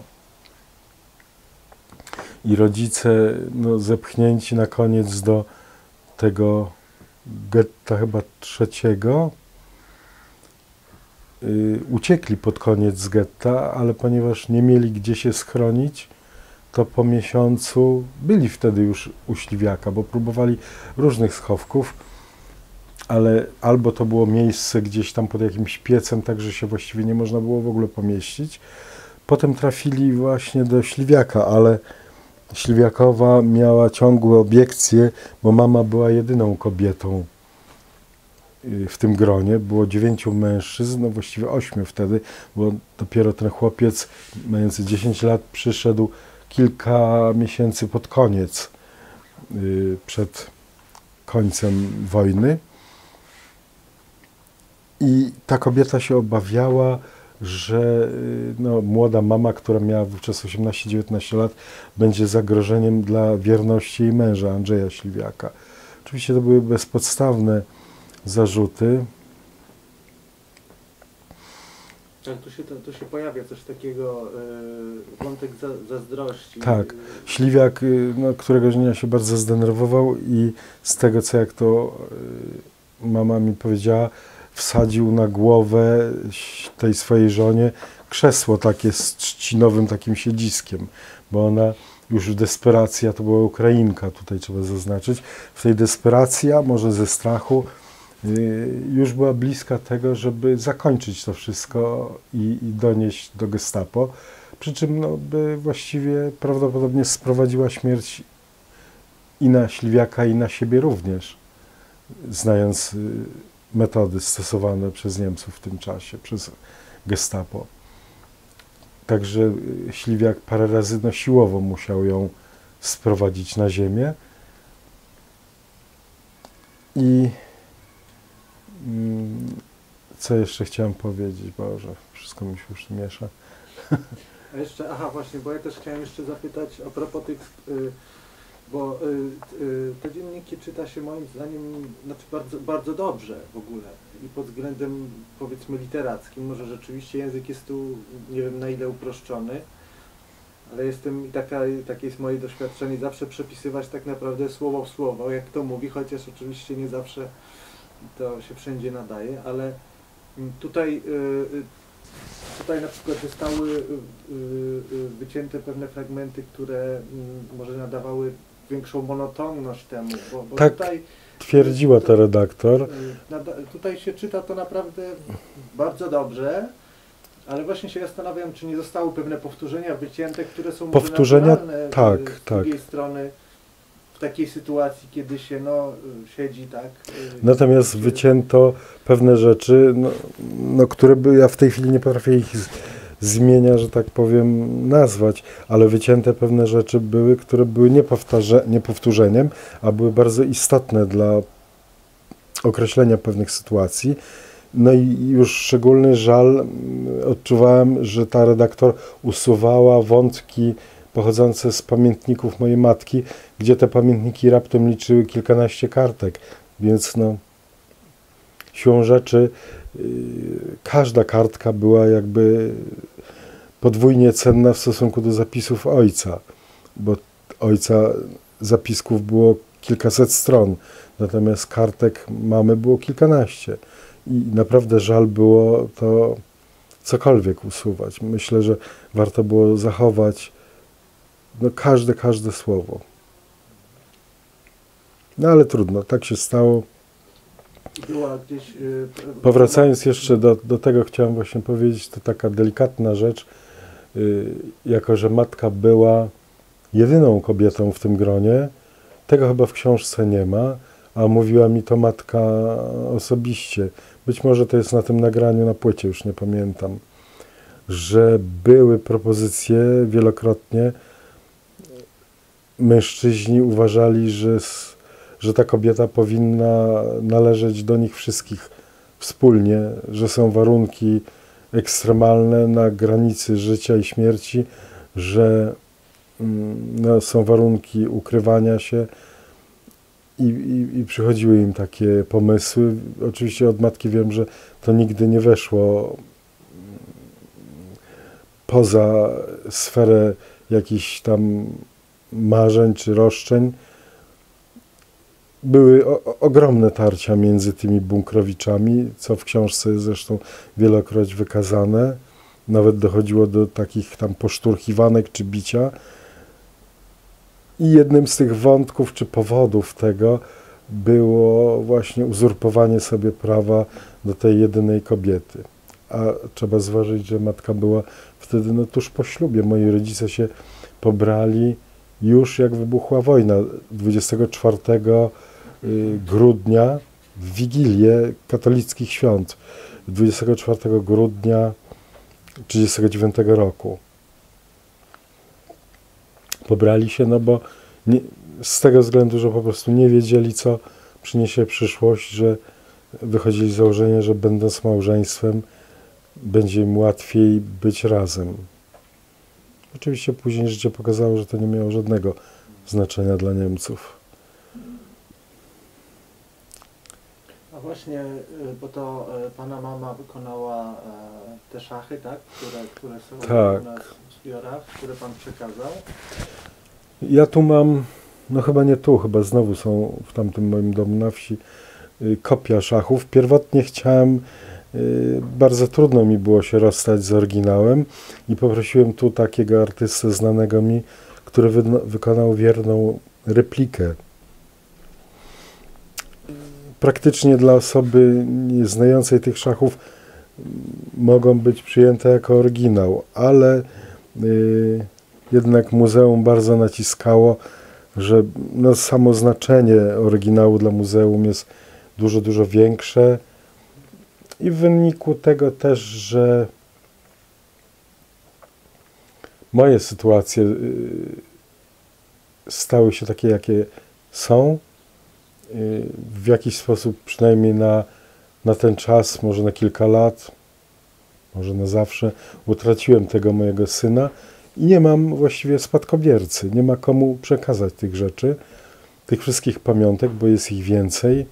I rodzice, no, zepchnięci na koniec do tego getta chyba 3, uciekli pod koniec z getta, ale ponieważ nie mieli gdzie się schronić, to po miesiącu byli wtedy już u Śliwiaka, bo próbowali różnych schowków, ale albo to było miejsce gdzieś tam pod jakimś piecem, tak że się właściwie nie można było w ogóle pomieścić. Potem trafili właśnie do Śliwiaka, ale Śliwiakowa miała ciągłe obiekcje, bo mama była jedyną kobietą w tym gronie. Było 9 mężczyzn, no właściwie 8 wtedy, bo dopiero ten chłopiec mający 10 lat przyszedł kilka miesięcy pod koniec, przed końcem wojny. I ta kobieta się obawiała, że no, młoda mama, która miała wówczas 18-19 lat, będzie zagrożeniem dla wierności jej męża, Andrzeja Śliwiaka. Oczywiście to były bezpodstawne zarzuty. Tak, tu się pojawia coś takiego, wątek zazdrości. Tak, Śliwiak, no, któregoś dnia się bardzo zdenerwował i z tego, co jak to mama mi powiedziała, wsadził na głowę tej swojej żonie krzesło takie z trzcinowym takim siedziskiem, bo ona już w desperacji, a to była Ukrainka, tutaj trzeba zaznaczyć, w tej desperacji, a może ze strachu, już była bliska tego, żeby zakończyć to wszystko i donieść do Gestapo, przy czym no, by właściwie prawdopodobnie sprowadziła śmierć i na Śliwiaka, i na siebie również, znając metody stosowane przez Niemców w tym czasie, przez Gestapo. Także Śliwiak parę razy no, siłowo musiał ją sprowadzić na ziemię. I co jeszcze chciałem powiedzieć? Boże, wszystko mi się już miesza. A jeszcze, aha właśnie, bo ja też chciałem jeszcze zapytać a propos tych, bo te dzienniki czyta się moim zdaniem znaczy bardzo, bardzo dobrze w ogóle i pod względem powiedzmy literackim. Może rzeczywiście język jest tu nie wiem na ile uproszczony, ale takie jest moje doświadczenie, zawsze przepisywać tak naprawdę słowo w słowo, jak to mówi, chociaż oczywiście nie zawsze to się wszędzie nadaje, ale tutaj na przykład zostały wycięte pewne fragmenty, które może nadawały większą monotonność temu, bo tak tutaj twierdziła ta redaktor. Tutaj się czyta to naprawdę bardzo dobrze, Ale właśnie się zastanawiam, czy nie zostały pewne powtórzenia wycięte, które są Powtórzenia, może naturalne tak, z drugiej strony w takiej sytuacji, kiedy się siedzi, tak? Natomiast wycięto pewne rzeczy, które ja w tej chwili nie potrafię ich zmienia, że tak powiem, nazwać, ale wycięte pewne rzeczy były, które były niepowtórzeniem, a były bardzo istotne dla określenia pewnych sytuacji. No i już szczególny żal odczuwałem, że ta redaktor usuwała wątki pochodzące z pamiętników mojej matki, gdzie te pamiętniki raptem liczyły kilkanaście kartek, więc siłą rzeczy każda kartka była jakby podwójnie cenna w stosunku do zapisów ojca, bo ojca zapisków było kilkaset stron, natomiast kartek mamy było kilkanaście. I naprawdę żal było to cokolwiek usuwać. Myślę, że warto było zachować każde słowo. No ale trudno, tak się stało. Była gdzieś, Powracając jeszcze do tego, chciałem właśnie powiedzieć, to taka delikatna rzecz, jako że matka była jedyną kobietą w tym gronie, tego chyba w książce nie ma, a mówiła mi to matka osobiście. Być może to jest na tym nagraniu, na płycie, już nie pamiętam, że były propozycje wielokrotnie. Mężczyźni uważali, że ta kobieta powinna należeć do nich wszystkich wspólnie, że są warunki ekstremalne na granicy życia i śmierci, że są warunki ukrywania się i przychodziły im takie pomysły. Oczywiście od matki wiem, że to nigdy nie weszło poza sferę jakichś tam marzeń czy roszczeń. Były ogromne tarcia między tymi Bunkrowiczami, co w książce jest zresztą wielokroć wykazane. Nawet dochodziło do takich tam poszturchiwanek czy bicia. I jednym z tych wątków czy powodów tego było właśnie uzurpowanie sobie prawa do tej jedynej kobiety. A trzeba zważyć, że matka była wtedy tuż po ślubie. Moi rodzice się pobrali już jak wybuchła wojna, 24 grudnia, w Wigilię katolickich świąt, 24 grudnia 1939 roku. Pobrali się, bo z tego względu, że po prostu nie wiedzieli, co przyniesie przyszłość, że wychodzili z założenia, że będąc małżeństwem, będzie im łatwiej być razem. Oczywiście później życie pokazało, że to nie miało żadnego znaczenia dla Niemców. A właśnie, bo to pana mama wykonała te szachy, tak? Które są Tak. u nas w zbiorach, które pan przekazał. Ja tu mam, chyba nie tu, chyba znowu są w tamtym moim domu na wsi, kopia szachów. Pierwotnie chciałem, bardzo trudno mi było się rozstać z oryginałem i poprosiłem tu takiego artystę znanego mi, który wykonał wierną replikę. Praktycznie dla osoby nieznającej tych szachów mogą być przyjęte jako oryginał, ale jednak muzeum bardzo naciskało, że samo znaczenie oryginału dla muzeum jest dużo, dużo większe i w wyniku tego też, że moje sytuacje stały się takie, jakie są, w jakiś sposób, przynajmniej na ten czas, może na kilka lat, może na zawsze, utraciłem tego mojego syna i nie mam właściwie spadkobiercy, nie ma komu przekazać tych rzeczy, tych wszystkich pamiątek, bo jest ich więcej.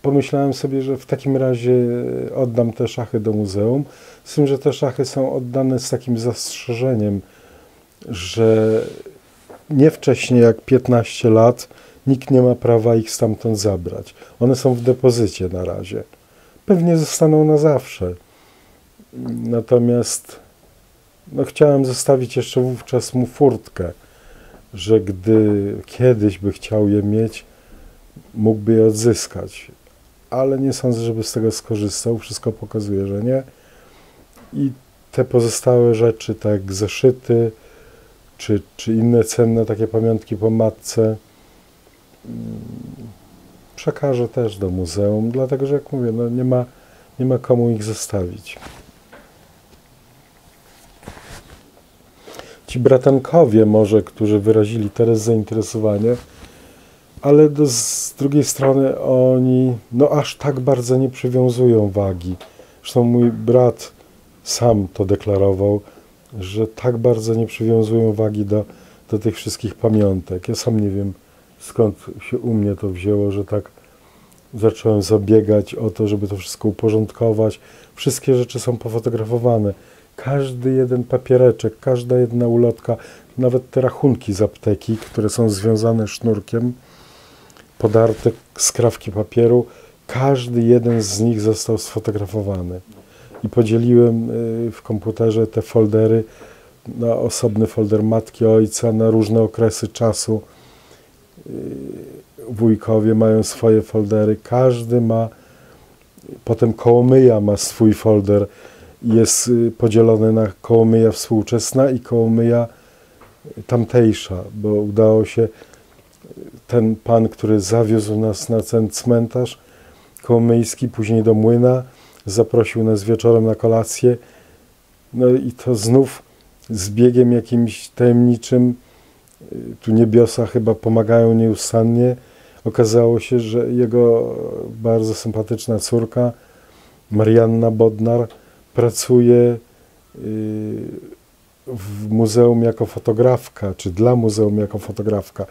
Pomyślałem sobie, że w takim razie oddam te szachy do muzeum, z tym, że te szachy są oddane z takim zastrzeżeniem, że nie wcześniej jak 15 lat nikt nie ma prawa ich stamtąd zabrać. One są w depozycie na razie. Pewnie zostaną na zawsze. Natomiast chciałem zostawić jeszcze wówczas mu furtkę, że gdy kiedyś by chciał je mieć, mógłby je odzyskać. ale nie sądzę, żeby z tego skorzystał. Wszystko pokazuje, że nie. I te pozostałe rzeczy, tak jak zeszyty, czy inne cenne takie pamiątki po matce, przekażę też do muzeum, dlatego że, jak mówię, no nie ma komu ich zostawić. Ci bratankowie może, którzy wyrazili teraz zainteresowanie, ale z drugiej strony oni no aż tak bardzo nie przywiązują wagi. Zresztą mój brat sam to deklarował, że tak bardzo nie przywiązują wagi do tych wszystkich pamiątek. Ja sam nie wiem, skąd się u mnie to wzięło, że tak zacząłem zabiegać o to, żeby to wszystko uporządkować. Wszystkie rzeczy są pofotografowane. Każdy jeden papiereczek, każda jedna ulotka, nawet te rachunki z apteki, które są związane sznurkiem, podarte skrawki papieru, każdy jeden z nich został sfotografowany. I podzieliłem w komputerze te foldery na osobny folder matki, ojca, na różne okresy czasu. Wujkowie mają swoje foldery, każdy ma, potem Kołomyja ma swój folder, jest podzielony na Kołomyja współczesna i Kołomyja tamtejsza, bo udało się, ten pan, który zawiózł nas na ten cmentarz kołomyjski, później do młyna, zaprosił nas wieczorem na kolację, no i to znów z biegiem jakimś tajemniczym, tu niebiosa chyba pomagają nieustannie, okazało się, że jego bardzo sympatyczna córka, Marianna Bodnar, pracuje w muzeum jako fotografka, czy dla muzeum jako fotografka.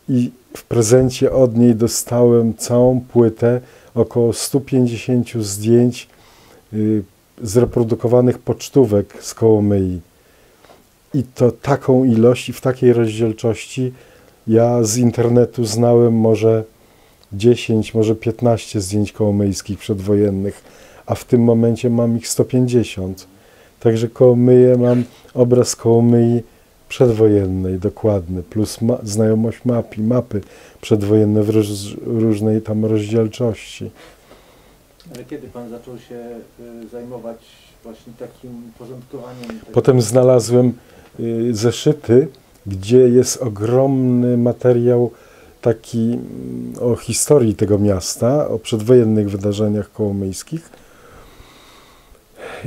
I w prezencie od niej dostałem całą płytę, około 150 zdjęć zreprodukowanych pocztówek z Kołomyi. I to taką ilość i w takiej rozdzielczości ja z internetu znałem może 10, może 15 zdjęć kołomyjskich przedwojennych, a w tym momencie mam ich 150. Także Kołomyję mam, obraz Kołomyi przedwojennej, dokładny, plus znajomość mapy przedwojenne w różnej tam rozdzielczości. Ale kiedy Pan zaczął się zajmować właśnie takim porządkowaniem tego? Potem znalazłem zeszyty, gdzie jest ogromny materiał taki o historii tego miasta, o przedwojennych wydarzeniach kołomyjskich.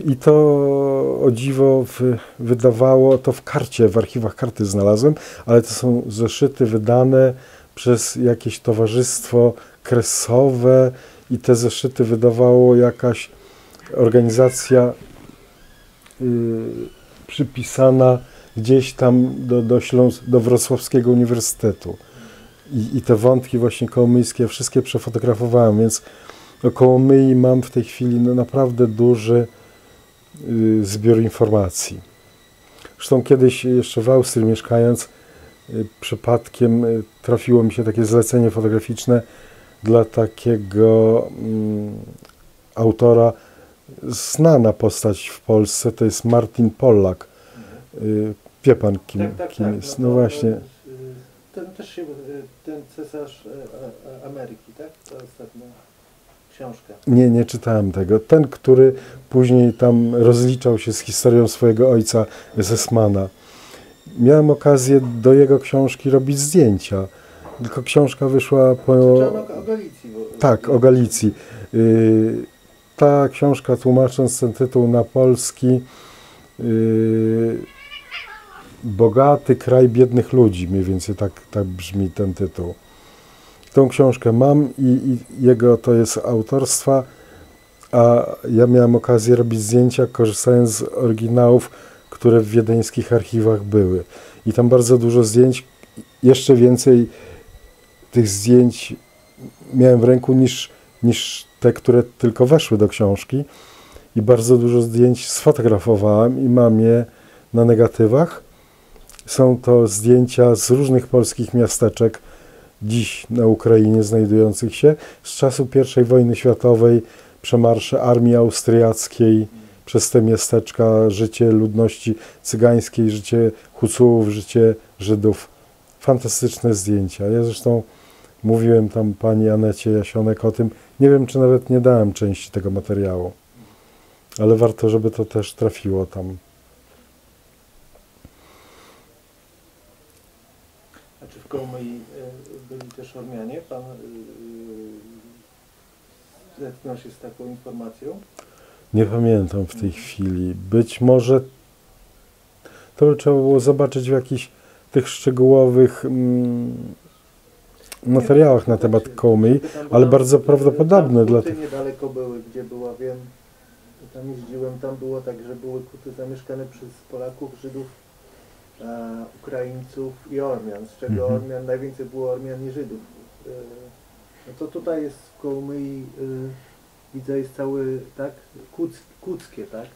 I to, o dziwo, wydawało to w karcie, w archiwach karty znalazłem, ale to są zeszyty wydane przez jakieś towarzystwo kresowe i te zeszyty wydawało jakaś organizacja przypisana gdzieś tam do Wrocławskiego Uniwersytetu. I te wątki właśnie kołomyjskie wszystkie przefotografowałem, więc o Kołomyi mam w tej chwili no, naprawdę duży zbiór informacji. Zresztą kiedyś jeszcze w Austrii mieszkając, przypadkiem trafiło mi się takie zlecenie fotograficzne dla takiego autora, znana postać w Polsce, to jest Martin Pollack. Wie pan, kim jest? No właśnie. Ten cesarz Ameryki, tak? To ostatnia książka. Nie czytałem tego. Ten, który później tam rozliczał się z historią swojego ojca Zesmana. Miałem okazję do jego książki robić zdjęcia. Tylko książka wyszła po... O Galicji. Tak, o Galicji. Ta książka, tłumacząc ten tytuł na polski, Bogaty kraj biednych ludzi, mniej więcej tak brzmi ten tytuł. Tą książkę mam i jego to jest autorstwa, a ja miałem okazję robić zdjęcia, korzystając z oryginałów, które w wiedeńskich archiwach były. I tam bardzo dużo zdjęć, jeszcze więcej tych zdjęć miałem w ręku niż te, które tylko weszły do książki. I bardzo dużo zdjęć sfotografowałem i mam je na negatywach. Są to zdjęcia z różnych polskich miasteczek, dziś na Ukrainie znajdujących się, z czasu I wojny światowej, przemarsze armii austriackiej przez te miasteczka, życie ludności cygańskiej, życie Hucułów, życie Żydów. Fantastyczne zdjęcia. Ja zresztą Mówiłem tam pani Anecie Jasionek o tym. Nie wiem, czy nawet nie dałem części tego materiału, ale warto, żeby to też trafiło tam. A czy w Kołmyi byli też Ormianie? Pan zetknął się z taką informacją? Nie pamiętam w tej chwili. Być może to by trzeba było zobaczyć w jakichś tych szczegółowych materiałach na temat Kołmyi, ale bardzo prawdopodobne. Tam Dlatego... kuty niedaleko były, gdzie była, wiem, tam jeździłem, tam było tak, że były kuty zamieszkane przez Polaków, Żydów, Ukraińców i Ormian, z czego Ormian, najwięcej było Ormian i Żydów. No to tutaj jest w Kołmyi, widzę, jest cały, tak, kuckie, tak,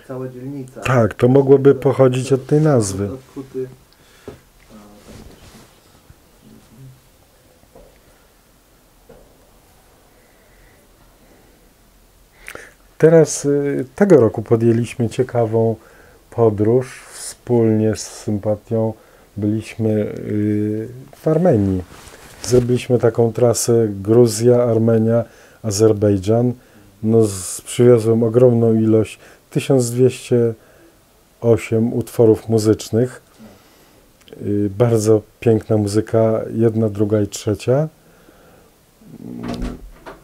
cała dzielnica. Tak, to mogłoby pochodzić od tej nazwy. Od kuty. Teraz tego roku podjęliśmy ciekawą podróż. Wspólnie z Sympatią byliśmy w Armenii. Zrobiliśmy taką trasę Gruzja, Armenia, Azerbejdżan. No, przywiozłem ogromną ilość, 1208 utworów muzycznych. Bardzo piękna muzyka, jedna, druga i trzecia.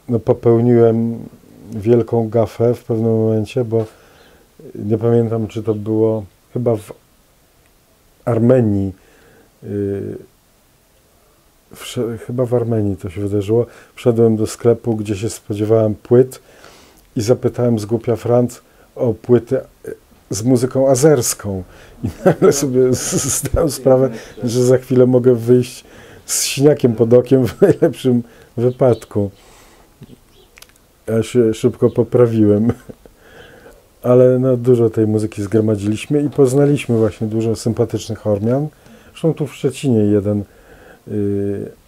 No, popełniłem wielką gafę w pewnym momencie, bo nie pamiętam, czy to było chyba w Armenii. Chyba w Armenii to się wydarzyło. Wszedłem do sklepu, gdzie się spodziewałem płyt i zapytałem z głupia Franc o płyty z muzyką azerską. I nagle sobie zdałem sprawę, że za chwilę mogę wyjść z siniakiem pod okiem w najlepszym wypadku. Ja się szybko poprawiłem. Ale no, dużo tej muzyki zgromadziliśmy i poznaliśmy właśnie dużo sympatycznych Ormian. Zresztą tu w Szczecinie jeden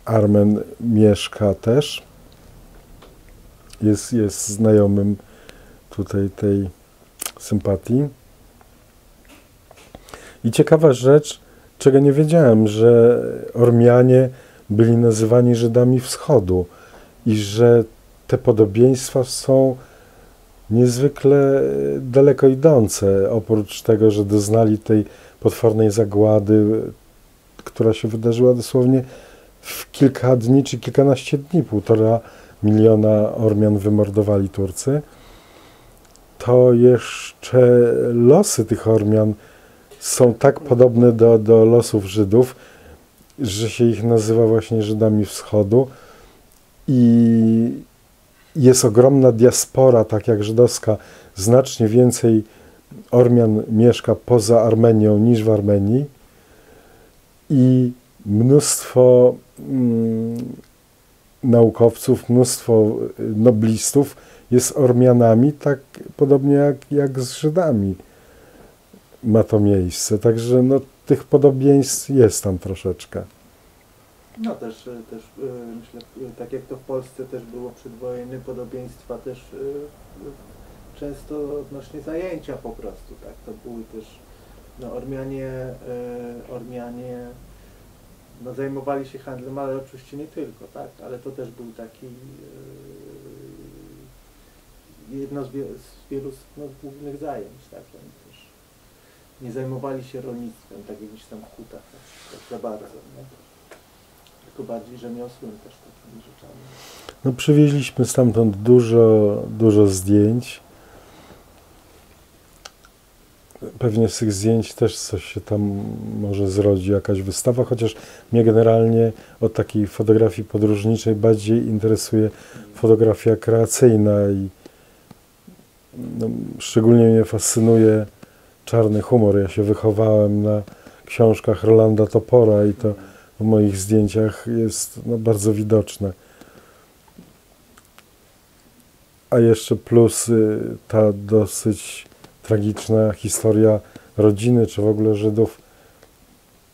Armen mieszka też. Jest znajomym tutaj tej Sympatii. I ciekawa rzecz, czego nie wiedziałem, że Ormianie byli nazywani Żydami Wschodu i że te podobieństwa są niezwykle daleko idące, oprócz tego, że doznali tej potwornej zagłady, która się wydarzyła dosłownie w kilka dni czy kilkanaście dni, 1,5 miliona Ormian wymordowali Turcy, to jeszcze losy tych Ormian są tak podobne do losów Żydów, że się ich nazywa właśnie Żydami Wschodu i jest ogromna diaspora, tak jak żydowska, znacznie więcej Ormian mieszka poza Armenią niż w Armenii i mnóstwo naukowców, mnóstwo noblistów jest Ormianami, tak podobnie jak z Żydami ma to miejsce. Także no, tych podobieństw jest tam troszeczkę. No też myślę, tak jak to w Polsce też było przedwojenne, podobieństwa też często odnośnie zajęcia po prostu, tak, to były też, no Ormianie no, zajmowali się handlem, ale oczywiście nie tylko, tak, ale to też był taki jedno z wielu no, głównych zajęć, tak, oni też nie zajmowali się rolnictwem, tak jak gdzieś tam w hutach, tak za bardzo, nie? Tylko bardziej rzemiosłem też takimi rzeczami. No, przywieźliśmy stamtąd dużo zdjęć. Pewnie z tych zdjęć też coś się tam może zrodzi, jakaś wystawa, chociaż mnie generalnie od takiej fotografii podróżniczej bardziej interesuje fotografia kreacyjna i no, szczególnie mnie fascynuje czarny humor. Ja się wychowałem na książkach Rolanda Topora i to w moich zdjęciach jest no, bardzo widoczne. A jeszcze plus ta dosyć tragiczna historia rodziny, czy w ogóle Żydów,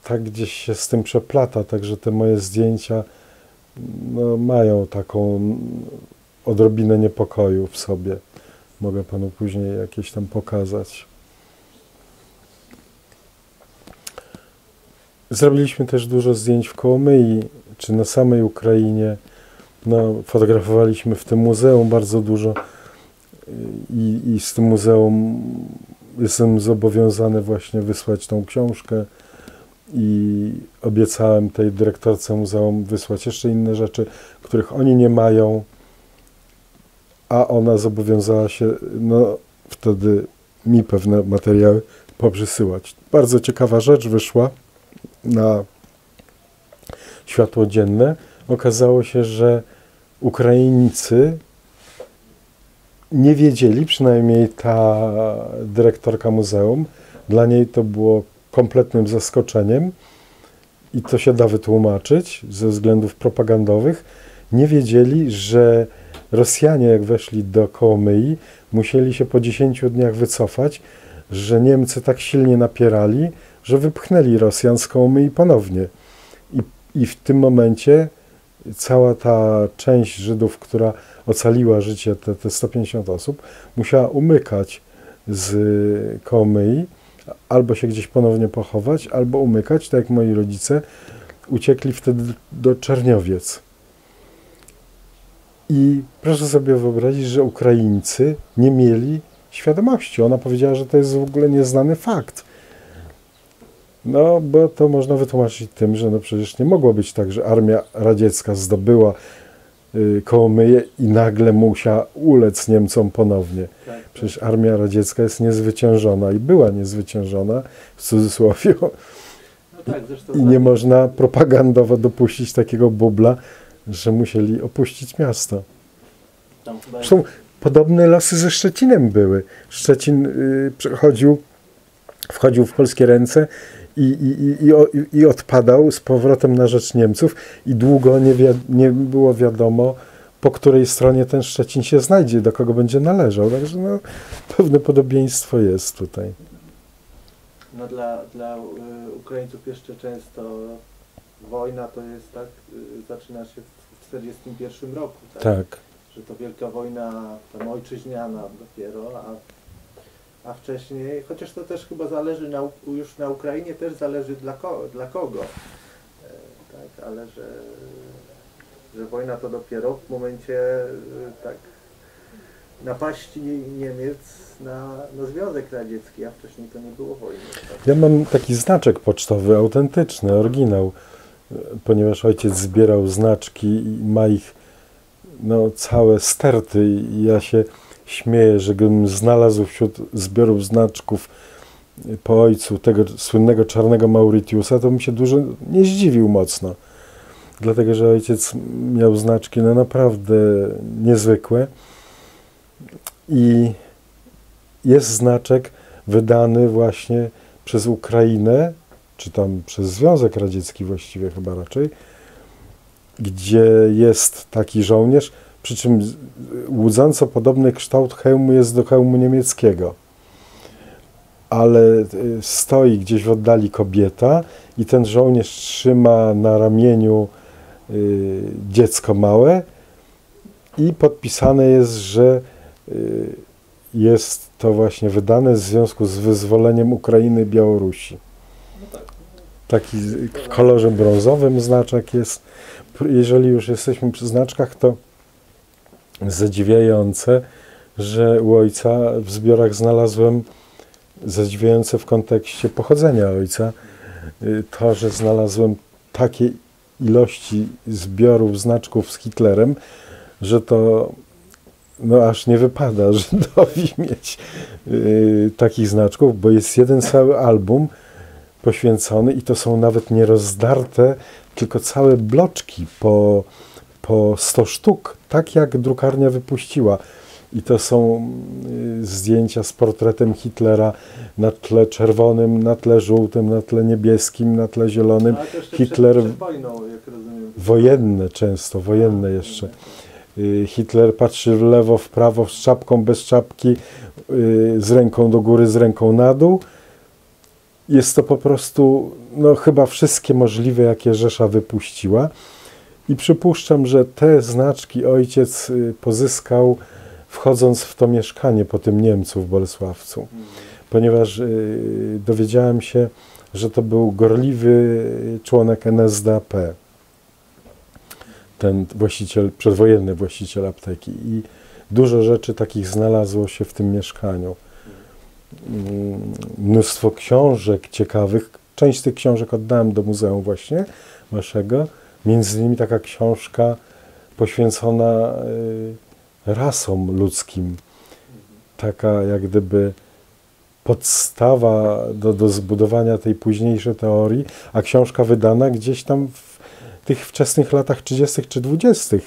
tak gdzieś się z tym przeplata, także te moje zdjęcia no, mają taką odrobinę niepokoju w sobie. Mogę panu później jakieś tam pokazać. Zrobiliśmy też dużo zdjęć w Kołomyi, czy na samej Ukrainie. No, fotografowaliśmy w tym muzeum bardzo dużo i z tym muzeum jestem zobowiązany właśnie wysłać tą książkę i obiecałem tej dyrektorce muzeum wysłać jeszcze inne rzeczy, których oni nie mają, a ona zobowiązała się, no wtedy mi pewne materiały poprzysyłać. Bardzo ciekawa rzecz wyszła na światło dzienne. Okazało się, że Ukraińcy nie wiedzieli, przynajmniej ta dyrektorka muzeum, dla niej to było kompletnym zaskoczeniem i to się da wytłumaczyć ze względów propagandowych. Nie wiedzieli, że Rosjanie, jak weszli do Kołomyi, musieli się po 10 dniach wycofać, że Niemcy tak silnie napierali, że wypchnęli Rosjan z Kołomyi ponownie. I w tym momencie cała ta część Żydów, która ocaliła życie, te 150 osób, musiała umykać z Kołomyi, albo się gdzieś ponownie pochować, albo umykać, tak jak moi rodzice, uciekli wtedy do Czerniowiec. I proszę sobie wyobrazić, że Ukraińcy nie mieli świadomości. Ona powiedziała, że to jest w ogóle nieznany fakt. No, bo to można wytłumaczyć tym, że no przecież nie mogło być tak, że armia radziecka zdobyła Kołomyję i nagle musiała ulec Niemcom ponownie. Przecież armia radziecka jest niezwyciężona i była niezwyciężona, w cudzysłowie. No tak, i nie można propagandowo dopuścić takiego bubla, że musieli opuścić miasto. Zresztą podobne losy ze Szczecinem były. Szczecin wchodził w polskie ręce i odpadał z powrotem na rzecz Niemców i długo nie było wiadomo, po której stronie ten Szczecin się znajdzie, do kogo będzie należał. Także no, pewne podobieństwo jest tutaj. No dla Ukraińców jeszcze często wojna to jest tak, zaczyna się w 1941 roku. Tak? Tak. Że to wielka wojna tam ojczyźniana dopiero, a wcześniej, chociaż to też chyba zależy już na Ukrainie, też zależy dla kogo, tak, ale że wojna to dopiero w momencie tak napaści Niemiec na Związek Radziecki, a wcześniej to nie było wojny. Tak? Ja mam taki znaczek pocztowy, autentyczny, oryginał, ponieważ ojciec zbierał znaczki i ma ich no, całe sterty i ja się śmieję, że gdybym znalazł wśród zbiorów znaczków po ojcu tego słynnego czarnego Mauritiusa, to bym się dużo nie zdziwił mocno. Dlatego, że ojciec miał znaczki no naprawdę niezwykłe i jest znaczek wydany właśnie przez Ukrainę, czy tam przez Związek Radziecki właściwie chyba raczej, gdzie jest taki żołnierz, przy czym łudząco podobny kształt hełmu jest do hełmu niemieckiego. Ale stoi gdzieś w oddali kobieta i ten żołnierz trzyma na ramieniu dziecko małe i podpisane jest, że jest to właśnie wydane w związku z wyzwoleniem Ukrainy i Białorusi. Taki w kolorze brązowym znaczek jest. Jeżeli już jesteśmy przy znaczkach, to zadziwiające, że u ojca w zbiorach znalazłem, zadziwiające w kontekście pochodzenia ojca, to, że znalazłem takie ilości zbiorów znaczków z Hitlerem, że to no aż nie wypada Żydowi mieć takich znaczków, bo jest jeden cały album poświęcony i to są nawet nie rozdarte, tylko całe bloczki po 100 sztuk, tak jak drukarnia wypuściła. I to są zdjęcia z portretem Hitlera na tle czerwonym, na tle żółtym, na tle niebieskim, na tle zielonym. Hitler przed wojną, jak rozumiem. Wojenne często, wojenne jeszcze. Hitler patrzy w lewo, w prawo, z czapką, bez czapki, z ręką do góry, z ręką na dół. Jest to po prostu, no chyba wszystkie możliwe, jakie Rzesza wypuściła. I przypuszczam, że te znaczki ojciec pozyskał, wchodząc w to mieszkanie po tym Niemcu w Bolesławcu. Ponieważ dowiedziałem się, że to był gorliwy członek NSDAP, ten właściciel, przedwojenny właściciel apteki. I dużo rzeczy takich znalazło się w tym mieszkaniu. Mnóstwo książek ciekawych. Część z tych książek oddałem do muzeum właśnie waszego. Między innymi taka książka poświęcona rasom ludzkim. Taka jak gdyby podstawa do zbudowania tej późniejszej teorii, a książka wydana gdzieś tam w tych wczesnych latach 30. czy 20.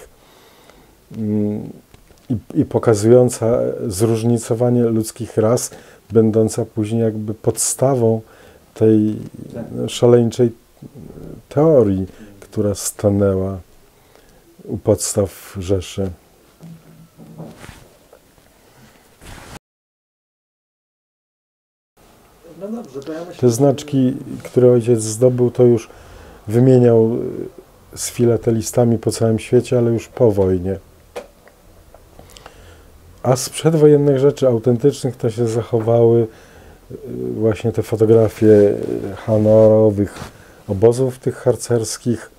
I pokazująca zróżnicowanie ludzkich ras, będąca później jakby podstawą tej szaleńczej teorii, która stanęła u podstaw Rzeszy. No dobrze, to ja myślę, Te znaczki, które ojciec zdobył, to już wymieniał z filatelistami po całym świecie, ale już po wojnie. A z przedwojennych rzeczy autentycznych to się zachowały właśnie te fotografie honorowych obozów tych harcerskich.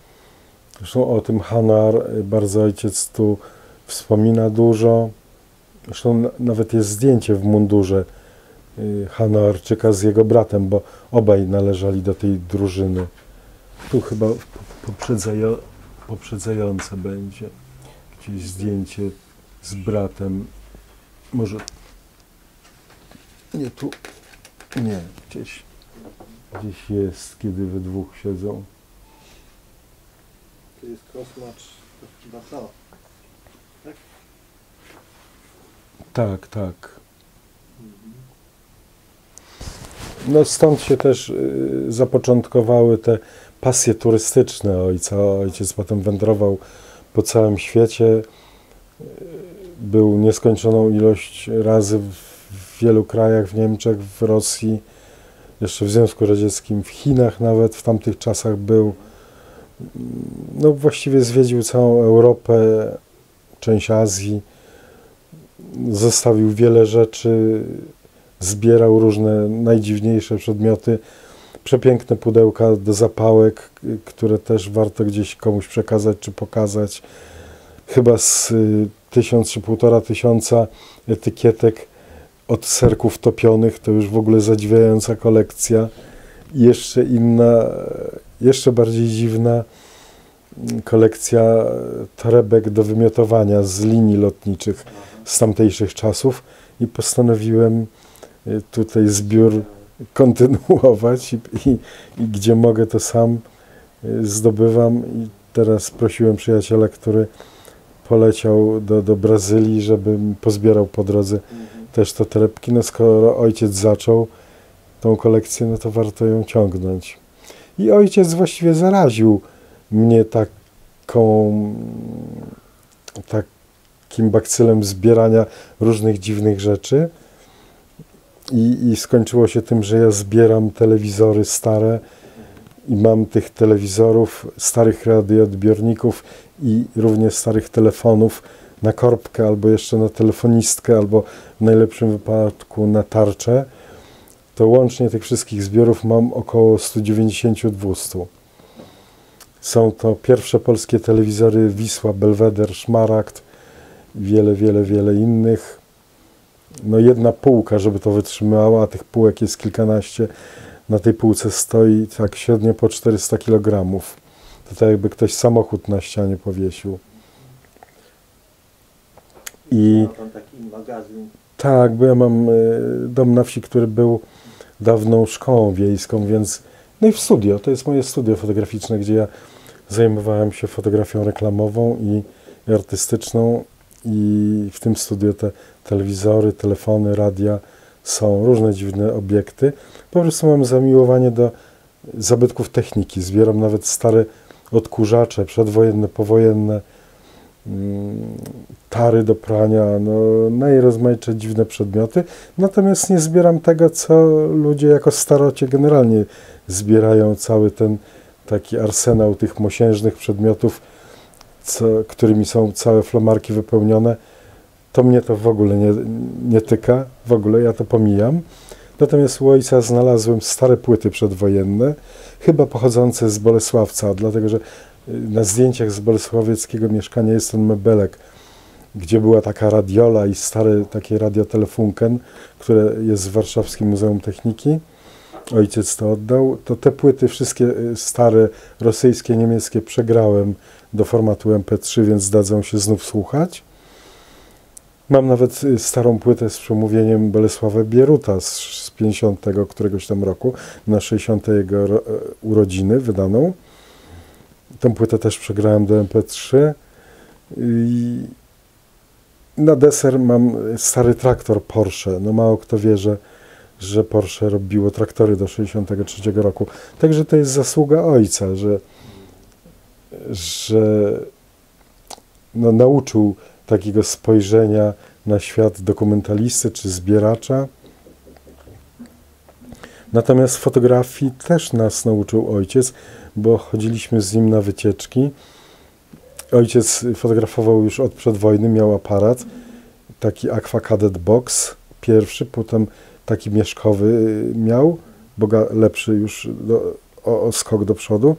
Zresztą o tym Hanar bardzo ojciec tu wspomina dużo. Zresztą nawet jest zdjęcie w mundurze Hanarczyka z jego bratem, bo obaj należeli do tej drużyny. Tu chyba poprzedzające będzie gdzieś zdjęcie z bratem. Może nie tu, nie, gdzieś jest, kiedy we dwóch siedzą. to jest kosmacz, to chyba to. Tak? Tak, tak. No stąd się też zapoczątkowały te pasje turystyczne ojca. Ojciec potem wędrował po całym świecie. Był nieskończoną ilość razy w wielu krajach, w Niemczech, w Rosji, jeszcze w Związku Radzieckim, w Chinach nawet w tamtych czasach był. No właściwie zwiedził całą Europę, część Azji. Zostawił wiele rzeczy, zbierał różne najdziwniejsze przedmioty, przepiękne pudełka do zapałek, które też warto gdzieś komuś przekazać czy pokazać. Chyba z 1000 czy 1500 etykietek od serków topionych, to już w ogóle zadziwiająca kolekcja. I jeszcze inna, jeszcze bardziej dziwna kolekcja torebek do wymiotowania z linii lotniczych z tamtejszych czasów i postanowiłem tutaj zbiór kontynuować i gdzie mogę, to sam zdobywam. I teraz prosiłem przyjaciela, który poleciał do Brazylii, żebym pozbierał po drodze też te torebki. No skoro ojciec zaczął tą kolekcję, no to warto ją ciągnąć. I ojciec właściwie zaraził mnie takim bakcylem zbierania różnych dziwnych rzeczy. I skończyło się tym, że ja zbieram telewizory stare i mam tych telewizorów, starych radioodbiorników i również starych telefonów na korbkę, albo jeszcze na telefonistkę, albo w najlepszym wypadku na tarczę. To łącznie tych wszystkich zbiorów mam około 190-200. Są to pierwsze polskie telewizory Wisła, Belweder, Szmaragd i wiele innych. No jedna półka, żeby to wytrzymała, a tych półek jest kilkanaście. Na tej półce stoi tak średnio po 400 kg. To tak jakby ktoś samochód na ścianie powiesił. I Tam taki magazyn. tak, bo ja mam dom na wsi, który był dawną szkołą wiejską, więc no i w studio, to jest moje studio fotograficzne, gdzie ja zajmowałem się fotografią reklamową i artystyczną i w tym studio te telewizory, telefony, radia są, różne dziwne obiekty. Po prostu mam zamiłowanie do zabytków techniki, zbieram nawet stare odkurzacze, przedwojenne, powojenne, tary do prania, no, najrozmaitsze dziwne przedmioty. Natomiast nie zbieram tego, co ludzie jako starocie generalnie zbierają, cały ten taki arsenał tych mosiężnych przedmiotów, którymi są całe flamarki wypełnione. To mnie to w ogóle nie tyka, w ogóle ja to pomijam. Natomiast u ojca znalazłem stare płyty przedwojenne, chyba pochodzące z Bolesławca, dlatego że na zdjęciach z bolesławieckiego mieszkania jest ten mebelek, gdzie była taka radiola i stare takie radiotelefunken, które jest w Warszawskim Muzeum Techniki. Ojciec to oddał. To te płyty wszystkie stare, rosyjskie, niemieckie przegrałem do formatu MP3, więc dadzą się znów słuchać. Mam nawet starą płytę z przemówieniem Bolesława Bieruta z 50 któregoś tam roku, na 60 jego urodziny wydaną. Tę płytę też przegrałem do MP3. I na deser mam stary traktor Porsche. No mało kto wie, że Porsche robiło traktory do 63 roku. Także to jest zasługa ojca, że no, nauczył takiego spojrzenia na świat dokumentalisty czy zbieracza. Natomiast fotografii też nas nauczył ojciec, bo chodziliśmy z nim na wycieczki. Ojciec fotografował już od przedwojny, miał aparat, taki Aqua Cadet Box pierwszy, potem taki mieszkowy miał, lepszy już o skok do przodu.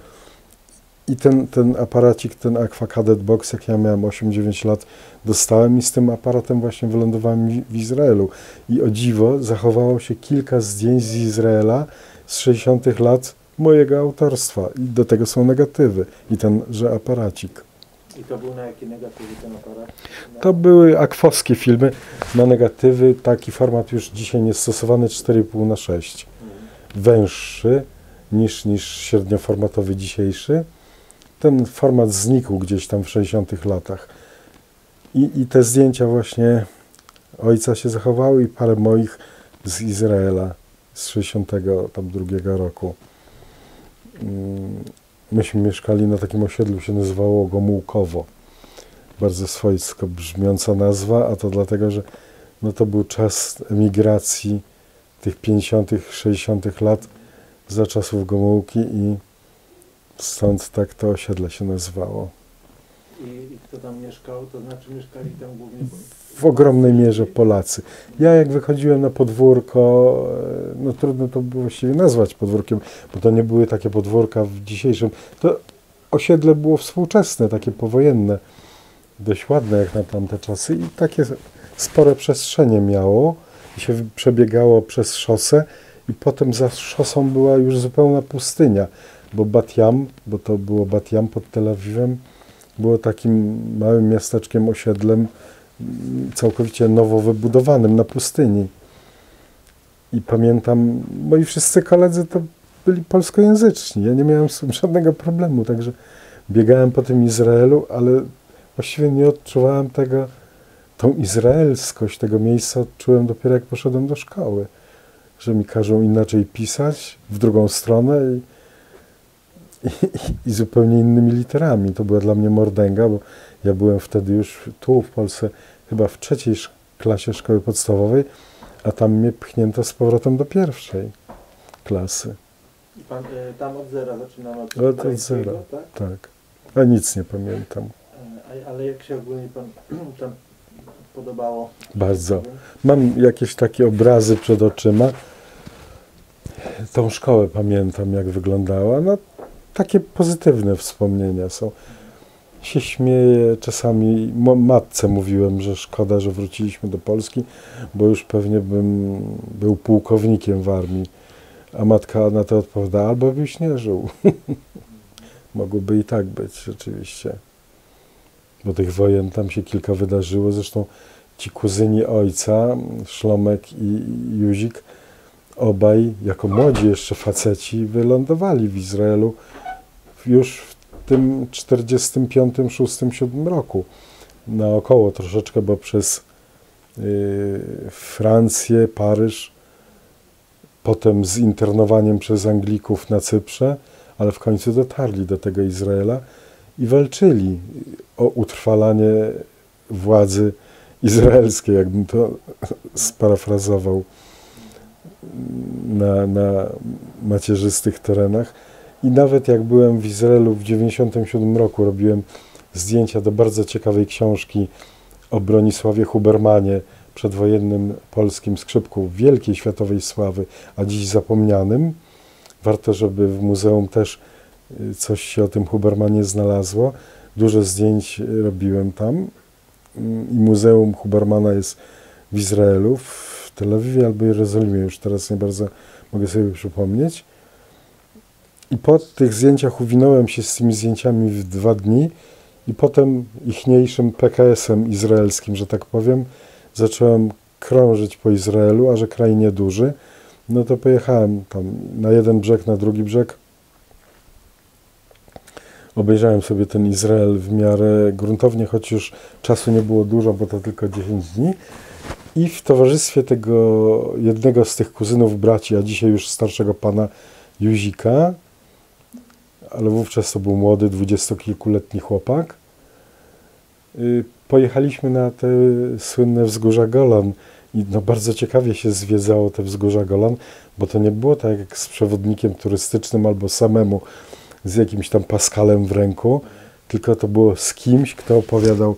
I ten aparacik, ten Aqua Cadet Box, jak ja miałem 8-9 lat, dostałem i z tym aparatem właśnie wylądowałem w Izraelu. I o dziwo zachowało się kilka zdjęć z Izraela z 60 lat mojego autorstwa. I do tego są negatywy i tenże aparacik. I to był na jakie negatywy ten aparat? To były akwowskie filmy na negatywy. Taki format już dzisiaj nie stosowany, 4,5:6. Węższy niż średnioformatowy dzisiejszy. Ten format znikł gdzieś tam w 60 latach. I te zdjęcia właśnie ojca się zachowały i parę moich z Izraela z 62 roku. Myśmy mieszkali na takim osiedlu, się nazywało Gomułkowo. Bardzo swojsko brzmiąca nazwa, a to dlatego, że no to był czas emigracji tych 50., 60. lat za czasów Gomułki i stąd tak to osiedle się nazywało. I kto tam mieszkał? To znaczy mieszkali tam głównie... W ogromnej mierze Polacy. Ja jak wychodziłem na podwórko, no trudno to było właściwie nazwać podwórkiem, bo to nie były takie podwórka w dzisiejszym. To osiedle było współczesne, takie powojenne, dość ładne jak na tamte czasy i takie spore przestrzenie miało i się przebiegało przez szosę i potem za szosą była już zupełna pustynia, bo Bat Yam, bo to było Bat Yam pod Tel Awiwem, było takim małym miasteczkiem, osiedlem całkowicie nowo wybudowanym na pustyni. I pamiętam, moi wszyscy koledzy to byli polskojęzyczni. Ja nie miałem z tym żadnego problemu, także biegałem po tym Izraelu, ale właściwie nie odczuwałem tą izraelskość tego miejsca odczułem dopiero jak poszedłem do szkoły, że mi każą inaczej pisać, w drugą stronę i zupełnie innymi literami. To była dla mnie mordęga, bo ja byłem wtedy już tu w Polsce chyba w 3. klasie szkoły podstawowej, a tam mnie pchnięto z powrotem do 1. klasy. I pan tam od zera zaczynał? Od zera, tak. A nic nie pamiętam. Ale jak się ogólnie pan tam podobało? Bardzo. Mam jakieś takie obrazy przed oczyma. Tą szkołę pamiętam, jak wyglądała. No, takie pozytywne wspomnienia są. Się śmieję, czasami matce mówiłem, że szkoda, że wróciliśmy do Polski, bo już pewnie bym był pułkownikiem w armii. A matka na to odpowiada, albo byś nie żył. Mogłoby i tak być, rzeczywiście. Bo tych wojen tam się kilka wydarzyło. Zresztą ci kuzyni ojca, Szlomek i Józik, obaj jako młodzi jeszcze faceci wylądowali w Izraelu już w tym 45, 6, 7 roku. Naokoło troszeczkę, bo przez Francję, Paryż, potem z internowaniem przez Anglików na Cyprze, ale w końcu dotarli do tego Izraela i walczyli o utrwalanie władzy izraelskiej, jakbym to sparafrazował, na macierzystych terenach. I nawet jak byłem w Izraelu w 97 roku, robiłem zdjęcia do bardzo ciekawej książki o Bronisławie Hubermanie, przedwojennym polskim skrzypku wielkiej światowej sławy, a dziś zapomnianym. Warto, żeby w muzeum też coś się o tym Hubermanie znalazło. Dużo zdjęć robiłem tam i Muzeum Hubermana jest w Izraelu, w Tel Awiwie albo Jerozolimie, już teraz nie bardzo mogę sobie przypomnieć. I po tych zdjęciach uwinąłem się z tymi zdjęciami w 2 dni i potem ichniejszym PKS-em izraelskim, że tak powiem, zacząłem krążyć po Izraelu, a że kraj nieduży, no to pojechałem tam na jeden brzeg, na drugi brzeg. Obejrzałem sobie ten Izrael w miarę gruntownie, choć już czasu nie było dużo, bo to tylko 10 dni. I w towarzystwie tego jednego z tych kuzynów braci, a dzisiaj już starszego pana Józika, ale wówczas to był młody, 20-kilkuletni chłopak, pojechaliśmy na te słynne wzgórza Golan. I no bardzo ciekawie się zwiedzało te wzgórza Golan, bo to nie było tak jak z przewodnikiem turystycznym albo samemu z jakimś tam paskalem w ręku, tylko to było z kimś, kto opowiadał: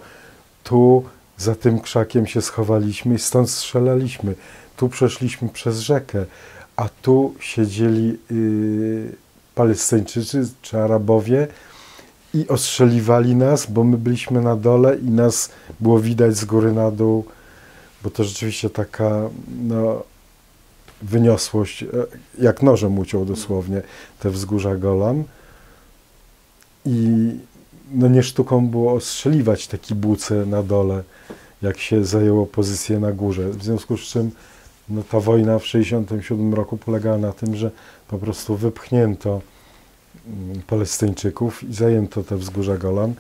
tu za tym krzakiem się schowaliśmy i stąd strzelaliśmy, tu przeszliśmy przez rzekę, a tu siedzieli Palestyńczycy czy Arabowie i ostrzeliwali nas, bo my byliśmy na dole i nas było widać z góry na dół, bo to rzeczywiście taka no, wyniosłość, jak nożem uciął dosłownie te wzgórza Golan. I no nie sztuką było ostrzeliwać te kibuce na dole, jak się zajęło pozycję na górze. W związku z czym no, ta wojna w 1967 roku polegała na tym, że po prostu wypchnięto Palestyńczyków i zajęto te wzgórza Golan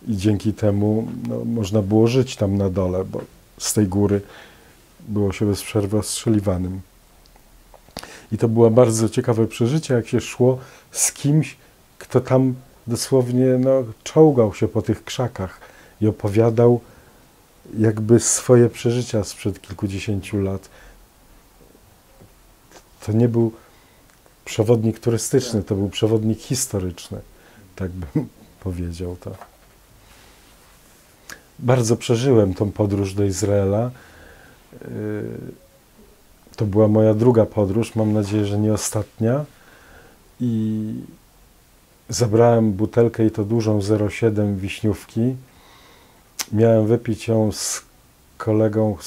i dzięki temu no, można było żyć tam na dole, bo z tej góry było się bez przerwy ostrzeliwanym. I to było bardzo ciekawe przeżycie, jak się szło z kimś, kto tam dosłownie no, czołgał się po tych krzakach i opowiadał jakby swoje przeżycia sprzed kilkudziesięciu lat. To nie był przewodnik turystyczny, to był przewodnik historyczny, tak bym powiedział to. Bardzo przeżyłem tą podróż do Izraela. To była moja druga podróż, mam nadzieję, że nie ostatnia. I zabrałem butelkę, i to dużą, 0,7 wiśniówki. Miałem wypić ją z kolegą,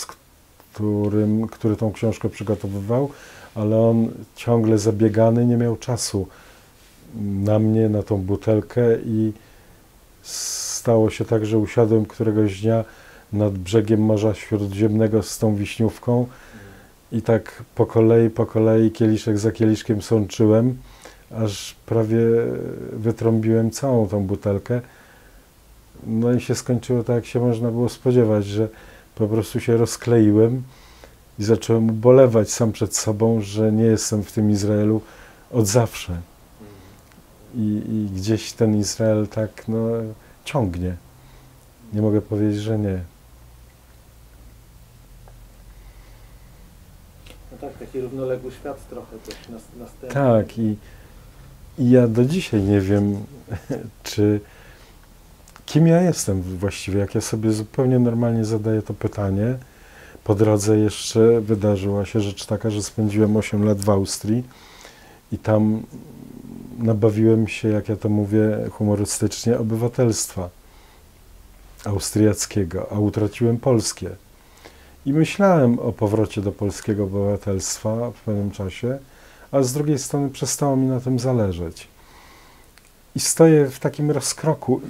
który tą książkę przygotowywał, ale on ciągle zabiegany, nie miał czasu na mnie, na tą butelkę i stało się tak, że usiadłem któregoś dnia nad brzegiem Morza Śródziemnego z tą wiśniówką i tak po kolei, kieliszek za kieliszkiem sączyłem, aż prawie wytrąbiłem całą tą butelkę. No i się skończyło tak, jak się można było spodziewać, że po prostu się rozkleiłem i zacząłem ubolewać sam przed sobą, że nie jestem w tym Izraelu od zawsze. I gdzieś ten Izrael tak no, ciągnie. Nie mogę powiedzieć, że nie. No tak, taki równoległy świat trochę też następny. Tak, i ja do dzisiaj nie wiem, kim ja jestem właściwie, jak ja sobie zupełnie normalnie zadaję to pytanie. Po drodze jeszcze wydarzyła się rzecz taka, że spędziłem 8 lat w Austrii i tam nabawiłem się, jak ja to mówię humorystycznie, obywatelstwa austriackiego, a utraciłem polskie. I myślałem o powrocie do polskiego obywatelstwa w pewnym czasie, a z drugiej strony przestało mi na tym zależeć. I stoję w takim rozkroku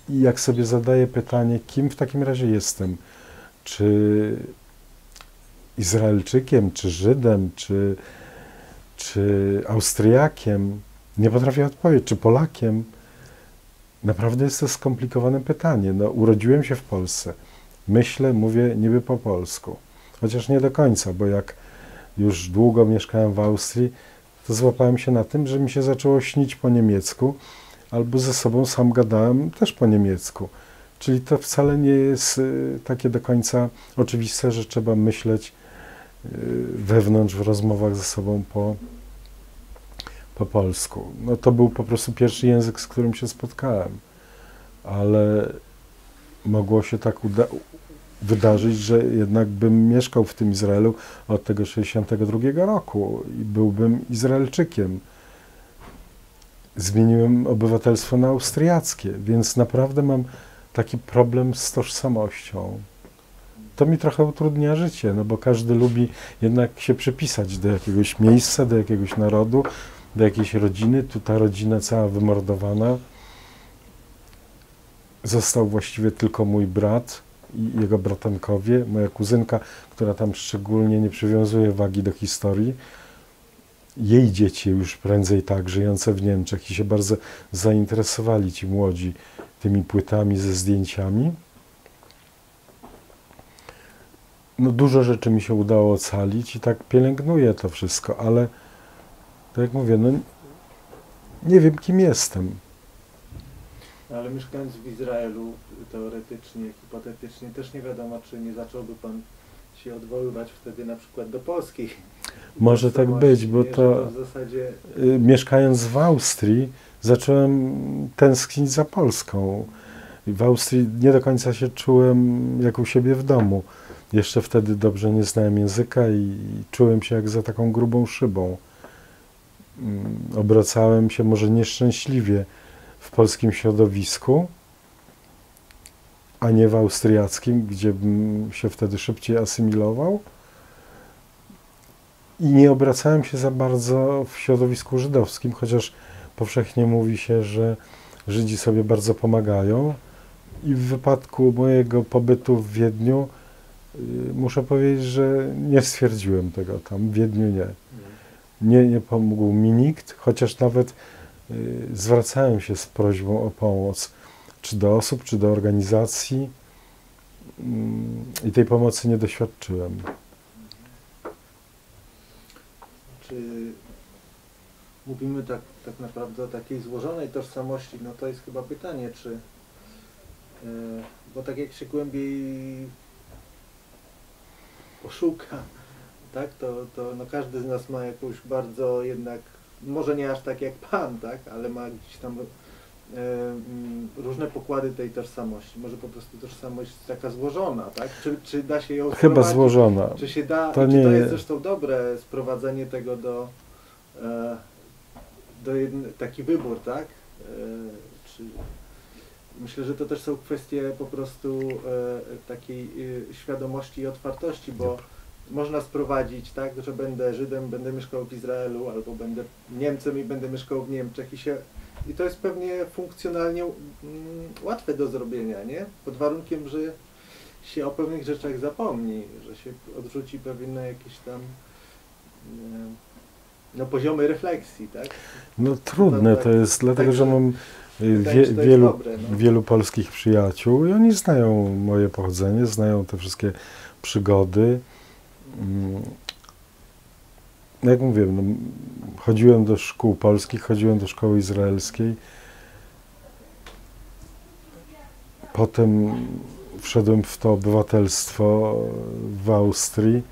i jak sobie zadaję pytanie, kim w takim razie jestem? Czy Izraelczykiem, czy Żydem, czy Austriakiem? Nie potrafię odpowiedzieć, czy Polakiem? Naprawdę jest to skomplikowane pytanie. No, urodziłem się w Polsce. Myślę, mówię niby po polsku. Chociaż nie do końca, bo jak już długo mieszkałem w Austrii, to złapałem się na tym, że mi się zaczęło śnić po niemiecku, albo ze sobą sam gadałem też po niemiecku. Czyli to wcale nie jest takie do końca oczywiste, że trzeba myśleć wewnątrz w rozmowach ze sobą po polsku. No to był po prostu pierwszy język, z którym się spotkałem, ale mogło się tak wydarzyć, że jednak bym mieszkał w tym Izraelu od tego 62 roku i byłbym Izraelczykiem. Zmieniłem obywatelstwo na austriackie, więc naprawdę mam taki problem z tożsamością. To mi trochę utrudnia życie, no bo każdy lubi jednak się przypisać do jakiegoś miejsca, do jakiegoś narodu, do jakiejś rodziny. Tu ta rodzina cała wymordowana. Został właściwie tylko mój brat i jego bratankowie, moja kuzynka, która tam szczególnie nie przywiązuje wagi do historii. Jej dzieci już prędzej tak, żyjące w Niemczech i się bardzo zainteresowali ci młodzi tymi płytami ze zdjęciami. No dużo rzeczy mi się udało ocalić i tak pielęgnuję to wszystko, ale tak jak mówię, no nie wiem, kim jestem. Ale mieszkając w Izraelu, teoretycznie, hipotetycznie, też nie wiadomo, czy nie zacząłby Pan się odwoływać wtedy na przykład do polskiej. Może tak być, bo nie, to w zasadzie... mieszkając w Austrii zacząłem tęsknić za Polską. W Austrii nie do końca się czułem jak u siebie w domu. Jeszcze wtedy dobrze nie znałem języka i czułem się jak za taką grubą szybą. Obracałem się może nieszczęśliwie w polskim środowisku, a nie w austriackim, gdzie bym się wtedy szybciej asymilował. I nie obracałem się za bardzo w środowisku żydowskim, chociaż powszechnie mówi się, że Żydzi sobie bardzo pomagają. I w wypadku mojego pobytu w Wiedniu muszę powiedzieć, że nie stwierdziłem tego tam. W Wiedniu nie. Nie pomógł mi nikt, chociaż nawet zwracałem się z prośbą o pomoc, czy do osób, czy do organizacji i tej pomocy nie doświadczyłem. Czy mówimy tak naprawdę o takiej złożonej tożsamości, no to jest chyba pytanie, czy, bo tak jak się głębiej poszuka, tak, to no każdy z nas ma jakąś bardzo jednak, może nie aż tak jak Pan, tak, ale ma gdzieś tam różne pokłady tej tożsamości. Może po prostu tożsamość jest taka złożona, tak? Czy da się ją Chyba złożona. Czy się da, to czy nie to jest zresztą dobre sprowadzenie tego taki wybór, tak? Myślę, że to też są kwestie po prostu takiej świadomości i otwartości, bo można sprowadzić, tak, że będę Żydem, będę mieszkał w Izraelu, albo będę Niemcem i będę mieszkał w Niemczech i to jest pewnie funkcjonalnie łatwe do zrobienia, nie? Pod warunkiem, że się o pewnych rzeczach zapomni, że się odrzuci pewne jakieś tam no, poziomy refleksji, tak? No trudne to jest, dlatego że mam wielu polskich przyjaciół i oni znają moje pochodzenie, znają te wszystkie przygody. Jak mówię, no, chodziłem do szkół polskich, chodziłem do szkoły izraelskiej. Potem wszedłem w to obywatelstwo w Austrii.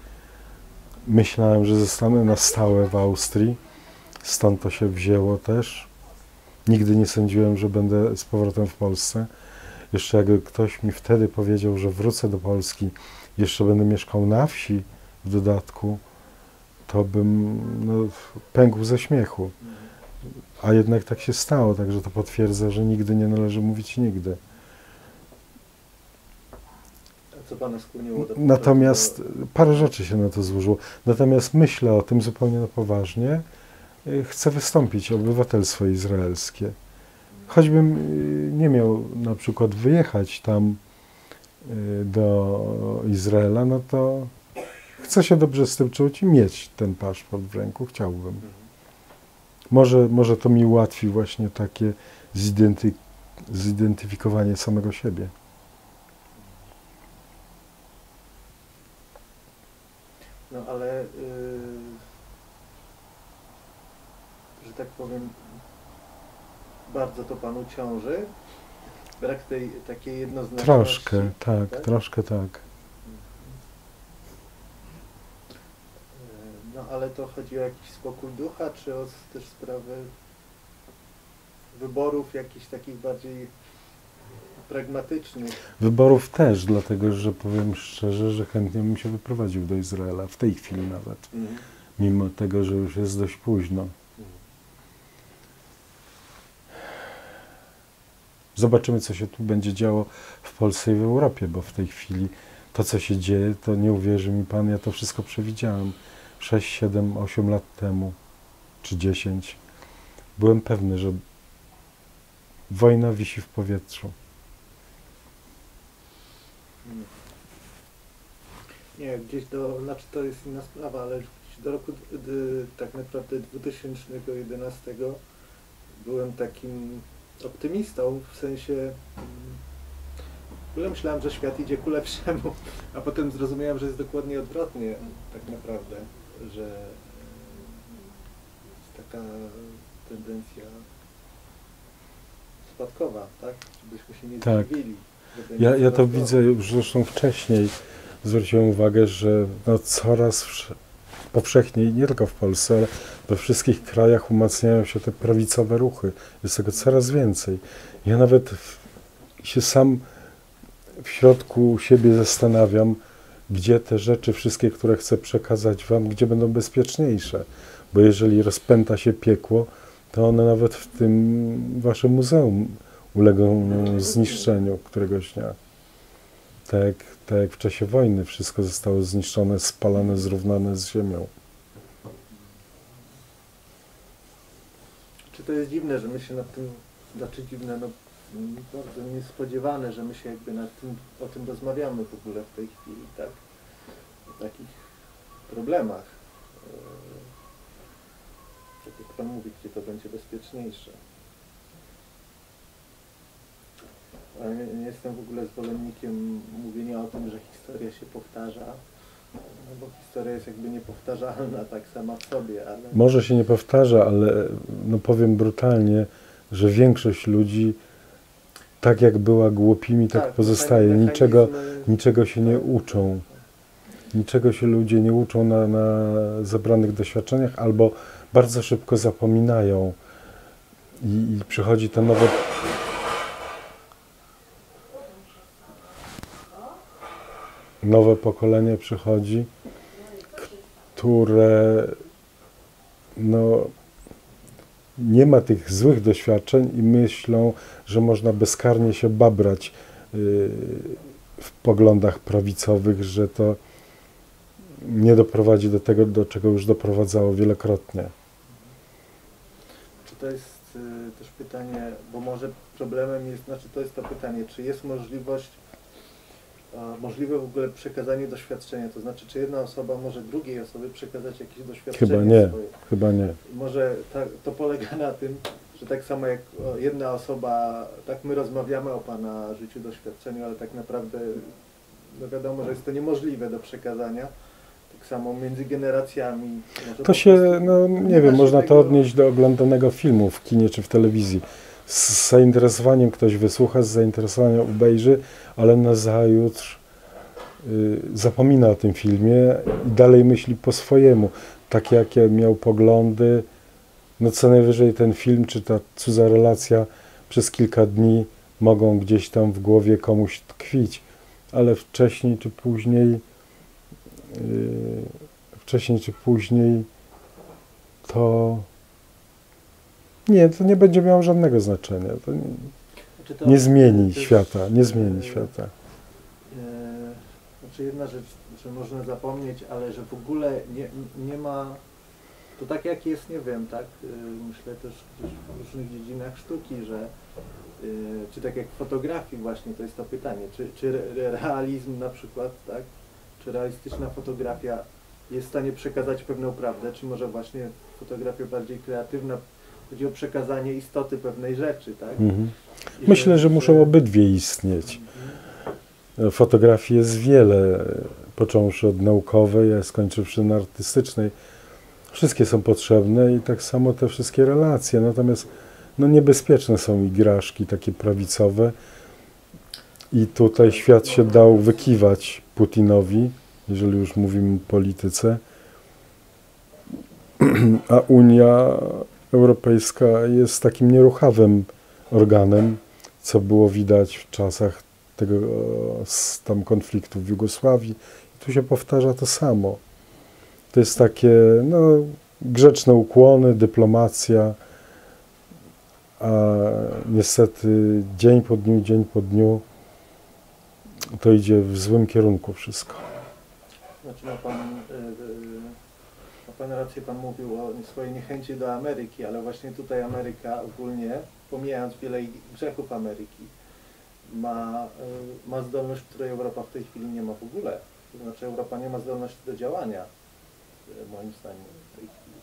Myślałem, że zostanę na stałe w Austrii. Stąd to się wzięło też. Nigdy nie sądziłem, że będę z powrotem w Polsce. Jeszcze jakby ktoś mi wtedy powiedział, że wrócę do Polski, jeszcze będę mieszkał na wsi w dodatku, to bym no, pękł ze śmiechu. A jednak tak się stało, także to potwierdza, że nigdy nie należy mówić nigdy. A co Pana skłoniło do... Natomiast parę rzeczy się na to złożyło. Natomiast myślę o tym zupełnie na poważnie. Chcę wystąpić o obywatelstwo izraelskie. Choćbym nie miał na przykład wyjechać tam do Izraela, no to chcę się dobrze z tym czuć i mieć ten paszport w ręku. Chciałbym. Może to mi ułatwi właśnie takie zidentyfikowanie samego siebie. No ale, że tak powiem, bardzo to Panu ciąży? Brak tej takiej jednoznaczności? Troszkę, tak, troszkę tak. No ale to chodzi o jakiś spokój ducha, czy o też sprawy wyborów jakichś takich bardziej pragmatycznych. Wyborów też, dlatego że powiem szczerze, że chętnie bym się wyprowadził do Izraela, w tej chwili nawet, mimo tego, że już jest dość późno. Zobaczymy, co się tu będzie działo w Polsce i w Europie, bo w tej chwili to, co się dzieje, to nie uwierzy mi Pan, ja to wszystko przewidziałem 6, 7, 8 lat temu, czy 10. Byłem pewny, że wojna wisi w powietrzu. Nie, gdzieś znaczy to jest inna sprawa, ale gdzieś do roku tak naprawdę 2011 byłem takim optymistą, w sensie w ogóle myślałem, że świat idzie ku lepszemu, a potem zrozumiałem, że jest dokładnie odwrotnie tak naprawdę, że jest taka tendencja spadkowa, tak? Żebyśmy się nie zdziwili. Ja to widzę już zresztą wcześniej. Zwróciłem uwagę, że no coraz powszechniej, nie tylko w Polsce, ale we wszystkich krajach umacniają się te prawicowe ruchy. Jest tego coraz więcej. Ja nawet się sam w środku siebie zastanawiam, gdzie te rzeczy wszystkie, które chcę przekazać Wam, gdzie będą bezpieczniejsze. Bo jeżeli rozpęta się piekło, to one nawet w tym Waszym muzeum ulegną zniszczeniu któregoś dnia. Tak jak w czasie wojny wszystko zostało zniszczone, spalane, zrównane z ziemią. Czy to jest dziwne, że my się nad tym, znaczy dziwne, no bardzo niespodziewane, że my się jakby o tym rozmawiamy w ogóle w tej chwili, tak? O takich problemach. Tak jak Pan mówi, gdzie to będzie bezpieczniejsze. Ale nie jestem w ogóle zwolennikiem mówienia o tym, że historia się powtarza, no bo historia jest jakby niepowtarzalna tak sama w sobie, ale... Może się nie powtarza, ale no powiem brutalnie, że większość ludzi tak jak była głupimi, tak pozostaje. Niczego się nie uczą. Niczego się ludzie nie uczą na zebranych doświadczeniach albo bardzo szybko zapominają i przychodzi to nowe pokolenie przychodzi, które no, nie ma tych złych doświadczeń i myślą, że można bezkarnie się babrać w poglądach prawicowych, że to nie doprowadzi do tego, do czego już doprowadzało wielokrotnie. Czy to jest też pytanie, bo może problemem jest, znaczy to jest to pytanie, czy jest możliwe w ogóle przekazanie doświadczenia, to znaczy, czy jedna osoba może drugiej osobie przekazać jakieś doświadczenie swoje? Chyba nie. Może to polega na tym, że tak samo jak jedna osoba, tak my rozmawiamy o Pana życiu, doświadczeniu, ale tak naprawdę no wiadomo, że jest to niemożliwe do przekazania. Tak samo między generacjami. To się, no nie wiem, można to odnieść do oglądanego filmu w kinie czy w telewizji. Z zainteresowaniem ktoś wysłucha, z zainteresowaniem obejrzy, ale nazajutrz zapomina o tym filmie i dalej myśli po swojemu. Takie jakie miał poglądy, no co najwyżej ten film czy ta cudza relacja przez kilka dni mogą gdzieś tam w głowie komuś tkwić, ale wcześniej czy później to nie będzie miało żadnego znaczenia. To nie zmieni świata, nie zmieni świata. Znaczy jedna rzecz, że można zapomnieć, ale że w ogóle nie ma, to tak jak jest, nie wiem, tak, myślę też w różnych dziedzinach sztuki, że czy tak jak w fotografii właśnie, to jest to pytanie, czy realizm na przykład, tak, czy realistyczna fotografia jest w stanie przekazać pewną prawdę, czy może właśnie fotografia bardziej kreatywna chodzi o przekazanie istoty pewnej rzeczy, tak? Myślę, że muszą obydwie istnieć. Fotografii jest wiele, począwszy od naukowej, a skończywszy na artystycznej. Wszystkie są potrzebne i tak samo te wszystkie relacje. Natomiast no, niebezpieczne są igraszki takie prawicowe i tutaj świat się dał wykiwać Putinowi, jeżeli już mówimy o polityce, a Unia Europejska jest takim nieruchawym organem, co było widać w czasach tego tam konfliktu w Jugosławii. Tu się powtarza to samo. To jest takie no, grzeczne ukłony, dyplomacja, a niestety dzień po dniu to idzie w złym kierunku wszystko. Znaczy ma pan rację, pan mówił o swojej niechęci do Ameryki, ale właśnie tutaj Ameryka ogólnie, pomijając wiele grzechów Ameryki, ma zdolność, której Europa w tej chwili nie ma w ogóle. To znaczy Europa nie ma zdolności do działania, moim zdaniem, w tej chwili.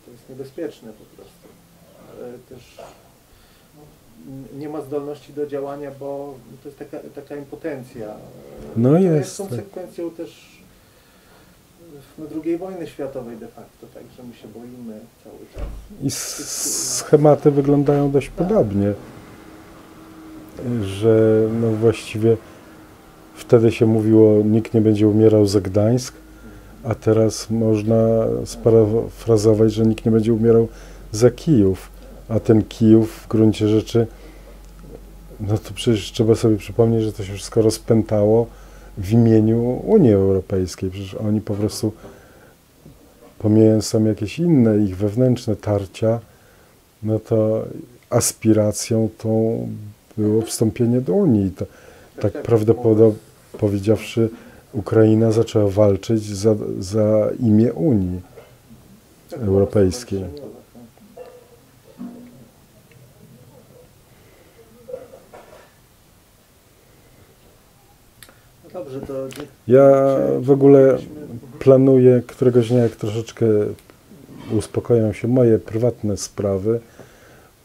To jest niebezpieczne po prostu. Też nie ma zdolności do działania, bo to jest taka impotencja. No to jest. konsekwencją też II wojny światowej de facto, także my się boimy cały czas. I schematy wyglądają dość podobnie, że no właściwie wtedy się mówiło, nikt nie będzie umierał za Gdańsk, a teraz można sparafrazować, że nikt nie będzie umierał za Kijów, a ten Kijów w gruncie rzeczy, no to przecież trzeba sobie przypomnieć, że to się wszystko rozpętało w imieniu Unii Europejskiej. Przecież oni po prostu, pomijając tam jakieś inne ich wewnętrzne tarcia, no to aspiracją tą było wstąpienie do Unii. To, tak prawdopodobnie powiedziawszy, Ukraina zaczęła walczyć za imię Unii Europejskiej. Dobrze, to ja w ogóle planuję któregoś dnia, jak troszeczkę uspokoją się moje prywatne sprawy,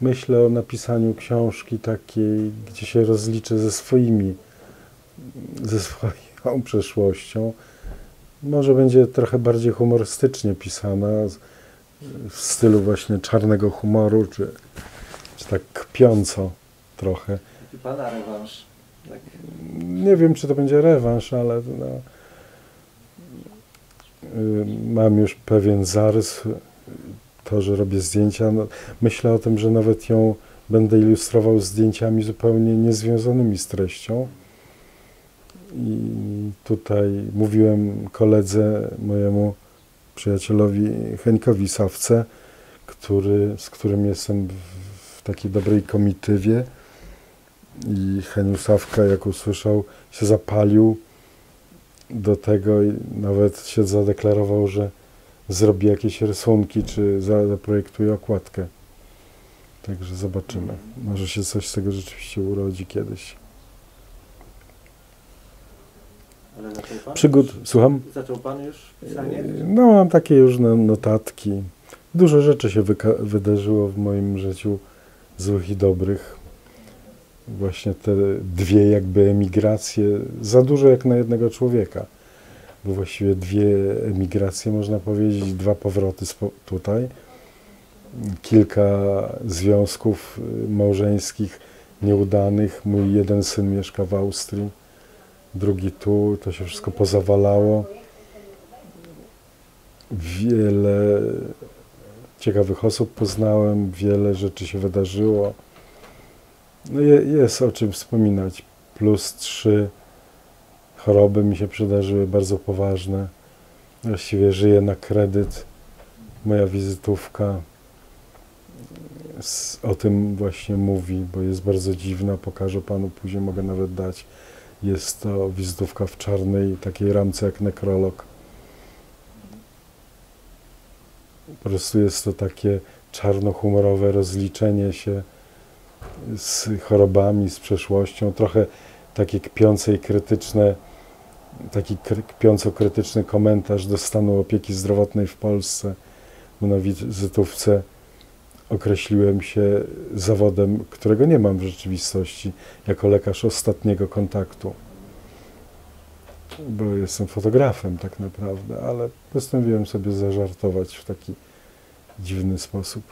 myślę o napisaniu książki takiej, gdzie się rozliczę ze swoją przeszłością. Może będzie trochę bardziej humorystycznie pisana, w stylu właśnie czarnego humoru, czy tak kpiąco trochę. taki pana rewanż. Tak. Nie wiem, czy to będzie rewanż, ale no, mam już pewien zarys, to, że robię zdjęcia. No, myślę o tym, że nawet ją będę ilustrował zdjęciami zupełnie niezwiązanymi z treścią. I tutaj mówiłem koledze, mojemu przyjacielowi Henkowi Sawce, z którym jestem w takiej dobrej komitywie. I Heniu Sawka, jak usłyszał, się zapalił do tego i nawet się zadeklarował, że zrobi jakieś rysunki, czy zaprojektuje okładkę. Także zobaczymy. Może się coś z tego rzeczywiście urodzi kiedyś. Ale zaczął pan? Słucham? Zaczął pan już pisanie? No, mam takie już notatki. Dużo rzeczy się wydarzyło w moim życiu, złych i dobrych. Właśnie te dwie jakby emigracje, za dużo jak na jednego człowieka. Bo właściwie dwie emigracje, można powiedzieć, dwa powroty tutaj. Kilka związków małżeńskich nieudanych. Mój jeden syn mieszka w Austrii, drugi tu. To się wszystko pozawalało. Wiele ciekawych osób poznałem, wiele rzeczy się wydarzyło. No jest o czym wspominać. +3 choroby mi się przydarzyły, bardzo poważne. Właściwie żyję na kredyt. Moja wizytówka o tym właśnie mówi, bo jest bardzo dziwna. Pokażę panu, później mogę nawet dać. Jest to wizytówka w czarnej takiej ramce jak nekrolog. Po prostu jest to takie czarnohumorowe rozliczenie się z chorobami, z przeszłością, trochę takie kpiące i krytyczne, taki kpiąco-krytyczny komentarz do stanu opieki zdrowotnej w Polsce, bo na wizytówce określiłem się zawodem, którego nie mam w rzeczywistości, jako lekarz ostatniego kontaktu, bo jestem fotografem tak naprawdę, ale postanowiłem sobie zażartować w taki dziwny sposób.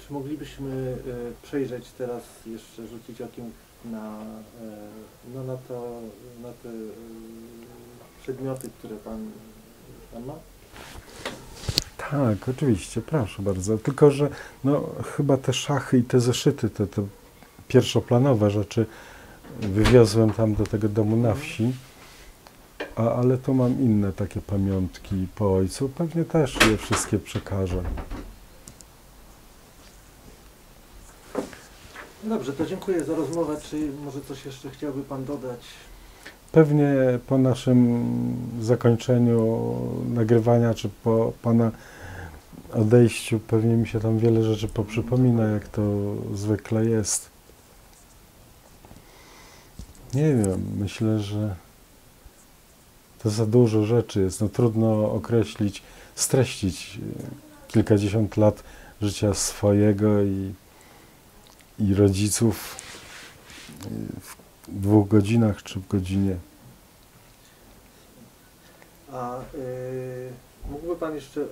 czy moglibyśmy przejrzeć teraz, jeszcze rzucić okiem no na te przedmioty, które pan ma? Tak, oczywiście, proszę bardzo. Tylko, że no, chyba te szachy i te zeszyty, te pierwszoplanowe rzeczy wywiozłem tam do tego domu na wsi, ale to mam inne takie pamiątki po ojcu. Pewnie też je wszystkie przekażę. Dobrze, to dziękuję za rozmowę. Czy może coś jeszcze chciałby pan dodać? Pewnie po naszym zakończeniu nagrywania, czy po pana odejściu, pewnie mi się tam wiele rzeczy poprzypomina, jak to zwykle jest. Nie wiem, myślę, że to za dużo rzeczy jest. No, trudno określić, streścić kilkadziesiąt lat życia swojego i rodziców w 2 godzinach czy w godzinie. A mógłby pan jeszcze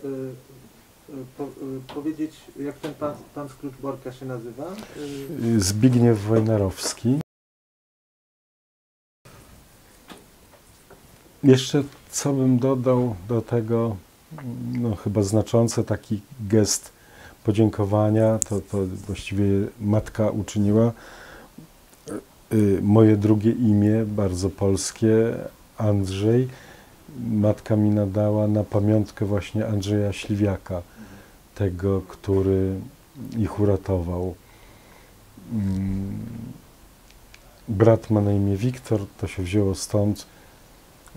powiedzieć, jak ten pan z Kluczborka się nazywa? Zbigniew Wojnarowski. Jeszcze co bym dodał do tego, no chyba znaczący taki gest podziękowania, to właściwie matka uczyniła. Moje drugie imię, bardzo polskie, Andrzej, matka mi nadała na pamiątkę właśnie Andrzeja Śliwiaka, tego, który ich uratował. Brat ma na imię Wiktor, to się wzięło stąd,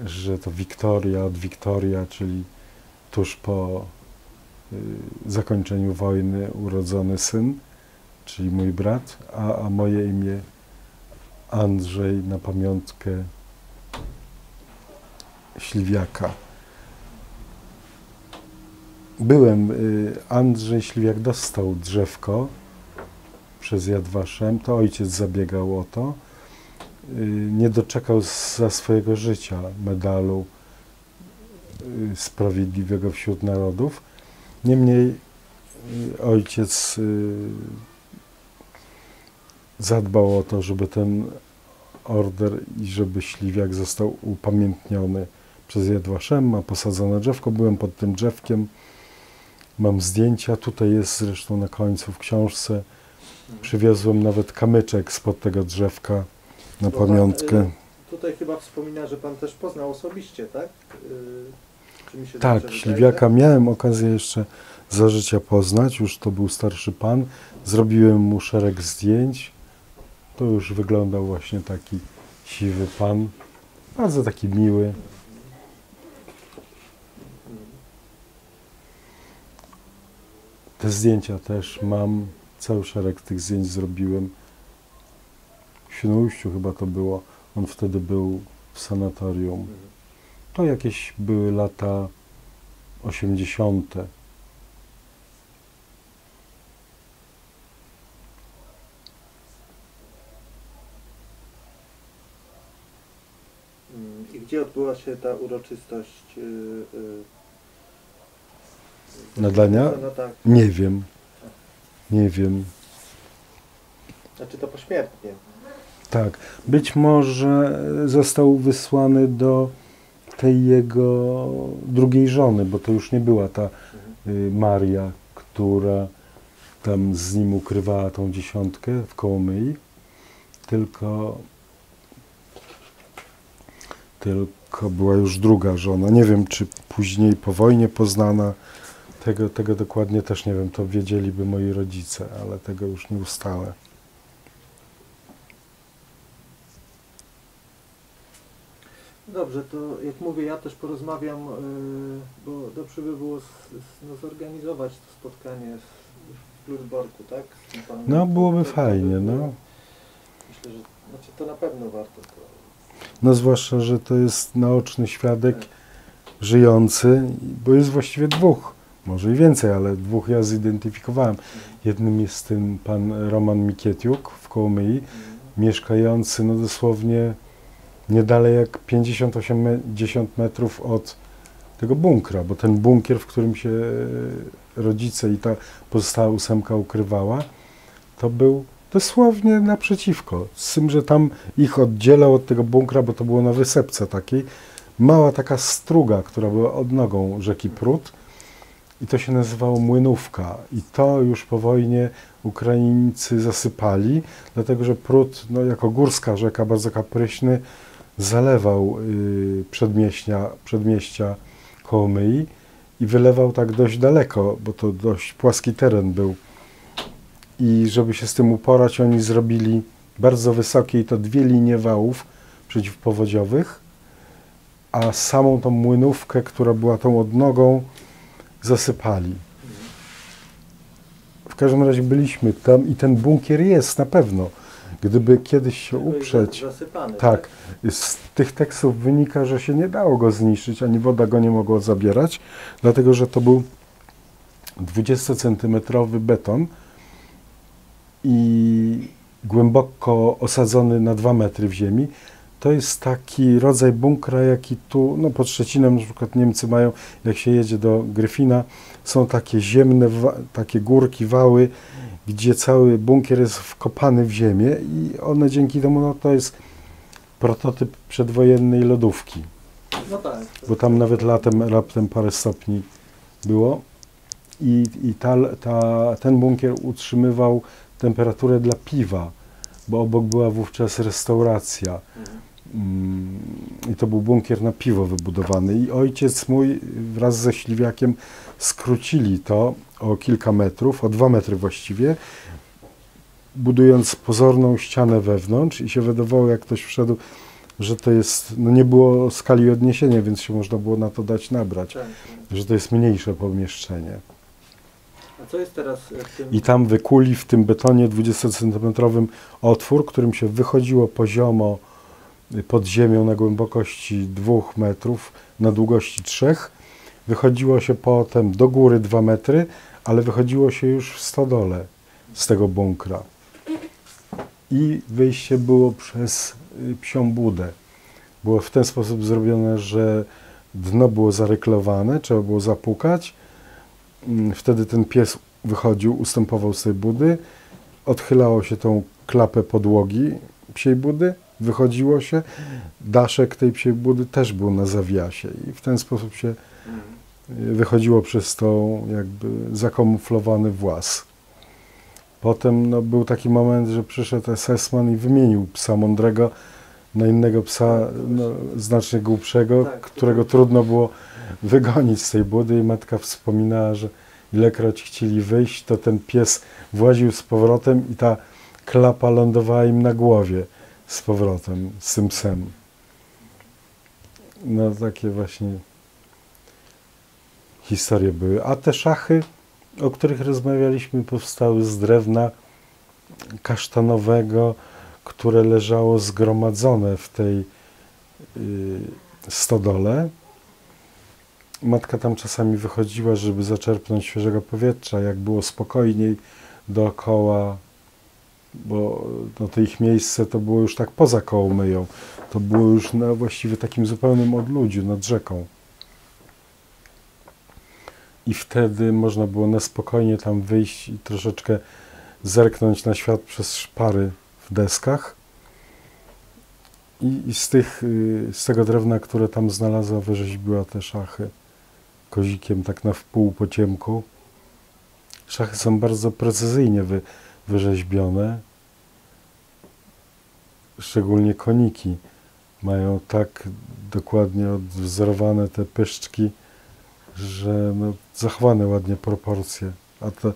że to Wiktoria od Wiktoria, czyli tuż po zakończeniu wojny urodzony syn, czyli mój brat, a moje imię Andrzej na pamiątkę Śliwiaka. Andrzej Śliwiak dostał drzewko przez Yad Vashem, to ojciec zabiegał o to. Nie doczekał za swojego życia medalu Sprawiedliwego wśród Narodów. Niemniej ojciec zadbał o to, żeby ten order i żeby Śliwiak został upamiętniony przez Yad Vashem. Ma posadzone drzewko, byłem pod tym drzewkiem, mam zdjęcia, tutaj jest zresztą na końcu w książce. Przywiozłem nawet kamyczek spod tego drzewka na pamiątkę. Tutaj chyba wspomina, że pan też poznał osobiście, tak? Czy mi się Tak, dobrze Śliwiaka wydaje? miałem okazję jeszcze za życia poznać, już to był starszy pan. Zrobiłem mu szereg zdjęć. To już wyglądał właśnie taki siwy pan, bardzo taki miły. Te zdjęcia też mam, cały szereg tych zdjęć zrobiłem. W Świnoujściu chyba to było, on wtedy był w sanatorium. To jakieś były lata 80. I gdzie odbyła się ta uroczystość Nadania? No tak. Nie wiem. Nie wiem. Znaczy to pośmiertnie. Tak. Być może został wysłany do tej jego drugiej żony, bo to już nie była ta Maria, która tam z nim ukrywała tą 10 w Kołomyi, tylko była już druga żona. Nie wiem, czy później po wojnie poznana. Tego dokładnie też nie wiem, to wiedzieliby moi rodzice, ale tego już nie ustalę. Dobrze, to jak mówię, ja też porozmawiam, bo dobrze by było zorganizować to spotkanie w Kluczborku, tak? Z tym panem. No, byłoby fajnie, no. Myślę, że znaczy to na pewno warto. No zwłaszcza, że to jest naoczny świadek żyjący, bo jest właściwie 2, może i więcej, ale 2 ja zidentyfikowałem. Jednym jest ten pan Roman Mikietiuk w Kołomyi, mieszkający no dosłownie nie dalej jak 50-80 metrów od tego bunkra, bo ten bunkier, w którym się rodzice i ta pozostała 8 ukrywała, to był dosłownie naprzeciwko. Z tym, że tam ich oddzielał od tego bunkra, bo to było na wysepce takiej, mała taka struga, która była odnogą rzeki Prut i to się nazywało Młynówka. I to już po wojnie Ukraińcy zasypali, dlatego że Prut, no, jako górska rzeka, bardzo kapryśny, zalewał przedmieścia Kołomyi i wylewał tak dość daleko, bo to dość płaski teren był. I żeby się z tym uporać, oni zrobili bardzo wysokie, i to 2 linie wałów przeciwpowodziowych, a samą tą Młynówkę, która była tą odnogą, zasypali. W każdym razie byliśmy tam i ten bunkier jest na pewno. Gdyby kiedyś się uprzeć, Zasypany, tak, z tych tekstów wynika, że się nie dało go zniszczyć, ani woda go nie mogła zabierać, dlatego że to był 20-centymetrowy beton i głęboko osadzony na 2 metry w ziemi. To jest taki rodzaj bunkra, jaki tu, no pod Szczecinem na przykład Niemcy mają, jak się jedzie do Gryfina, są takie ziemne, takie górki, wały, gdzie cały bunkier jest wkopany w ziemię i one dzięki temu, no to jest prototyp przedwojennej lodówki. No tak. Bo tam nawet latem raptem parę stopni było i ten bunkier utrzymywał temperaturę dla piwa, bo obok była wówczas restauracja. I to był bunkier na piwo wybudowany. I ojciec mój wraz ze Śliwiakiem skrócili to o kilka metrów, o 2 metry właściwie, budując pozorną ścianę wewnątrz i się wydawało, jak ktoś wszedł, że to jest, no nie było skali odniesienia, więc się można było na to dać nabrać, Tak. że to jest mniejsze pomieszczenie. A co jest teraz w tym... I tam wykuli w tym betonie 20-centymetrowym otwór, którym się wychodziło poziomo pod ziemią na głębokości 2 metrów, na długości 3. Wychodziło się potem do góry 2 metry, ale wychodziło się już w stodole z tego bunkra. I wyjście było przez Psią Budę. Było w ten sposób zrobione, że dno było zaryklowane, trzeba było zapukać. Wtedy ten pies wychodził, ustępował z tej budy, odchylało się tą klapę podłogi Psiej Budy, wychodziło się, daszek tej Psiej Budy też był na zawiasie i w ten sposób się wychodziło przez tą jakby zakamuflowany włas. Potem no, był taki moment, że przyszedł esesman i wymienił psa mądrego na innego psa no, znacznie głupszego, Tak, którego trudno było wygonić z tej budy i matka wspominała, że ilekroć chcieli wyjść, to ten pies właził z powrotem i ta klapa lądowała im na głowie z powrotem, z tym psem. No takie właśnie historie były. A te szachy, o których rozmawialiśmy, powstały z drewna kasztanowego, które leżało zgromadzone w tej stodole. Matka tam czasami wychodziła, żeby zaczerpnąć świeżego powietrza, jak było spokojniej dookoła, bo no, to ich miejsce to było już tak poza Kołomyją. To było już na właściwie takim zupełnym odludziu nad rzeką. I wtedy można było na spokojnie tam wyjść i troszeczkę zerknąć na świat przez szpary w deskach. I z tego drewna, które tam znalazła, wyrzeźbiła te szachy kozikiem tak na wpół po ciemku. Szachy są bardzo precyzyjnie wyrzeźbione. Szczególnie koniki mają tak dokładnie odwzorowane te pyszczki, że no, zachowane ładnie proporcje. A to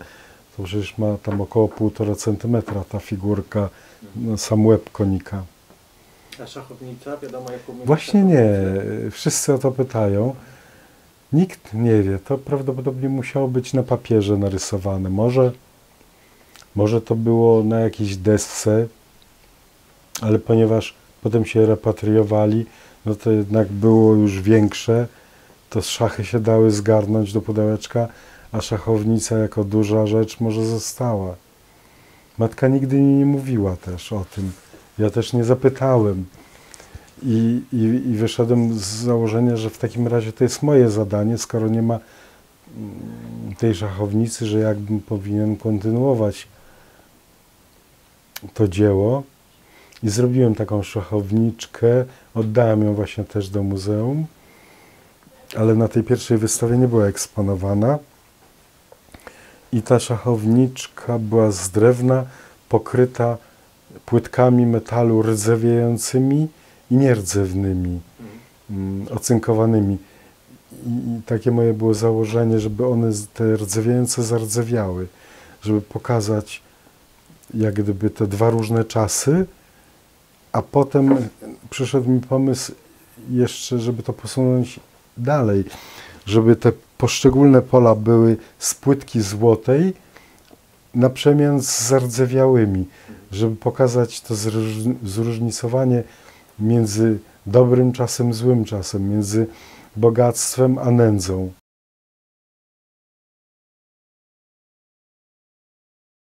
przecież ma tam około 1,5 centymetra ta figurka, no, sam łeb konika. A szachownica, wiadomo jaką... Właśnie nie. Wszyscy o to pytają. Nikt nie wie. To prawdopodobnie musiało być na papierze narysowane. Może to było na jakiejś desce, ale ponieważ potem się repatriowali, no to jednak było już większe, to szachy się dały zgarnąć do pudełeczka, a szachownica jako duża rzecz może została. Matka nigdy mi nie mówiła też o tym. Ja też nie zapytałem. I wyszedłem z założenia, że w takim razie to jest moje zadanie, skoro nie ma tej szachownicy, że jakbym powinien kontynuować to dzieło. I zrobiłem taką szachowniczkę, oddałem ją właśnie też do muzeum, ale na tej pierwszej wystawie nie była eksponowana. I ta szachowniczka była z drewna, pokryta płytkami metalu rdzewiejącymi i nierdzewnymi, ocynkowanymi. I takie moje było założenie, żeby one, te rdzewiejące, zardzewiały, żeby pokazać jak gdyby te dwa różne czasy, a potem przyszedł mi pomysł jeszcze, żeby to posunąć dalej, żeby te poszczególne pola były z płytki złotej na przemian z zardzewiałymi, żeby pokazać to zróżnicowanie między dobrym czasem, złym czasem, między bogactwem a nędzą.